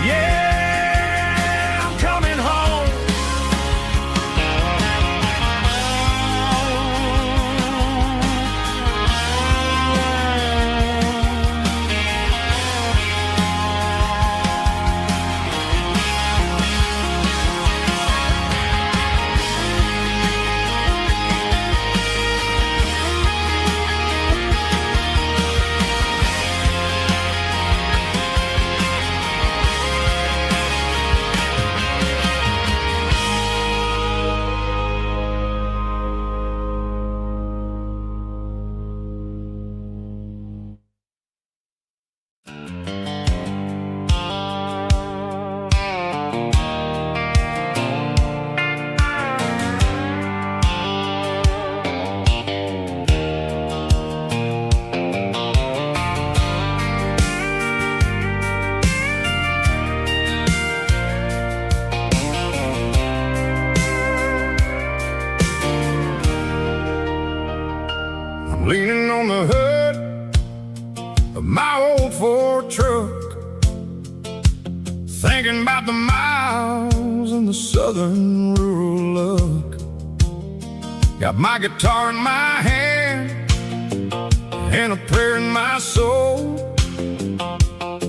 Yeah, I'm coming home. Leaning on the hood of my old Ford truck, thinking about the miles and the southern rural look. Got my guitar in my hand and a prayer in my soul,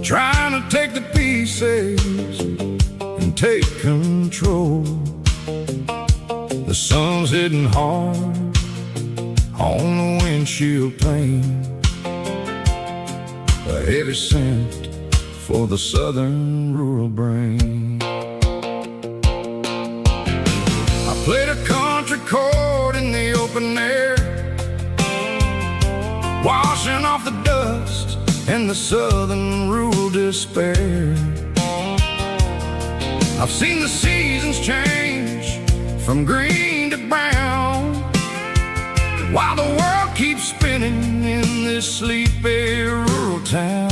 trying to take the pieces and take control. The sun's hitting hard on the windshield pane, a heavy scent for the southern rural brain. I played a country chord in the open air, washing off the dust and the southern rural despair. I've seen the seasons change from green to brown, while the world keeps spinning in this sleepy rural town.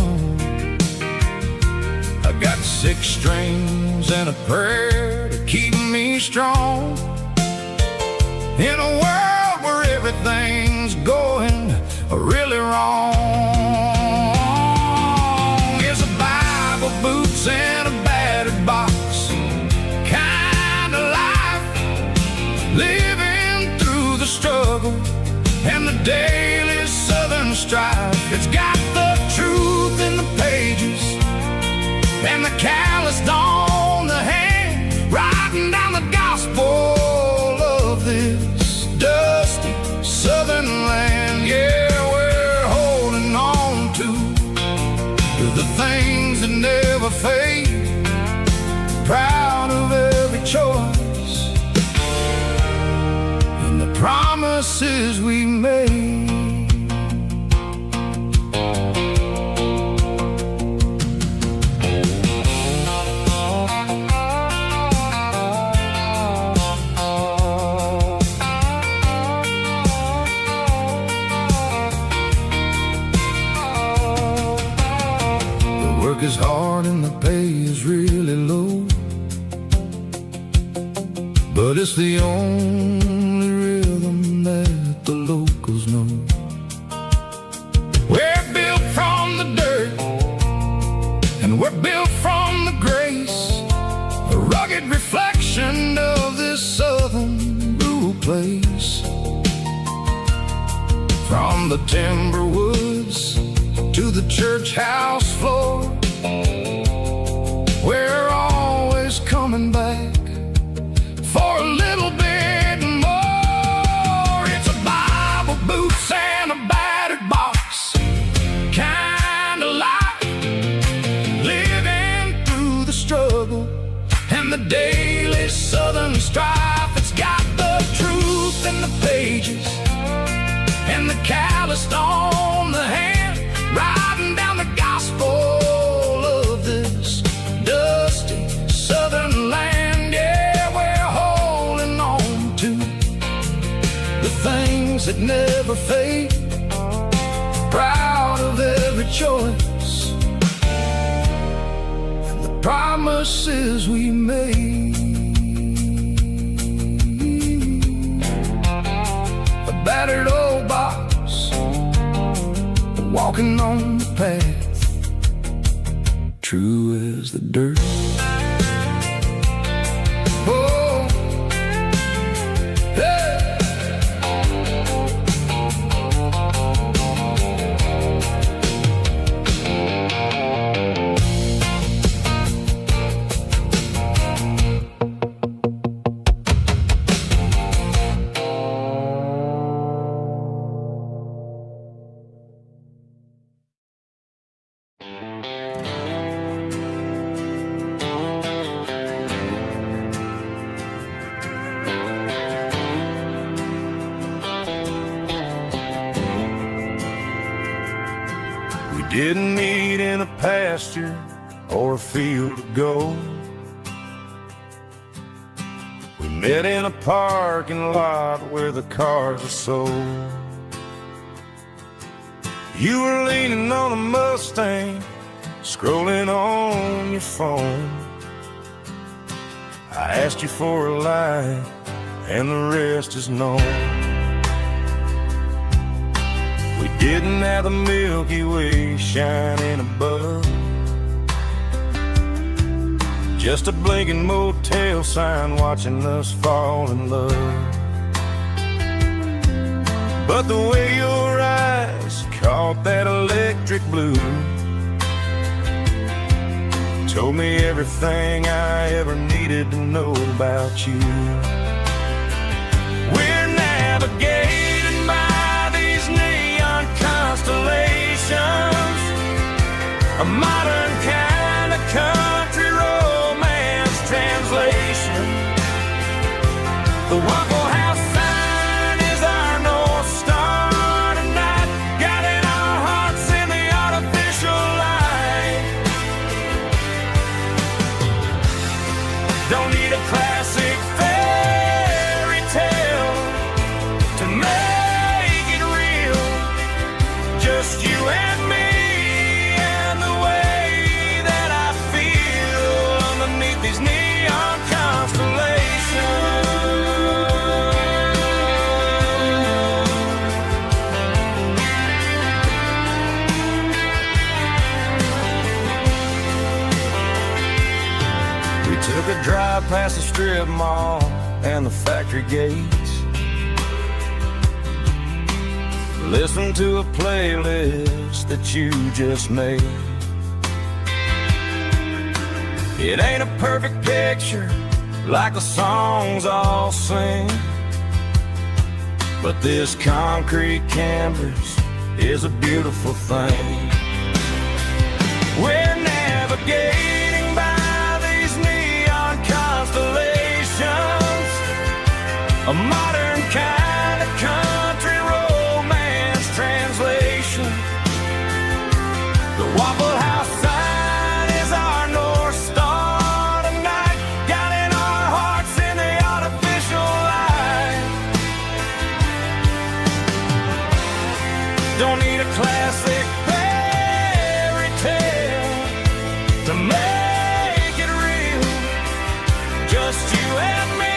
I got 6 strings and a prayer to keep me strong, in a world where everything's going really wrong. It's a Bible, boots, and a battered box kind of life, fade. Proud of every choice and the promises we made. Work is hard and the pay is really low, but it's the only rhythm that the locals know. We're built from the dirt and we're built from the grace, a rugged reflection of this southern rural place. From the timber woods to the church house floor, we're always coming back for a little bit more. It's a Bible, boots, and a battered box kind of life, living through the struggle and the daily southern strife. It's got the truth in the pages and the calloused on the hand, riding down the gospel of this dusty southern land. Yeah, we're holding on to the things that never fade, proud of every choice and the promises we made. A battered old box, walking on the path, true as the dirt. Oh, hey. Didn't meet in a pasture or a field of gold. We met in a parking lot where the cars are sold. You were leaning on a Mustang, scrolling on your phone. I asked you for a light, and the rest is known. We didn't have the Milky Way shining above, just a blinking motel sign watching us fall in love. But the way your eyes caught that electric blue told me everything I ever needed to know about you. We're navigating by these neon constellations, a modern kind of country romance translation. The Waffle House sign is our North Star tonight, guiding our hearts in the artificial light. Don't need a classic fairy tale to make it real, just you and me and the way that I feel underneath these neon constellations. We took a drive past the strip mall and the factory gates, listened to a playlist that you just made. It ain't a perfect picture like the songs all sing, but this concrete canvas is a beautiful thing. We're navigating a modern kind of country romance translation. The Waffle House sign is our North Star tonight, guiding our hearts in the artificial light. Don't need a classic fairy tale to make it real. Just you and me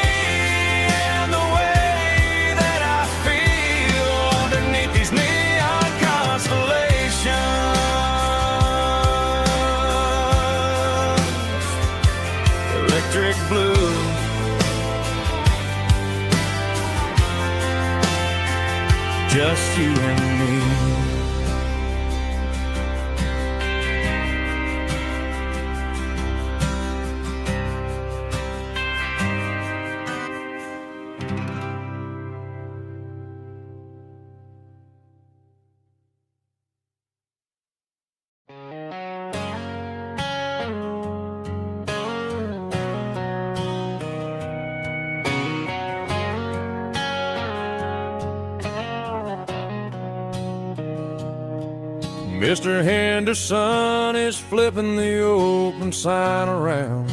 and the way that I feel underneath these neon constellations. Electric blue, just you and me. Mr. Henderson is flipping the open sign around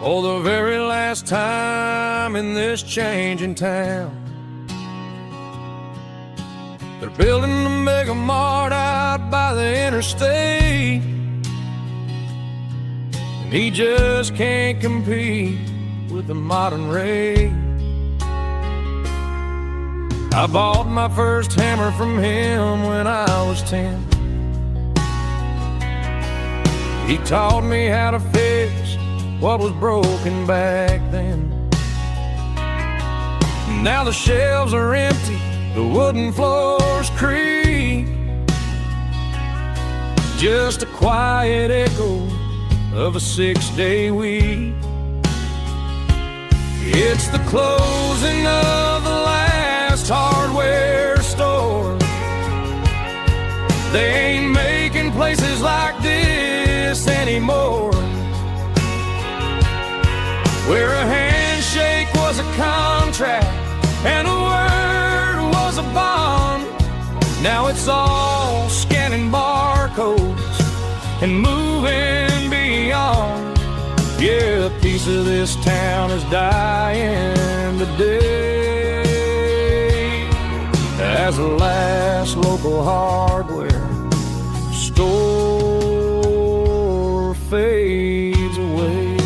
for the very last time in this changing town. They're building a mega mart out by the interstate, and he just can't compete with the modern rate. I bought my first hammer from him when I was 10. He taught me how to fix what was broken back then. Now the shelves are empty, the wooden floors creak, just a quiet echo of a 6-day week. It's the closing of the last hardware store. They ain't making places like this anymore, where a handshake was a contract and a word was a bond. Now it's all scanning barcodes and moving beyond. Yeah, a piece of this town is dying today as the last local hardware store fades away.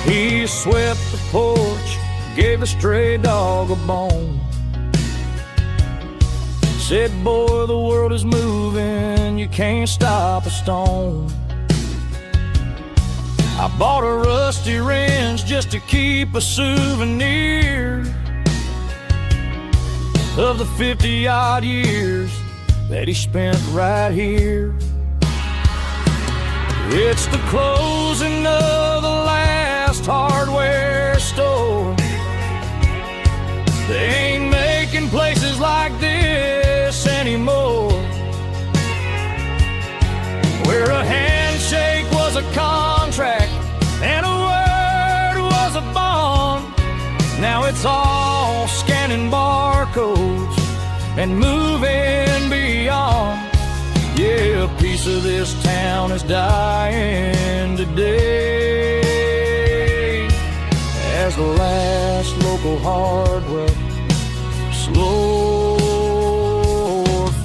He swept the porch, gave the stray dog a bone, said, boy, the world is moving, you can't stop a stone. I bought a rusty wrench just to keep a souvenir of the 50-odd years that he spent right here. It's the closing of the last hardware store. They ain't making places like this anymore, where a handshake was a contract and a word was a bond. Now it's all scanning barcodes and moving beyond. Yeah, a piece of this town is dying today as the last local hardware slow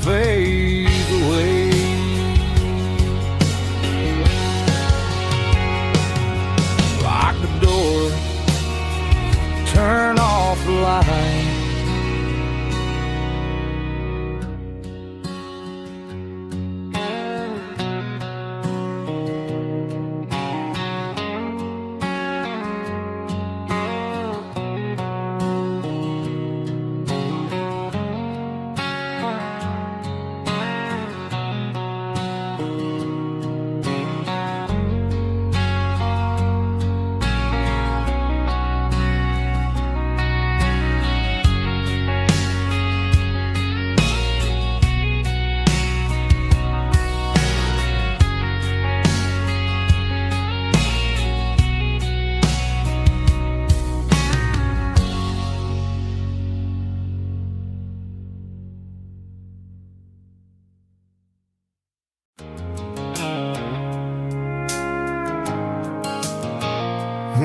fades away. Lock the door, turn off the light. The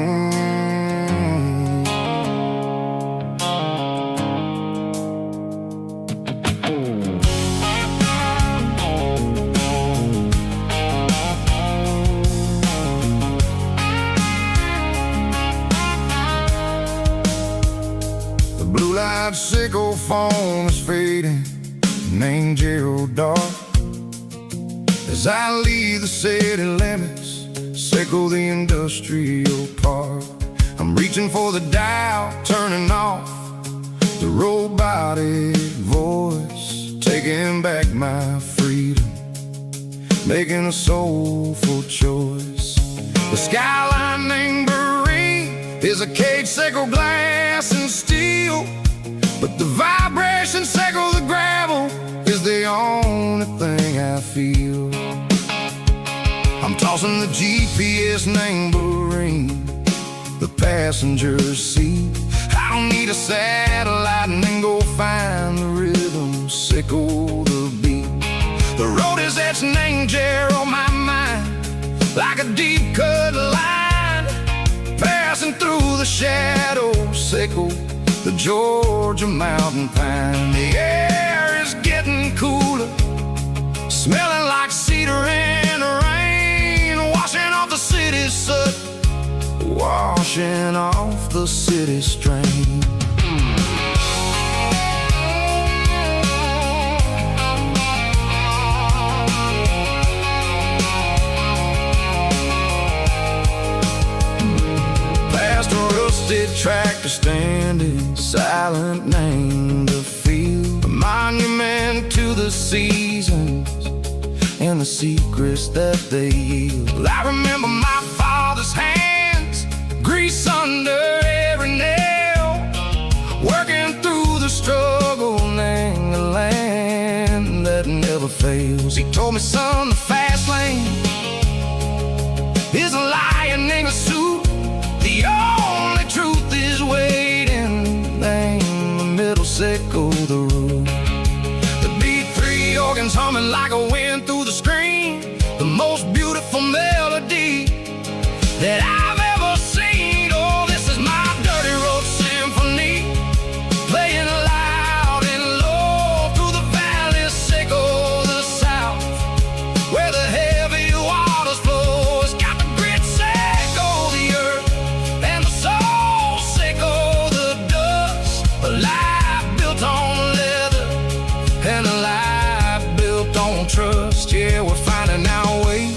blue-light sickle phone is fading, named Gerald Dark. As I leave the city limits, sickle the industrial park. I'm reaching for the dial, turning off the robotic voice, taking back my freedom, making a soulful choice. The skyline named Marine is a cage, sickle glass and steel, but the vibration sickle the gravel is the only thing I feel. I'm tossing the GPS named Marine, the passenger seat. I don't need a satellite and then go find the rhythm, sickle the beat. The road is etched named Jer on my mind, like a deep cut line, passing through the shadows, sickle the Georgia mountain pine. The air is getting cooler, smelling like cedar in the rain, washing off the city's soot, washing off the city strain. Past a rusted tractor standing silent, named the field, a monument to the seasons and the secrets that they yield. I remember my father's hands, grease under every nail, working through the struggle, named the land that never fails. He told me, son, the fast lane is a lion in a suit, the only truth is waiting, named the middle, sickle the root. The beat, three organs humming like a wind through the screen, the most beautiful melody that I've ever seen. Oh, this is my dirty road symphony, playing loud and low through the valleys, sickle the south, where the heavy waters flow. It's got the grit, sickle the earth, and the soul, sickle the dust. A life built on leather and a life built on trust. Yeah, we're finding our way,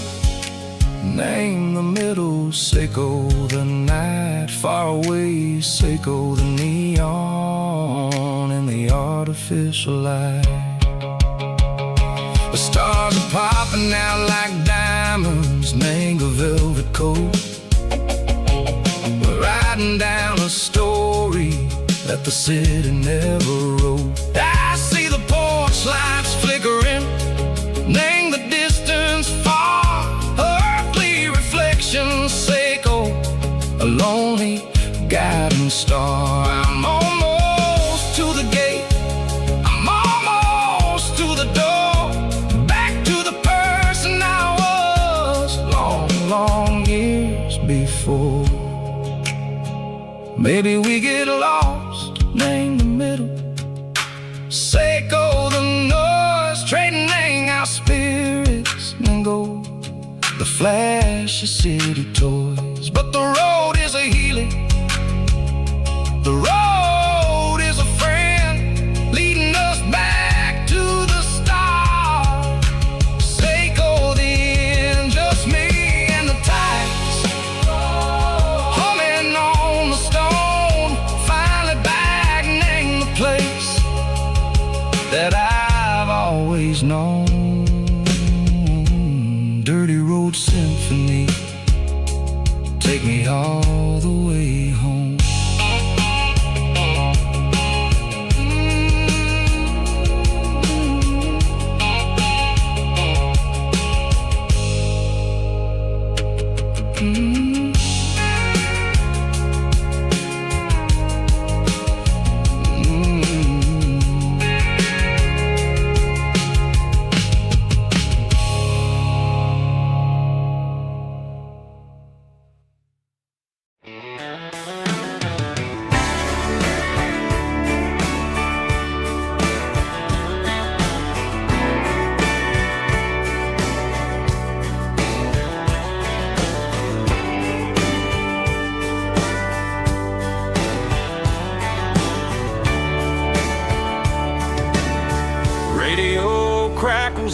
name the middle, sickle the night, far away, sickle the neon and the artificial light. The stars are popping out like diamonds, name the velvet coat. We're riding down a story that the city never wrote. I see the porch lights flickering, name the distance far, earthly reflections, sickle a lonely guiding star. I'm almost to the gate, I'm almost to the door, back to the person I was long, long years before. Maybe we get lost, name the middle, sickle the noise, trading our spirits and go the flash of city toys. But the road is a healing, the road is a friend, leading us back to the start. Sickle the end, just me and the tides, humming on the stone, finally back, name the place that I've always known. Dirty road symphony, take me all the way home.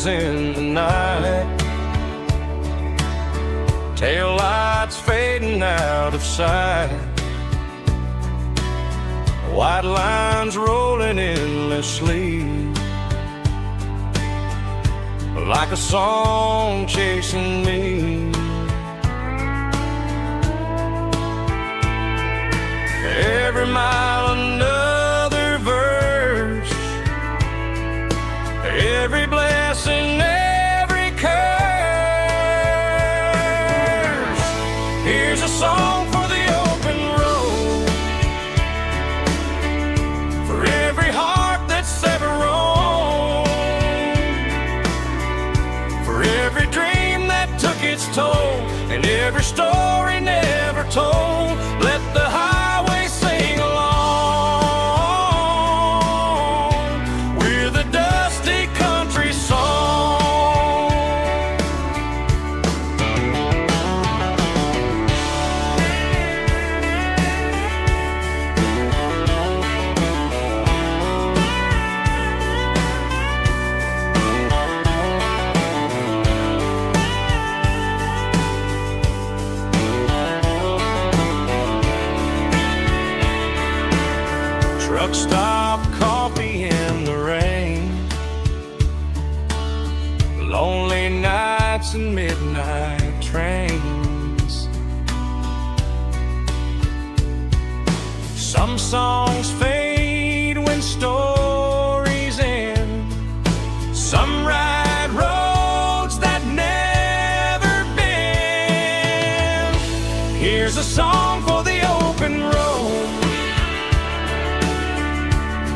flashes in the night, tail lights fading out of sight, white lines rolling endlessly, like a song chasing me. Every mile another verse, every blessing, every curse. Here's a song for the open road, for every heart that's ever roamed, for every dream that took its toll, and every story never told. Let the highway sing along with a dusty country song. Truck stop, coffee in the rain, lonely nights and midnight trains. Some songs fade when stories end, some ride roads that never bend. Here's a song for the open road,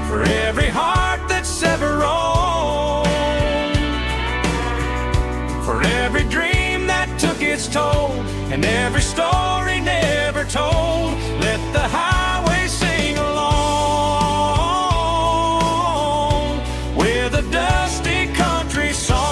for every heart that's ever roamed, for every dream that took its toll, and every story never told. Let the highway sing along with a dusty country song.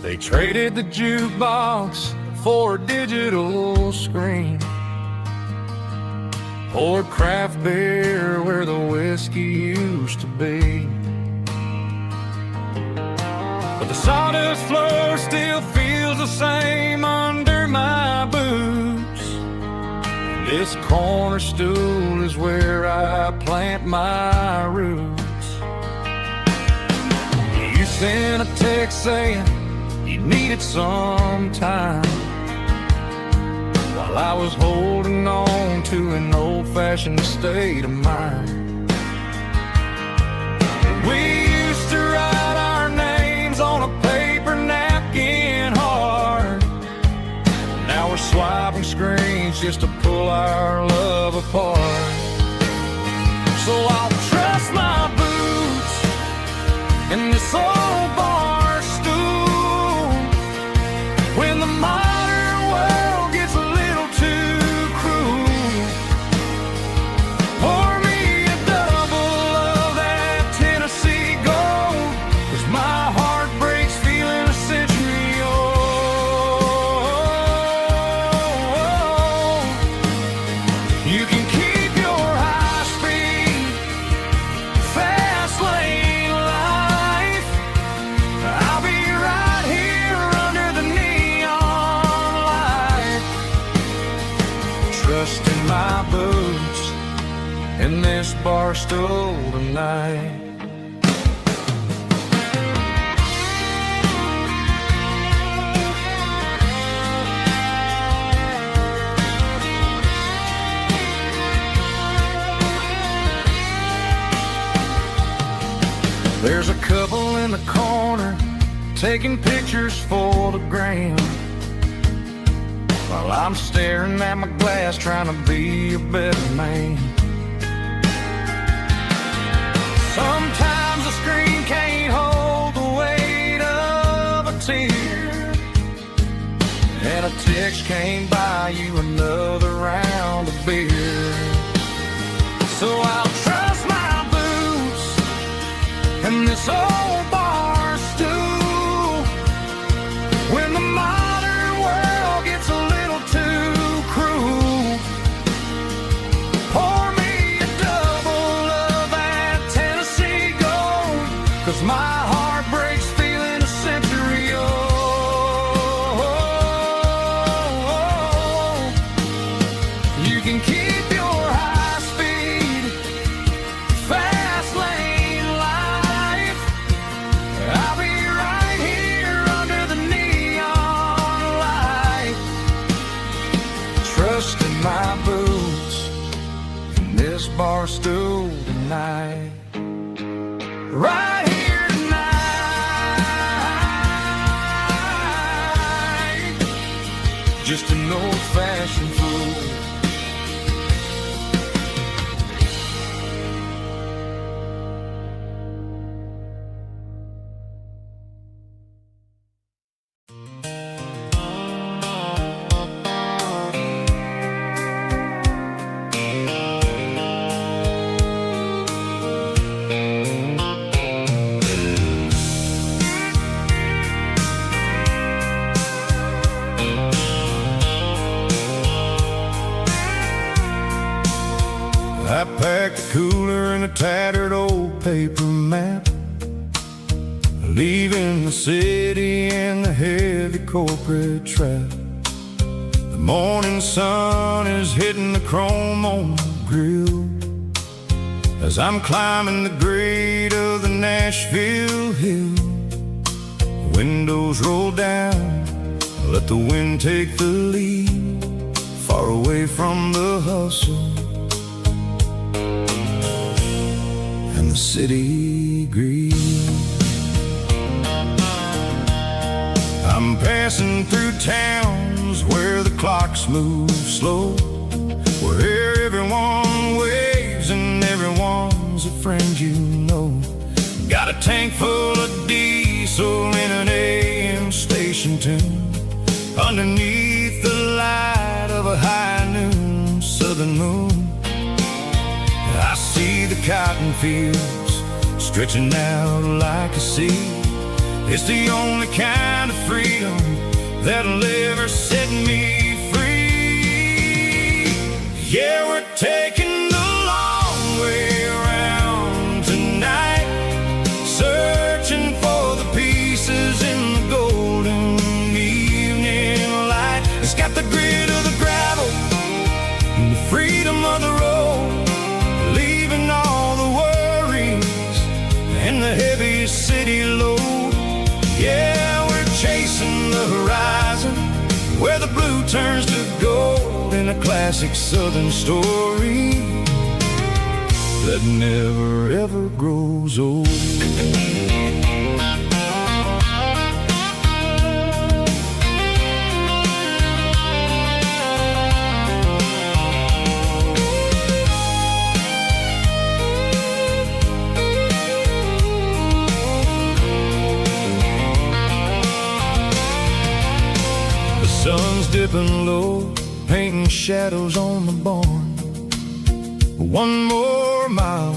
They traded the jukebox for a digital screen, poured craft beer where the whiskey used to be. But the sawdust floor still feels the same under my boots. This corner stool is where I plant my roots. You sent a text saying you needed some time, while I was holding on to an old-fashioned state of mind. We used to write our names on a paper napkin hard. Now we're swiping screens just to pull our love apart. So I'll trust my boots and this old bar stool when the modern world gets a little too cruel. Pour me a double of that Tennessee Gold, 'cause my heart breaks feeling a century old. You can keep your high-speed fast lane life. I'll be right here under the neon my boots in this bar stool tonight. There's a couple in the corner taking pictures for the gram, while I'm staring at my glass trying to be a better man. Sometimes the screen can't hold the weight of a tear, and a text can't buy you another round of beer. So I'll trust my boots and this old bar stool when the modern world gets a little too cruel. Pour me a double of that Tennessee Gold, 'cause my heart breaks feeling a century old. You can keep your high speed, fast lane life. I'll be right here under the neon light, trusting my boots in this bar stool tonight. Right here tonight, just an old-fashioned fool. I packed a cooler and a tattered old paper map, leaving the city and the heavy corporate trap. The morning sun is hitting the chrome on the grill as I'm climbing the grade of the Nashville hill. Windows roll down, let the wind take the lead, far away from the hustle and the city greed. I'm passing through towns where the clocks move slow, where everyone waves and everyone's a friend you know. Got a tank full of diesel in an AM station tune, underneath the light of a high noon southern moon. I see the cotton fields stretching out like a sea. It's the only kind of freedom that'll ever set me free. Yeah, we're taking the long way around tonight, searching for the pieces in the golden evening light. It's got the grit of the gravel and the freedom of the road, leaving all the worries and the heavy city load. Yeah, we're chasing the horizon where the blue turns to gold, in a classic southern story that never ever grows old. Sun's dipping low, painting shadows on the barn. One more mile,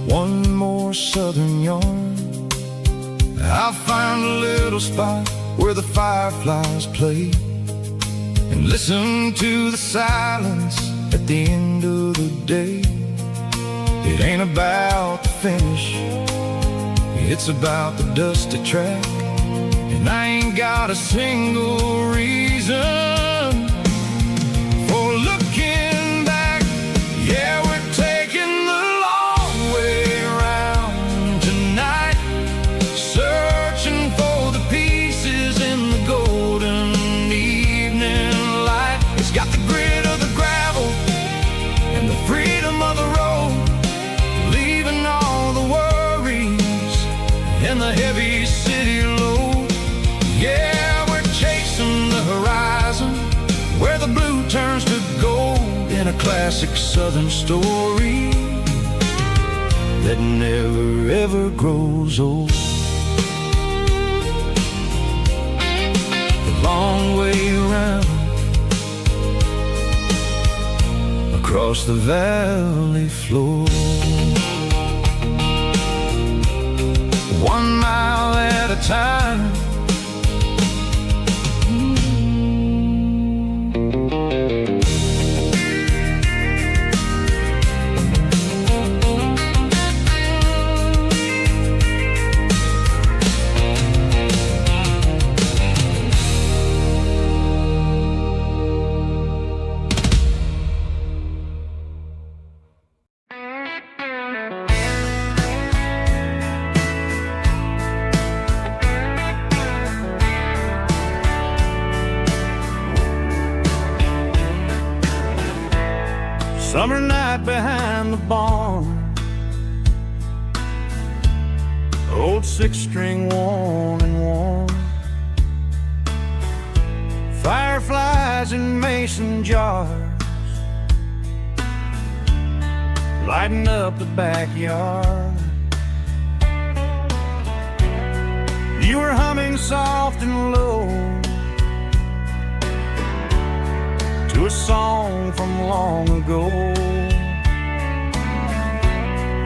one more southern yarn. I'll find a little spot where the fireflies play, and listen to the silence at the end of the day. It ain't about the finish, it's about the dusty track. And I ain't got a single reason for looking back classic Southern story that never ever grows old. The long way around across the valley floor, 1 mile at a time. Summer night behind the barn, old 6-string worn and worn, fireflies in mason jars lighting up the backyard. You were humming soft and low to a song from long ago.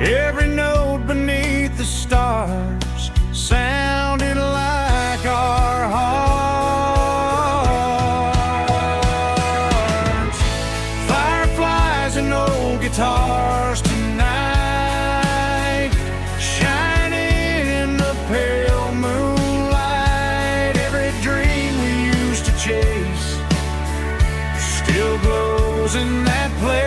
Every note beneath the stars sounded like our hearts. Fireflies and old guitars tonight, shining in the pale moonlight. Every dream we used to chase still glows in that place.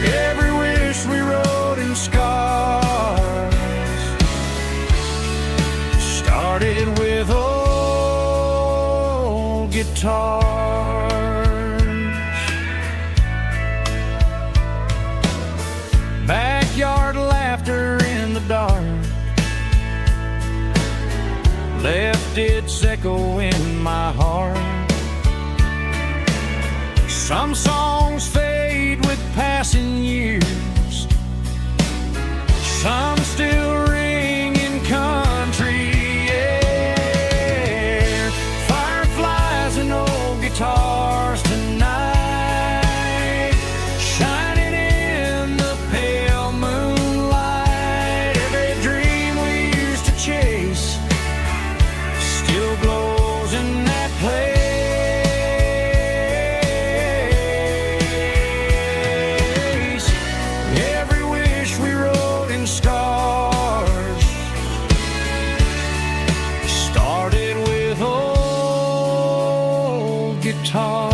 Every wish we wrote in scars started with old guitars. Backyard laughter in the dark left its echo in my heart. Some songs fade with passing years, some still ring in country air. Fireflies and old guitars tonight, shining in the pale moonlight. Every dream we used to chase still glows in that place. Every wish we wrote in scars started with old guitars.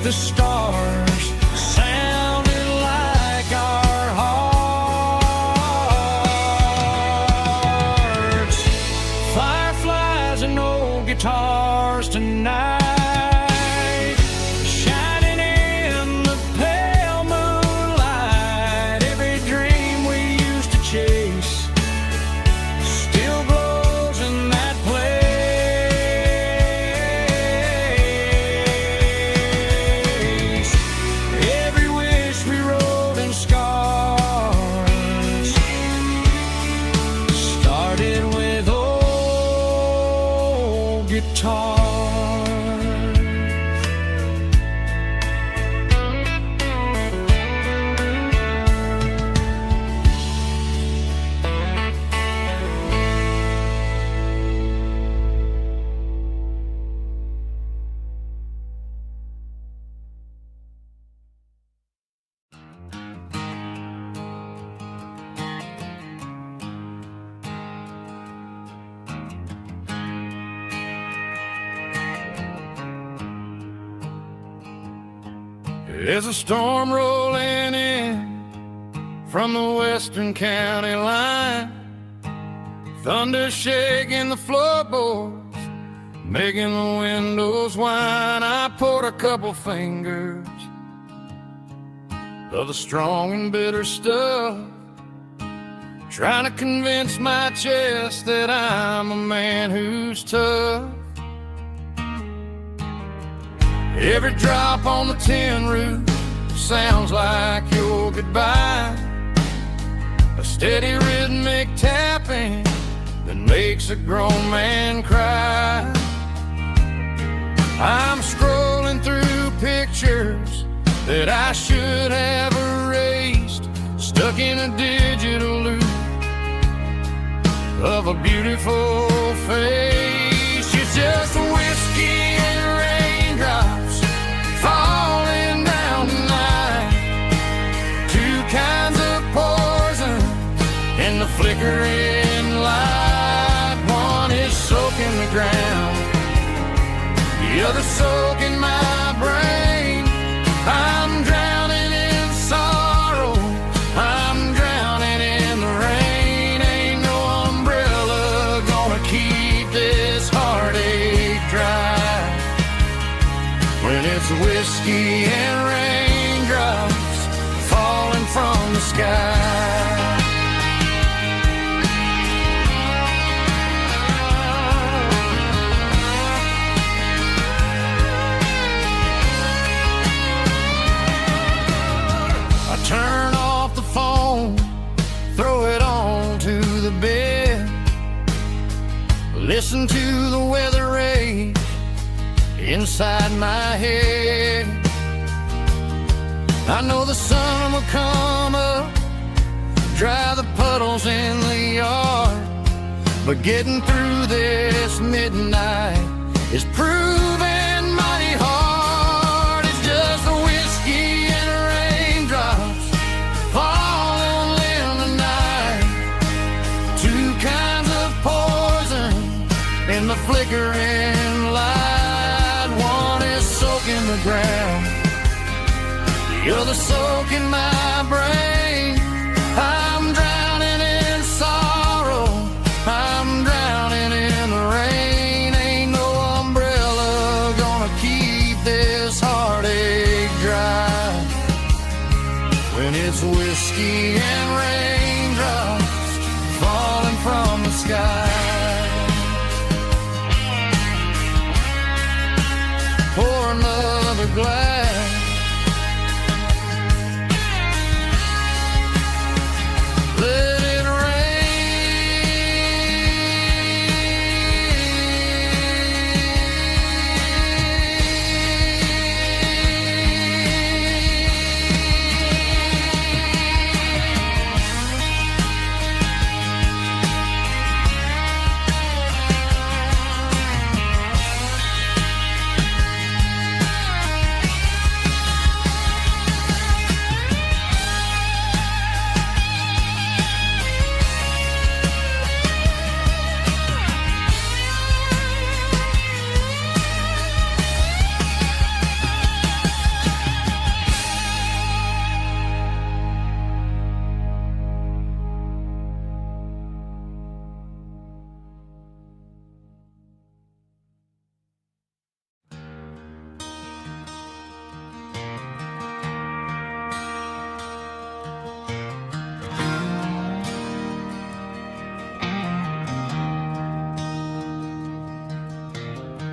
The stars sounded like our hearts. Fireflies and old guitars tonight, shining in the pale moonlight. Every dream we used to chase still glows in that place. There's a storm rolling in from the western county line, thunder shaking the floorboards, making the windows whine. I poured a couple fingers of the strong and bitter stuff, trying to convince my chest that I'm a man who's tough. Every drop on the tin roof sounds like your goodbye, a steady rhythmic tapping that makes a grown man cry. I'm scrolling through pictures that I should have erased, stuck in a digital loop of a beautiful face. It's just whiskey and raindrops falling down tonight, two kinds of poison in the flickering light. One is soaking the ground, the other soaking my brain. I'm drowning in sorrow, I'm drowning in the rain. Ain't no umbrella gonna keep this heartache dry when it's whiskey and raindrops falling from the sky. Turn off the phone, throw it on to the bed, listen to the weather rage inside my head. I know the sun will come up, dry the puddles in the yard, but getting through this midnight is proving mighty hard. It's just a whiskey and raindrops falling in the night, two kinds of poison in the flickering light. One is soaking the ground, the other soaking my brain. I'm drowning in sorrow, I'm drowning in the rain. Ain't no umbrella gonna keep this heartache dry when it's whiskey and raindrops falling from the sky. Pour another glass, let it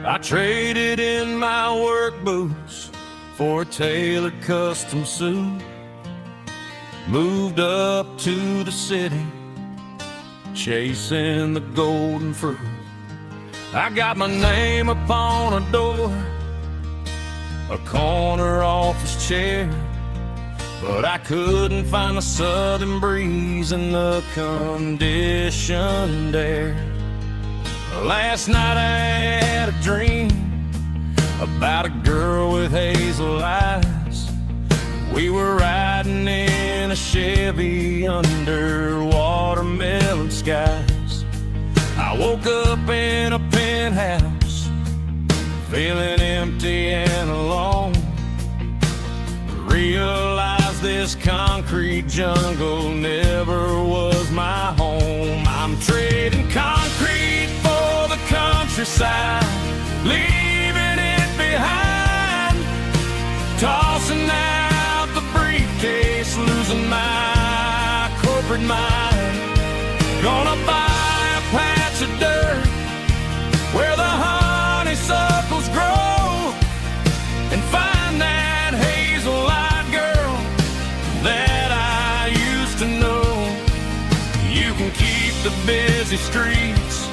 I traded in my work boots for a tailored custom suit, moved up to the city, chasing the golden fruit. I got my name upon a door, a corner office chair, but I couldn't find the southern breeze in the conditioned air. Last night I had a dream about a girl with hazel eyes. We were riding in a Chevy under watermelon skies. I woke up in a penthouse, feeling empty and alone. Realized this concrete jungle never was my home. I'm trading concrete for the countryside, busy streets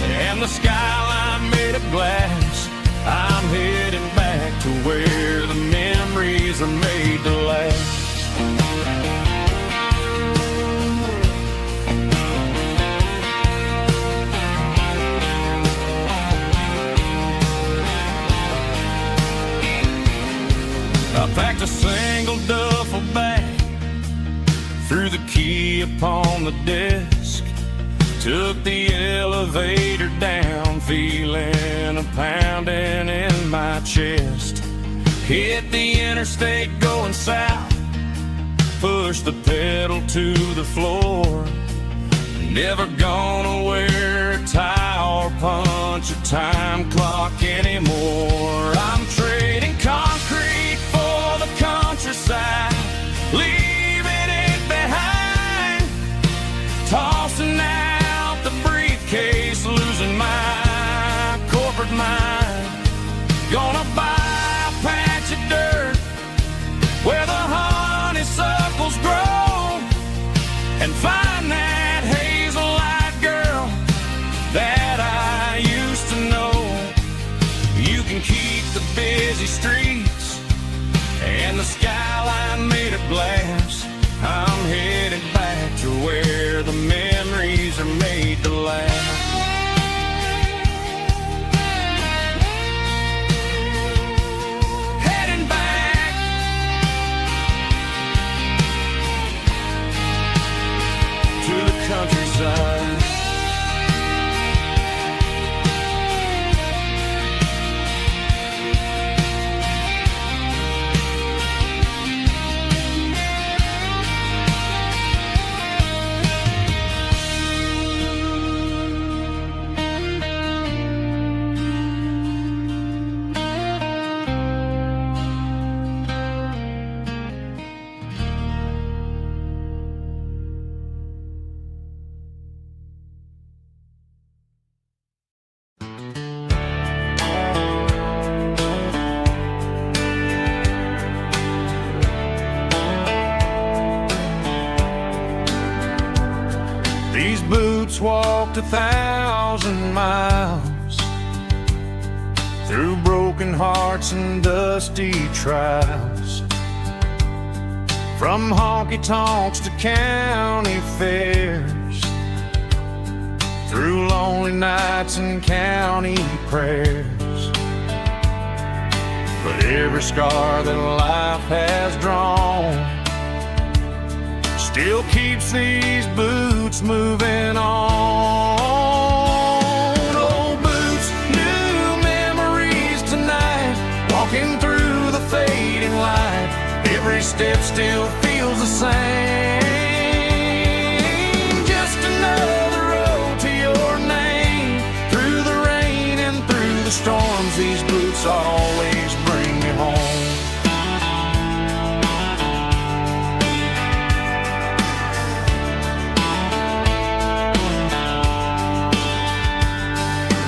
and the skyline made of glass. I'm heading back to where the memories are made to last. I packed a single duffel bag, threw the key upon the desk, took the elevator down, feeling a pounding in my chest. Hit the interstate going south, pushed the pedal to the floor. Never gonna wear a tie or punch a time clock anymore. I'm trading concrete for the countryside, leaving it behind, tossing out the briefcase, losing my corporate mind. Gonna buy a patch of dirt where the honeysuckles grow and find that hazel-eyed girl that I used to know. You can keep the busy streets and the skyline made of glass. I'm headed back to where the memories are made to last. Heading back to the countryside. These boots walked 1,000 miles through broken hearts and dusty trials, from honky-tonks to county fairs, through lonely nights and county prayers. But every scar that life has drawn still keeps these boots moving on. Old boots, new memories tonight, walking through the fading light. Every step still feels the same. Just another road to your name. Through the rain and through the storms, these boots always bring me home.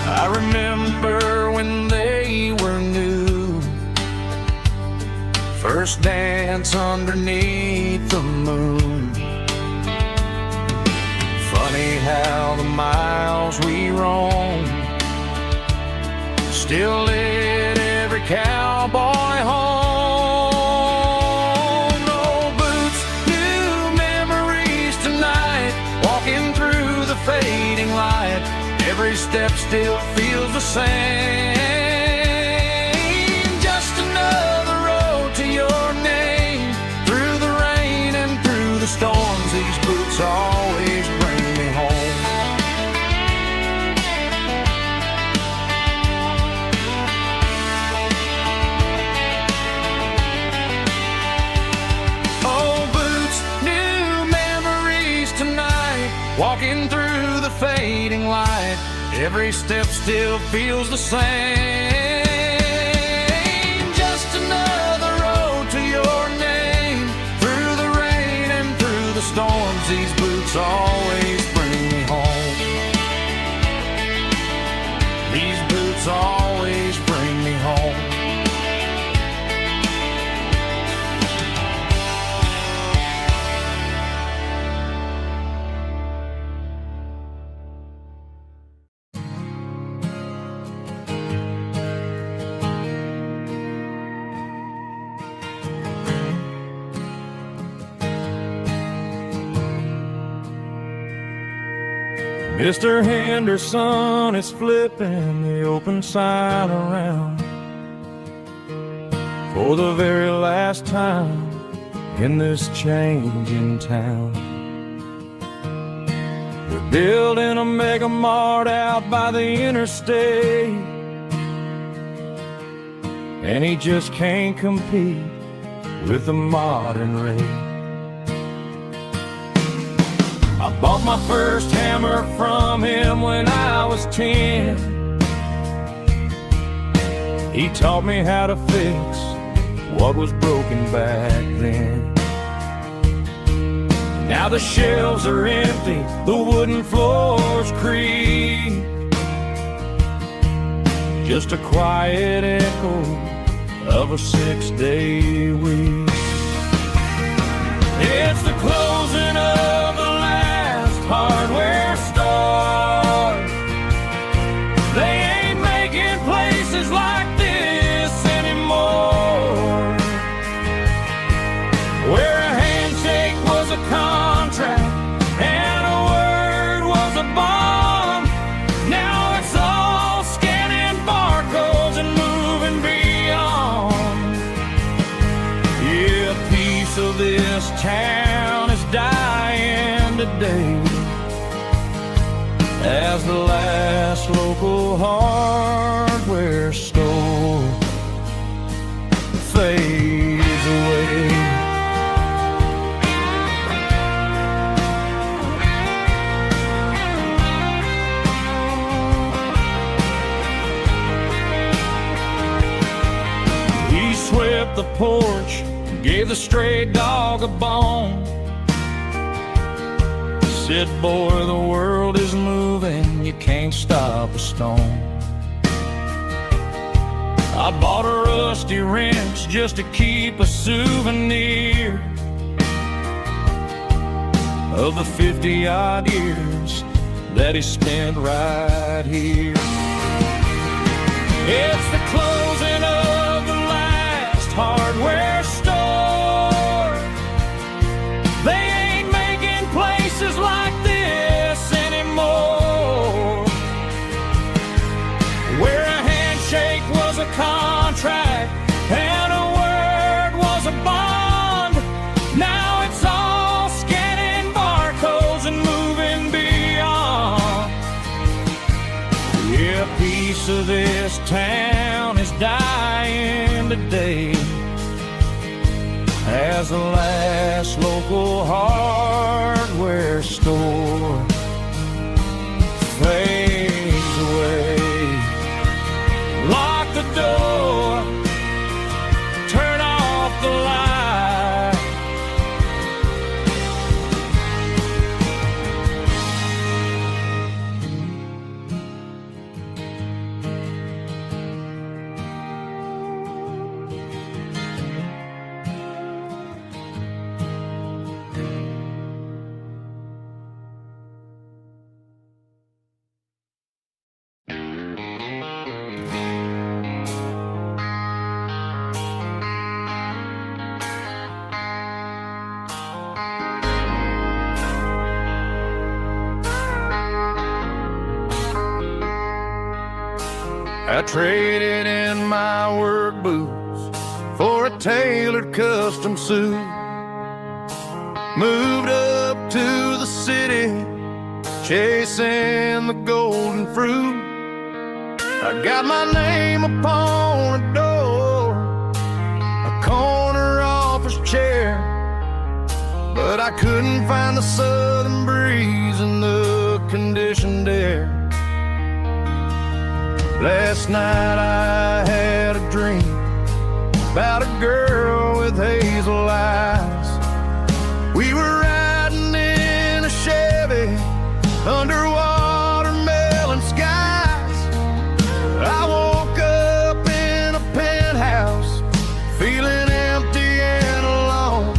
I remember when they were new, first dance underneath the moon. Funny how the miles we roamed still lit every cowboy home. Old boots, new memories tonight, walking through the fading light. Every step still feels the same. Just another road to your name. Through the rain and through the storms, these boots always bring me home. Old boots, new memories tonight, walking through the fading light. Every step still feels the same. Just another road to your name. Through the rain and through the storms, these boots always bring me home. These boots always bring me home. Mr. Henderson is flipping the open sign around for the very last time in this changing town. They're building a mega mart out by the interstate, and he just can't compete with the modern rate. I bought my first hammer from him when I was 10. He taught me how to fix what was broken back then. Now the shelves are empty, the wooden floors creak, just a quiet echo of a 6-day week. It's the closing of the last hardware store. They ain't making places like this anymore, where a handshake was a contract and a word was a bond. Now it's all scanning barcodes and moving beyond. Yeah, a piece of this town is dying today as the last local hardware store fades away. He swept the porch, gave the stray dog a bone, said, boy, the world is moving, you can't stop a stone. I bought a rusty wrench just to keep a souvenir of the 50-odd years that he spent right here. It's the closing of the last hardware store. They ain't making places like this anymore, where a handshake was a contract and a word was a bond. Now it's all scanning barcodes and moving beyond. Yeah, a piece of this town is dying today as the last local hardware store fades away. Lock the door, turn off the light. I traded in my work boots for a tailored custom suit. Moved up to the city, chasing the golden fruit. I got my name upon a door, a corner office chair, but I couldn't find the southern breeze in the conditioned air. Last night I had a dream about a girl with hazel eyes. We were riding in a Chevy under watermelon skies. I woke up in a penthouse feeling empty and alone.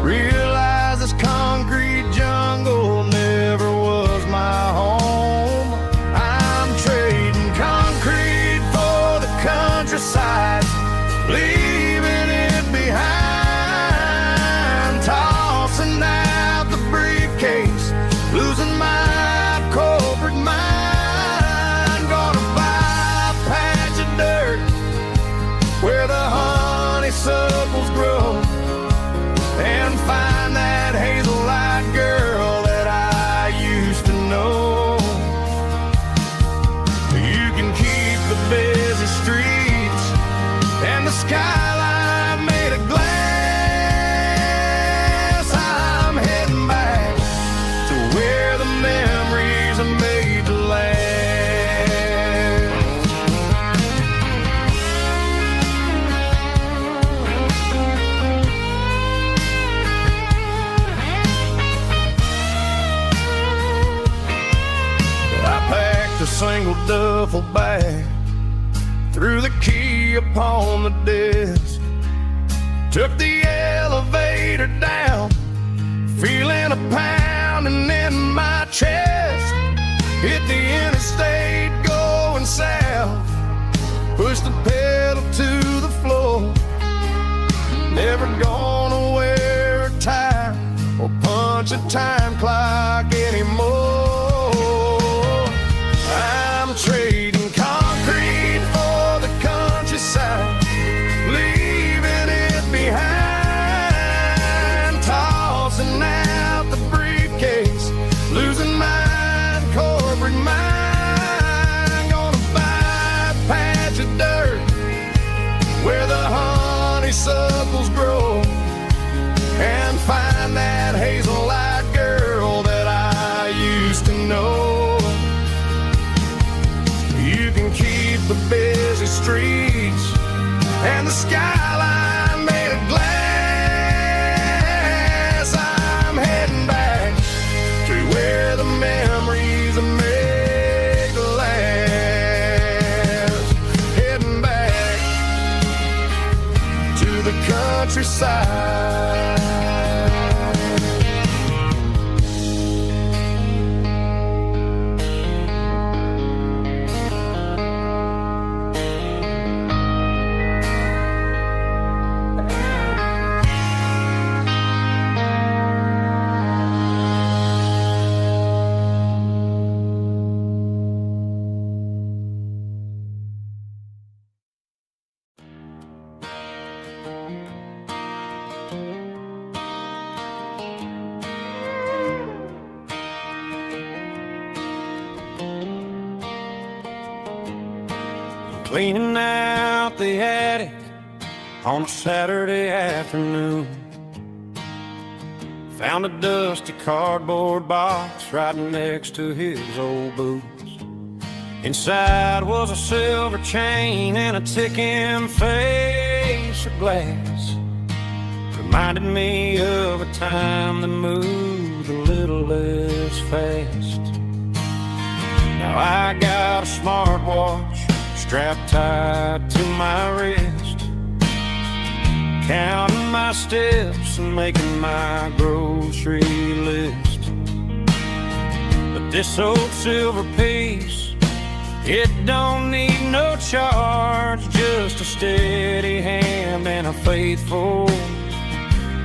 Realized this concrete jungle never was my home. Countryside, leaving it behind, tossing out the briefcase, losing my threw the key upon the desk, took the elevator down, feeling a pounding in my chest. Hit the interstate going south, pushed the pedal to the floor. Never gonna wear a tie or punch a time clock anymore. I'm trading concrete for the countryside, leaving it behind, tossing out the briefcase, losing my corporate mind. Gonna buy a patch of dirt where the honeysuckles grow, and find that hazel-eyed girl that I used to know. You can keep the busy streets and the skyline made of glass. I'm heading back to where the memories are made to last. Heading back to the countryside. Cleaning out the attic on a Saturday afternoon, found a dusty cardboard box right next to his old boots. Inside was a silver chain and a ticking face of glass. Reminded me of a time that moved a little less fast. Now I got a smartwatch strapped tight to my wrist, counting my steps and making my grocery list. But this old silver piece, it don't need no charge, just a steady hand and a faithful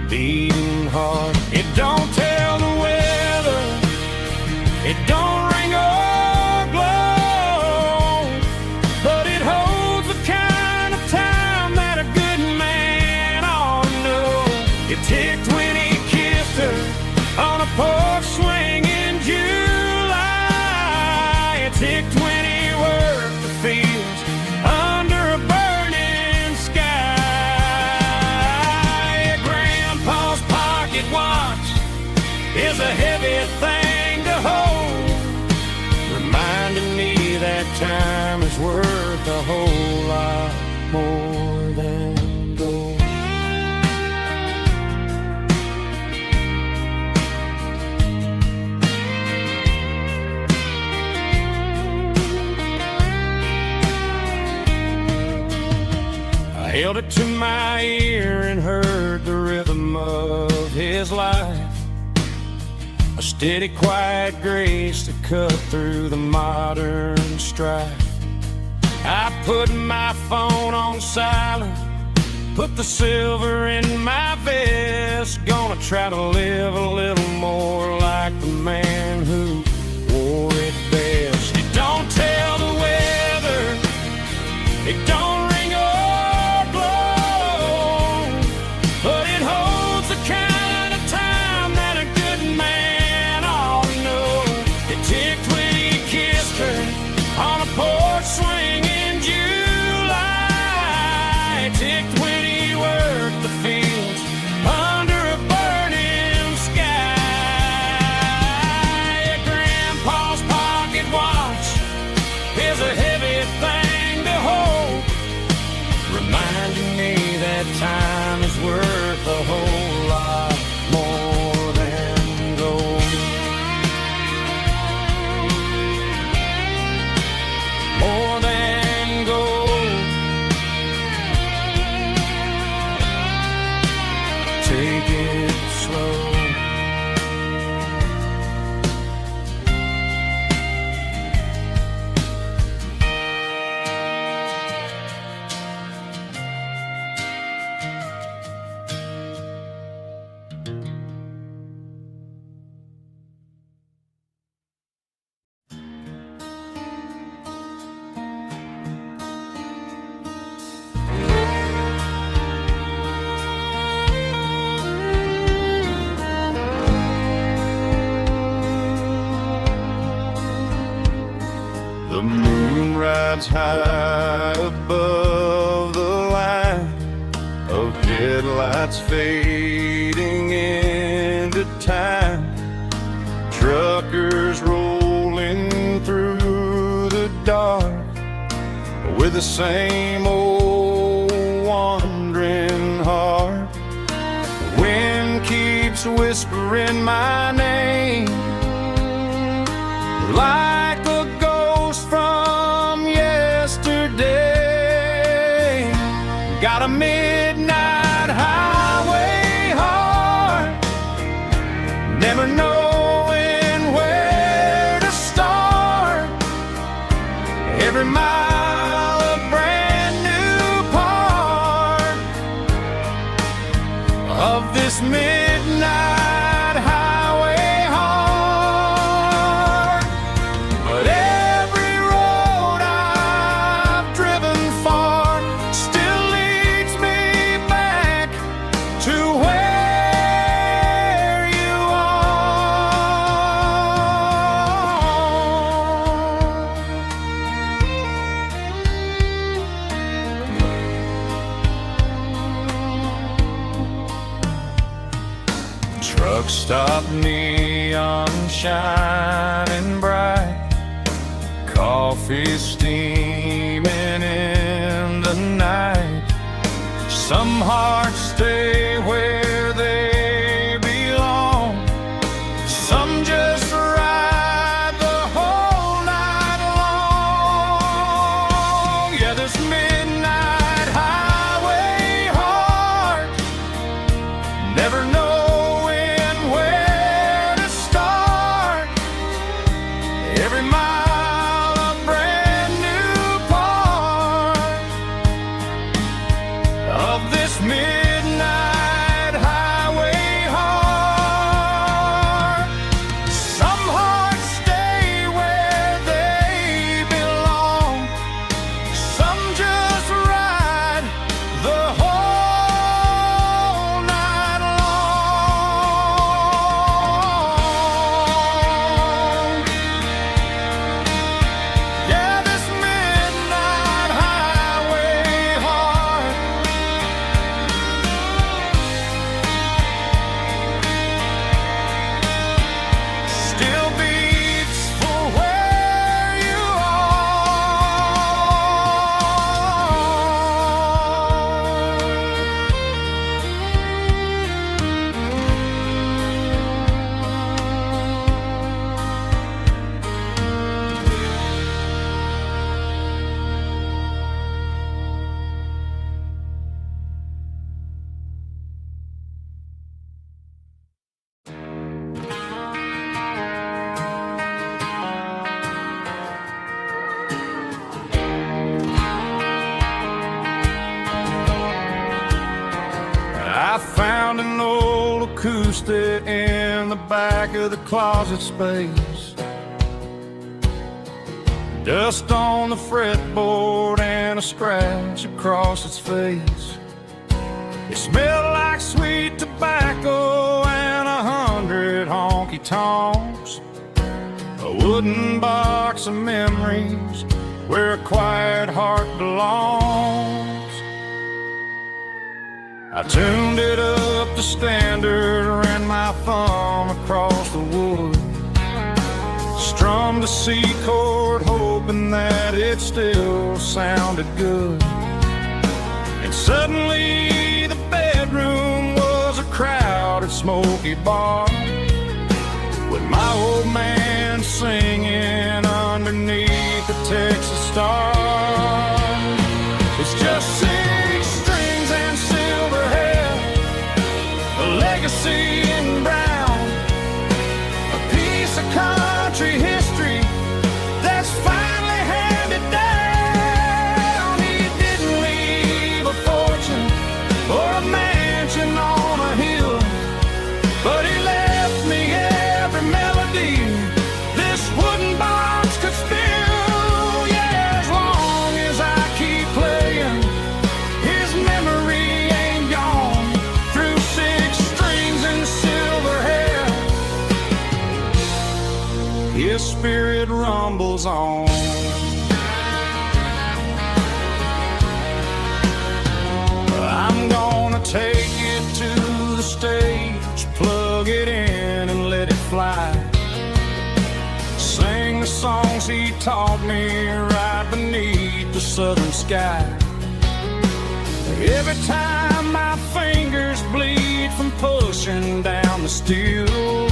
beating heart. It don't tell the weather, it don't ring or glow, but it holds the kind of time that a good man ought to know. It ticked when he kissed her on a porch swing in July. It ticked when he worked the fields under a burning sky. Grandpa's pocket watch is a heavy thing to hold, reminding me that time is worth a whole lot more than gold. I held it to my ear and heard the rhythm of his life, a steady, quiet grace that cut through the modern strife. I put my phone on silent, put the silver in my vest. Gonna try to live a little more like the man who wore it best. It don't tell the weather, it don't ring or glow, but it holds the kind of time that a good man ought to know. It ticked when he kissed her on a porch swing in July. It ticked when he worked the fields under a burning sky. Grandpa's pocket watch is a heavy thing to hold, it slow. The moon rides high above the line of headlights fading into time. Truckers rolling through the dark with the same old wandering heart. The wind keeps whispering my name like a ghost from yesterday. Got a midnight highway heart, never knowing where to start. Every mile a brand new part of this midnight highway heart. But every road I've driven far still leads me back to where you are. Truck stop, neon shining bright, coffee steaming in the night. Some hearts stay where they belong, some just ride the whole night long. Yeah, this midnight highway heart, never knowing where to start. Every mile a brand new part of this midnight highway heart. Some hearts stay where they belong, some just ride the whole night long. Yeah, this midnight highway heart still beats for where you I found an old acoustic in the back of the closet space. Dust on the fretboard and a scratch across its face. It smelled like sweet tobacco and 100 honky-tonks. A wooden box of memories where a quiet heart belongs. I tuned it up to standard, ran my thumb across the wood, strummed a C chord, hoping that it still sounded good. And suddenly the bedroom was a crowded, smoky bar, with my old man singing underneath the Texas star. It's just 6 strings and silver hair, a legacy rumbles on. I'm gonna take it to the stage, plug it in and let it fly. Sing the songs he taught me right beneath the southern sky. Every time my fingers bleed from pushing down the steel,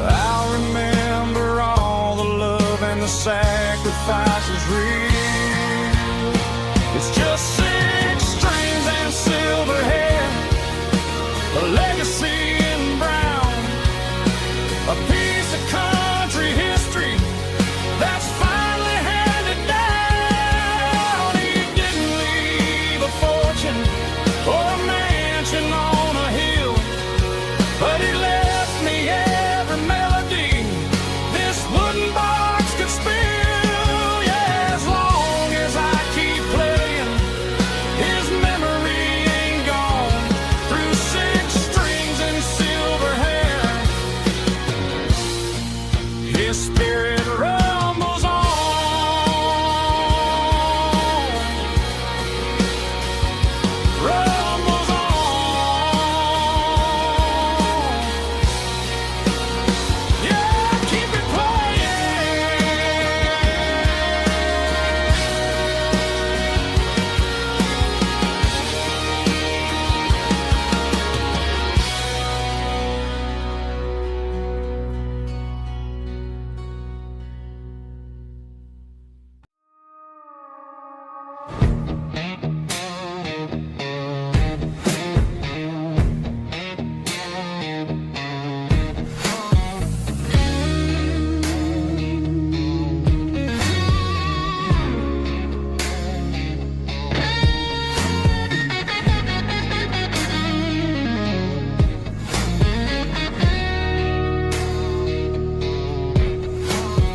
I'll remember all the love and the sacrifices real. It's just 6 strings and silver hair, a legacy in brown, a piece of country history that's finally handed down. He didn't leave a fortune or a mansion on a hill, but he left me every melody this wooden box could spill. Yeah, as long as I keep playing, his memory ain't gone. Through 6 strings and silver hair, his spirit rumbles on. Rumbles on. Yeah, keep it playing.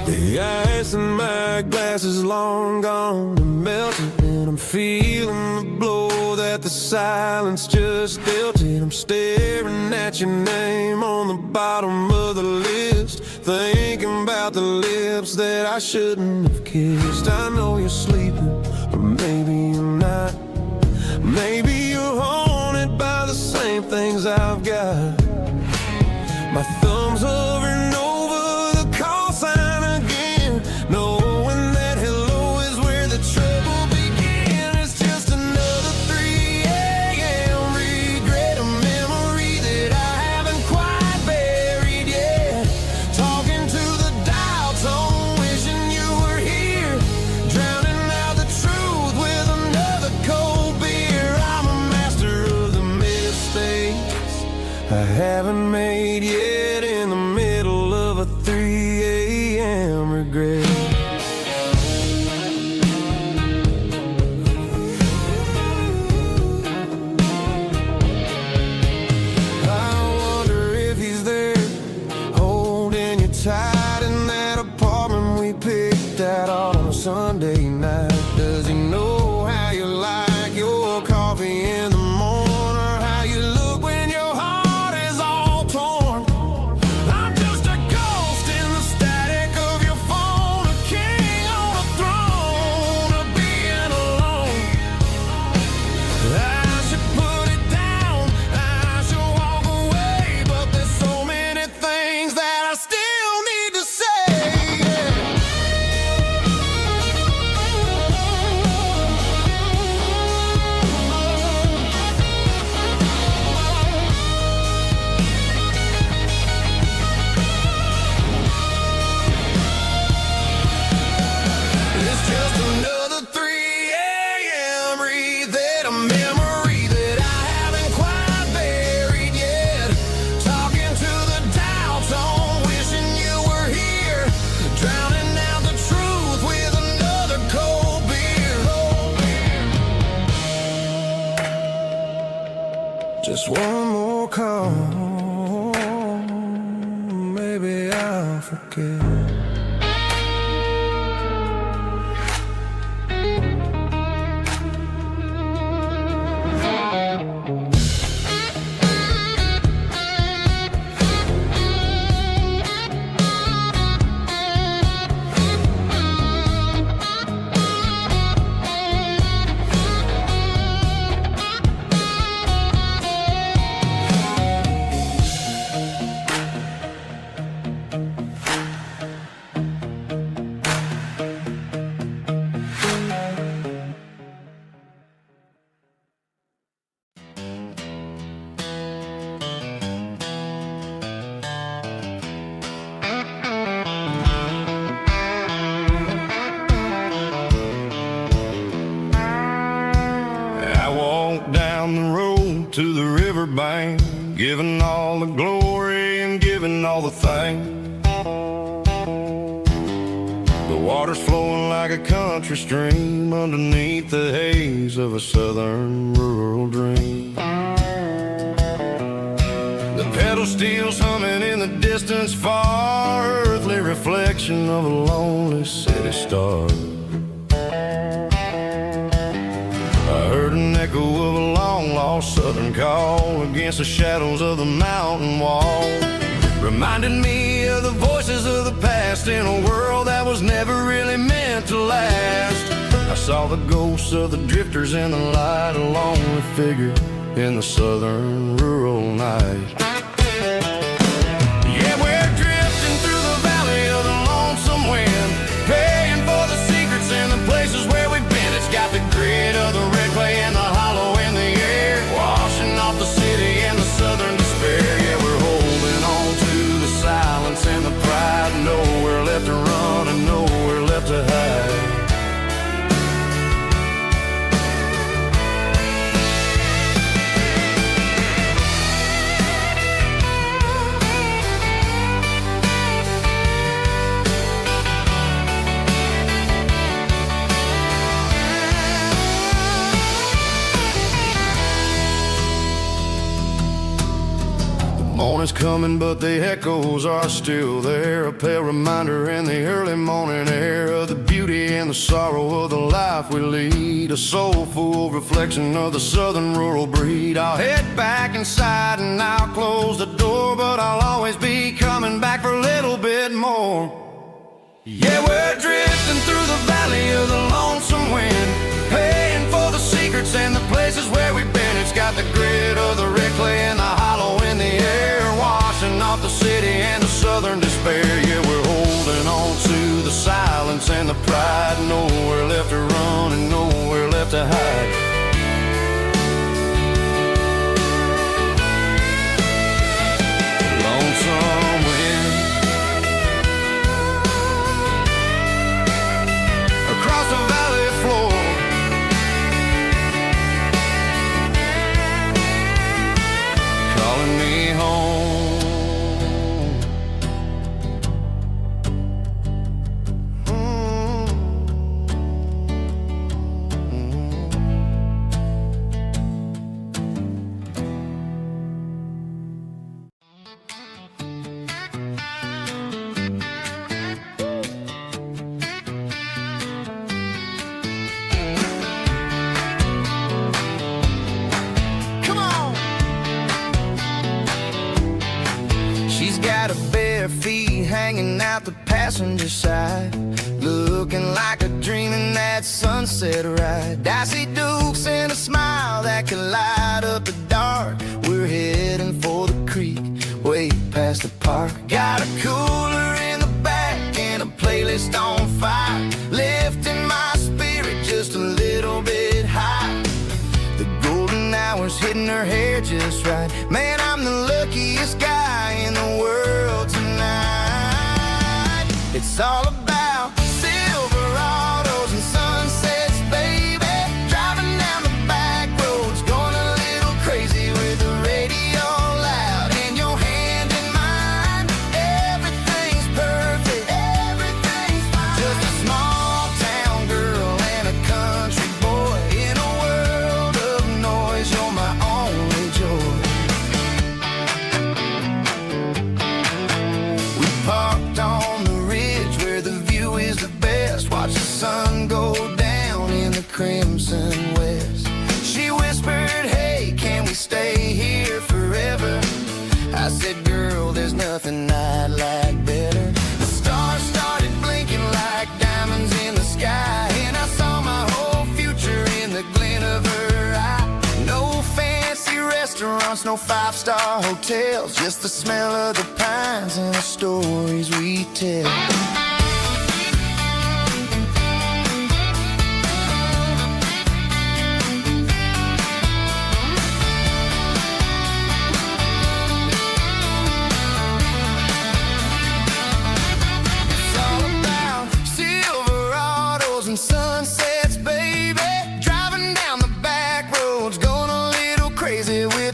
The ice in my glass is long gone and melted, and I'm feeling the blow that the silence just dealt it. I'm staring at your name on the bottom of the list, thinking about the lips that I shouldn't have kissed. I know you're sleeping, or maybe you're not. Maybe you're haunted by the same things I've got. My thumb's hovering over the call sign again, knowing that hello is where the trouble began. It's just another 3 a.m. regret, a memory that I haven't quite buried yet. Talking to the dial tone, wishing you were here, drowning out the truth with another cold beer. I'm a master of the mistakes I haven't made yet, in the middle of a 3 a.m. regret. I wonder if he's there, holding you tight in that apartment we picked out on a Sunday night. Does he know how you like your coffee in the morning, or how you look when your heart is all torn? I'm just a ghost in the static of your phone, a king on a throne of being alone. I should put it down, I should walk away, but there's so many things that I still need to say. It's just another 3 a.m. read, a memory that I haven't quite buried yet. Talking to the dial tone, wishing you were here, drowning out the truth with another cold beer. Just one more call, maybe I'll forget. to the riverbank, giving all the glory and giving all the thanks. The water's flowing like a country stream underneath the haze of a southern rural dream. The pedal steel's humming in the distance far, earthly reflection of a lonely city star. I heard an echo of a long-lost southern call against the shadows of the mountain wall, reminded me of the voices of the past in a world that was never really meant to last. I saw the ghosts of the drifters in the light, a lonely figure in the southern rural night. Yeah, we're drifting through the valley of the lonesome wind, paying for the secrets and the places where we've been. It's got the grit of the red clay and the hollow in the air, washing off the city and the southern despair. Yeah, we're holding on to the silence and the pride, nowhere left to run and nowhere left to hide. Morning's coming, but the echoes are still there, a pale reminder in the early morning air of the beauty and the sorrow of the life we lead, a soulful reflection of the southern rural breed. I'll head back inside and I'll close the door, but I'll always be coming back for a little bit more. Yeah, we're drifting through the valley of the lonesome wind, paying for the secrets and the places where we've been. It's got the grit of the red clay and the hollow in the air, washing off the city and the southern despair. Yeah, we're holding on to the silence and the pride, nowhere left to run and nowhere left to hide. Lonesome wind across the valley floor, calling me home. She's got her bare feet hanging out the passenger side, looking like a dream in that sunset ride. Dicey dukes and a smile that can light up the dark. We're heading for the creek, way past the park. Got a cooler in the back and a playlist on fire, lifting my spirit just a little bit high. The golden hours hitting her hair just right. Man, I'm the luckiest guy in the world tonight. It's all about Silverados and sunsets, baby. Driving down the back roads, going a little crazy with the radio loud and your hand in mine. Everything's perfect, everything's fine. Just a small town girl and a country boy in a world of noise. You're my only joy. We parked on the ridge where the view is the best. Watch the sun go down in the crimson west. She whispered, hey, can we stay here forever? I said, girl, there's nothing I'd like better. The stars started blinking like diamonds in the sky, and I saw my whole future in the glint of her eye. No fancy restaurants, no five-star hotels, just the smell of the pines and the stories we tell. It's all about Silverados and sunsets, baby. Driving down the back roads, going a little crazy with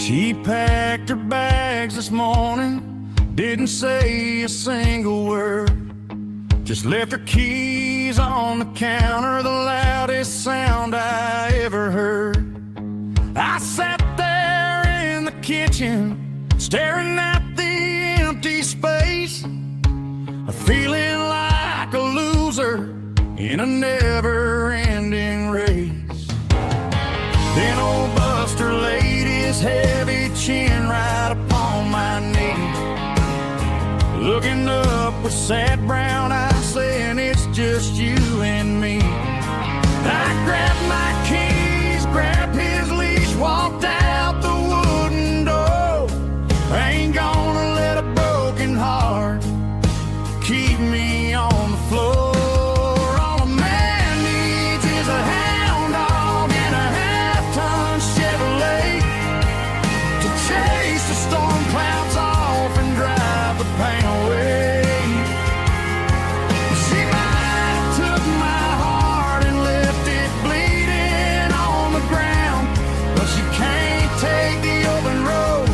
She packed her bags this morning, didn't say a single word, just left her keys on the counter, the loudest sound I ever heard. I sat there in the kitchen, staring at the empty space, feeling like a loser in a never-ending race. Then old Buster laid his heavy chin right upon my knee, looking up with sad brown eyes, saying it's just you and me. I grabbed my keys, grabbed his leash, walked out the wooden door. I ain't gonna let a broken heart keep me on the floor. All a man needs is a hound dog and a half-ton Chevrolet to chase the storm clouds off and drive the pain away. She might have took my heart and left it bleeding on the ground, but she can't take the open road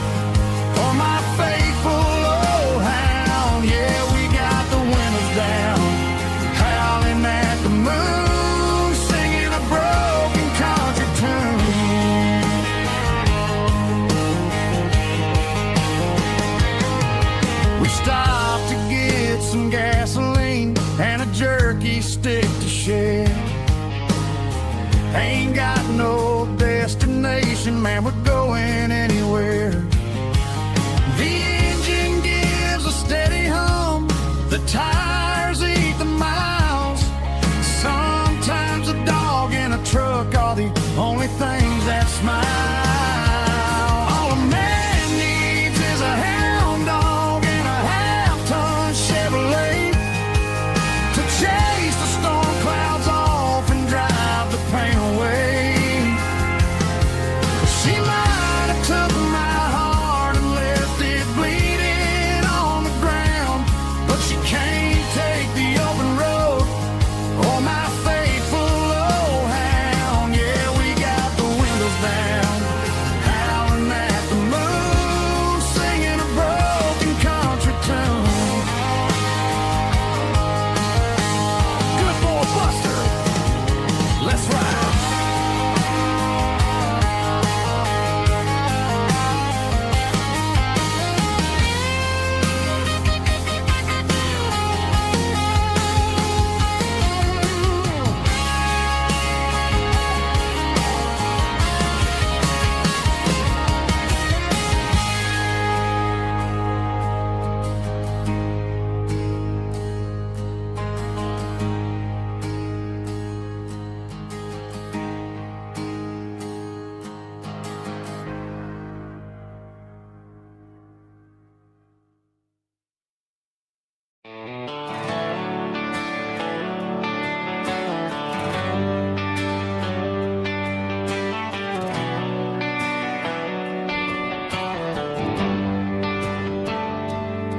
or my faithful old hound. Yeah, we got the windows down, howling at the moon, singing a broken country tune. We stopped to get some gasoline and a jerky stick to share. Ain't got no destination, man, we're going anywhere. The engine gives a steady hum, the tires eat the miles. Sometimes a dog and a truck are the only things that smile. All a man needs is a hound dog and a half-ton Chevrolet to chase the storm clouds off and drive the pain away. She might have took my heart and left it bleeding on the ground, but she can't take the open road or my faithful old hound. Yeah, we got the windows down, howling at the moon, singing a broken country tune. Good boy Buster, let's ride.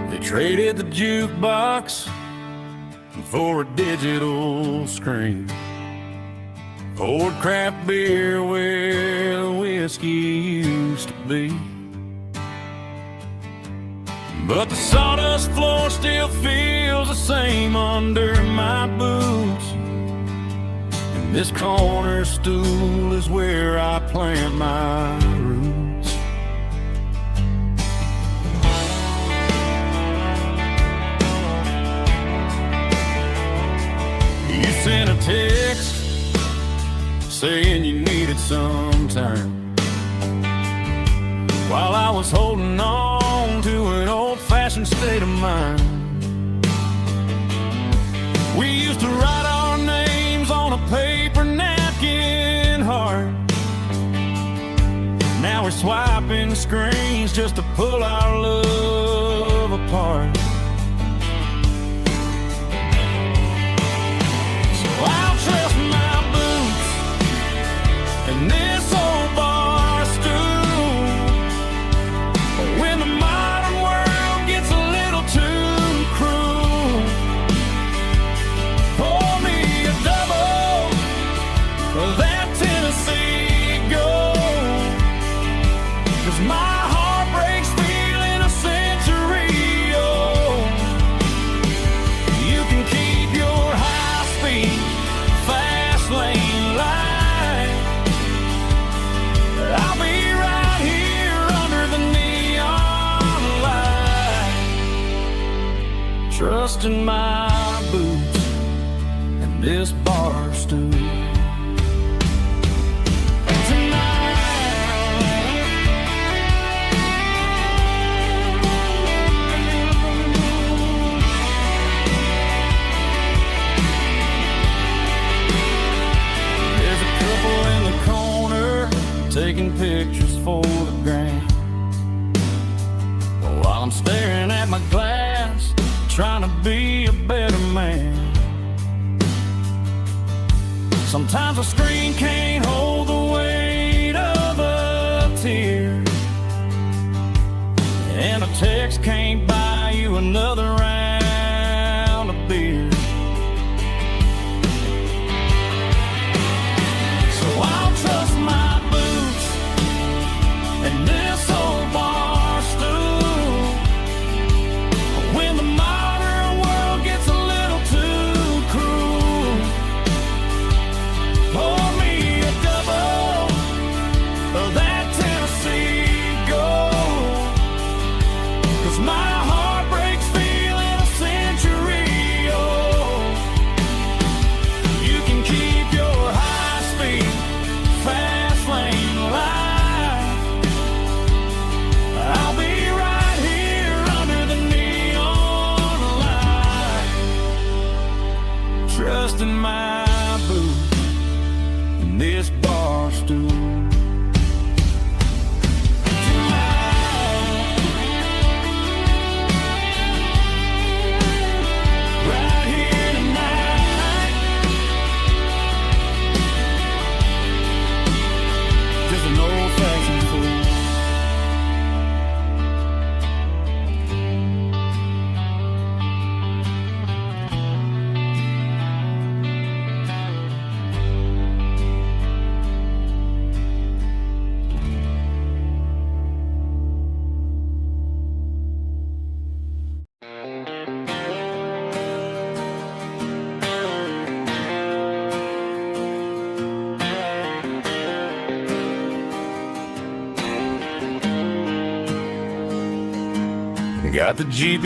They traded the jukebox for a digital screen, poured craft beer where the whiskey used to be. But the sawdust floor still feels the same under my boots, and this corner stool is where I plant my roots. You sent a text saying you needed some time, while I was holding on to an old-fashioned state of mind. We used to write our names on a paper napkin heart. Now we're swiping screens just to pull our love apart. So I'll trust my boots and this old bar stool. But when the modern world gets a little too cruel, pour me a double of that Tennessee Gold, 'cause my trusting my boots and this bar stool. Taking pictures for the gram, while I'm staring at my glass, trying to be a better man. Sometimes a screen can't hold the weight of a tear, and a text can't buy you another round of beer. So I'll trust my and this old bar stool when the modern world gets a little too cruel. Pour me a double of that Tennessee Gold, 'cause my heart breaks feeling a century old. You can keep your high-speed fast lane life. I'll be right here under the neon light, trusting my boots and this bar stool. Right here tonight, just an old-fashioned fool. Got the Jeep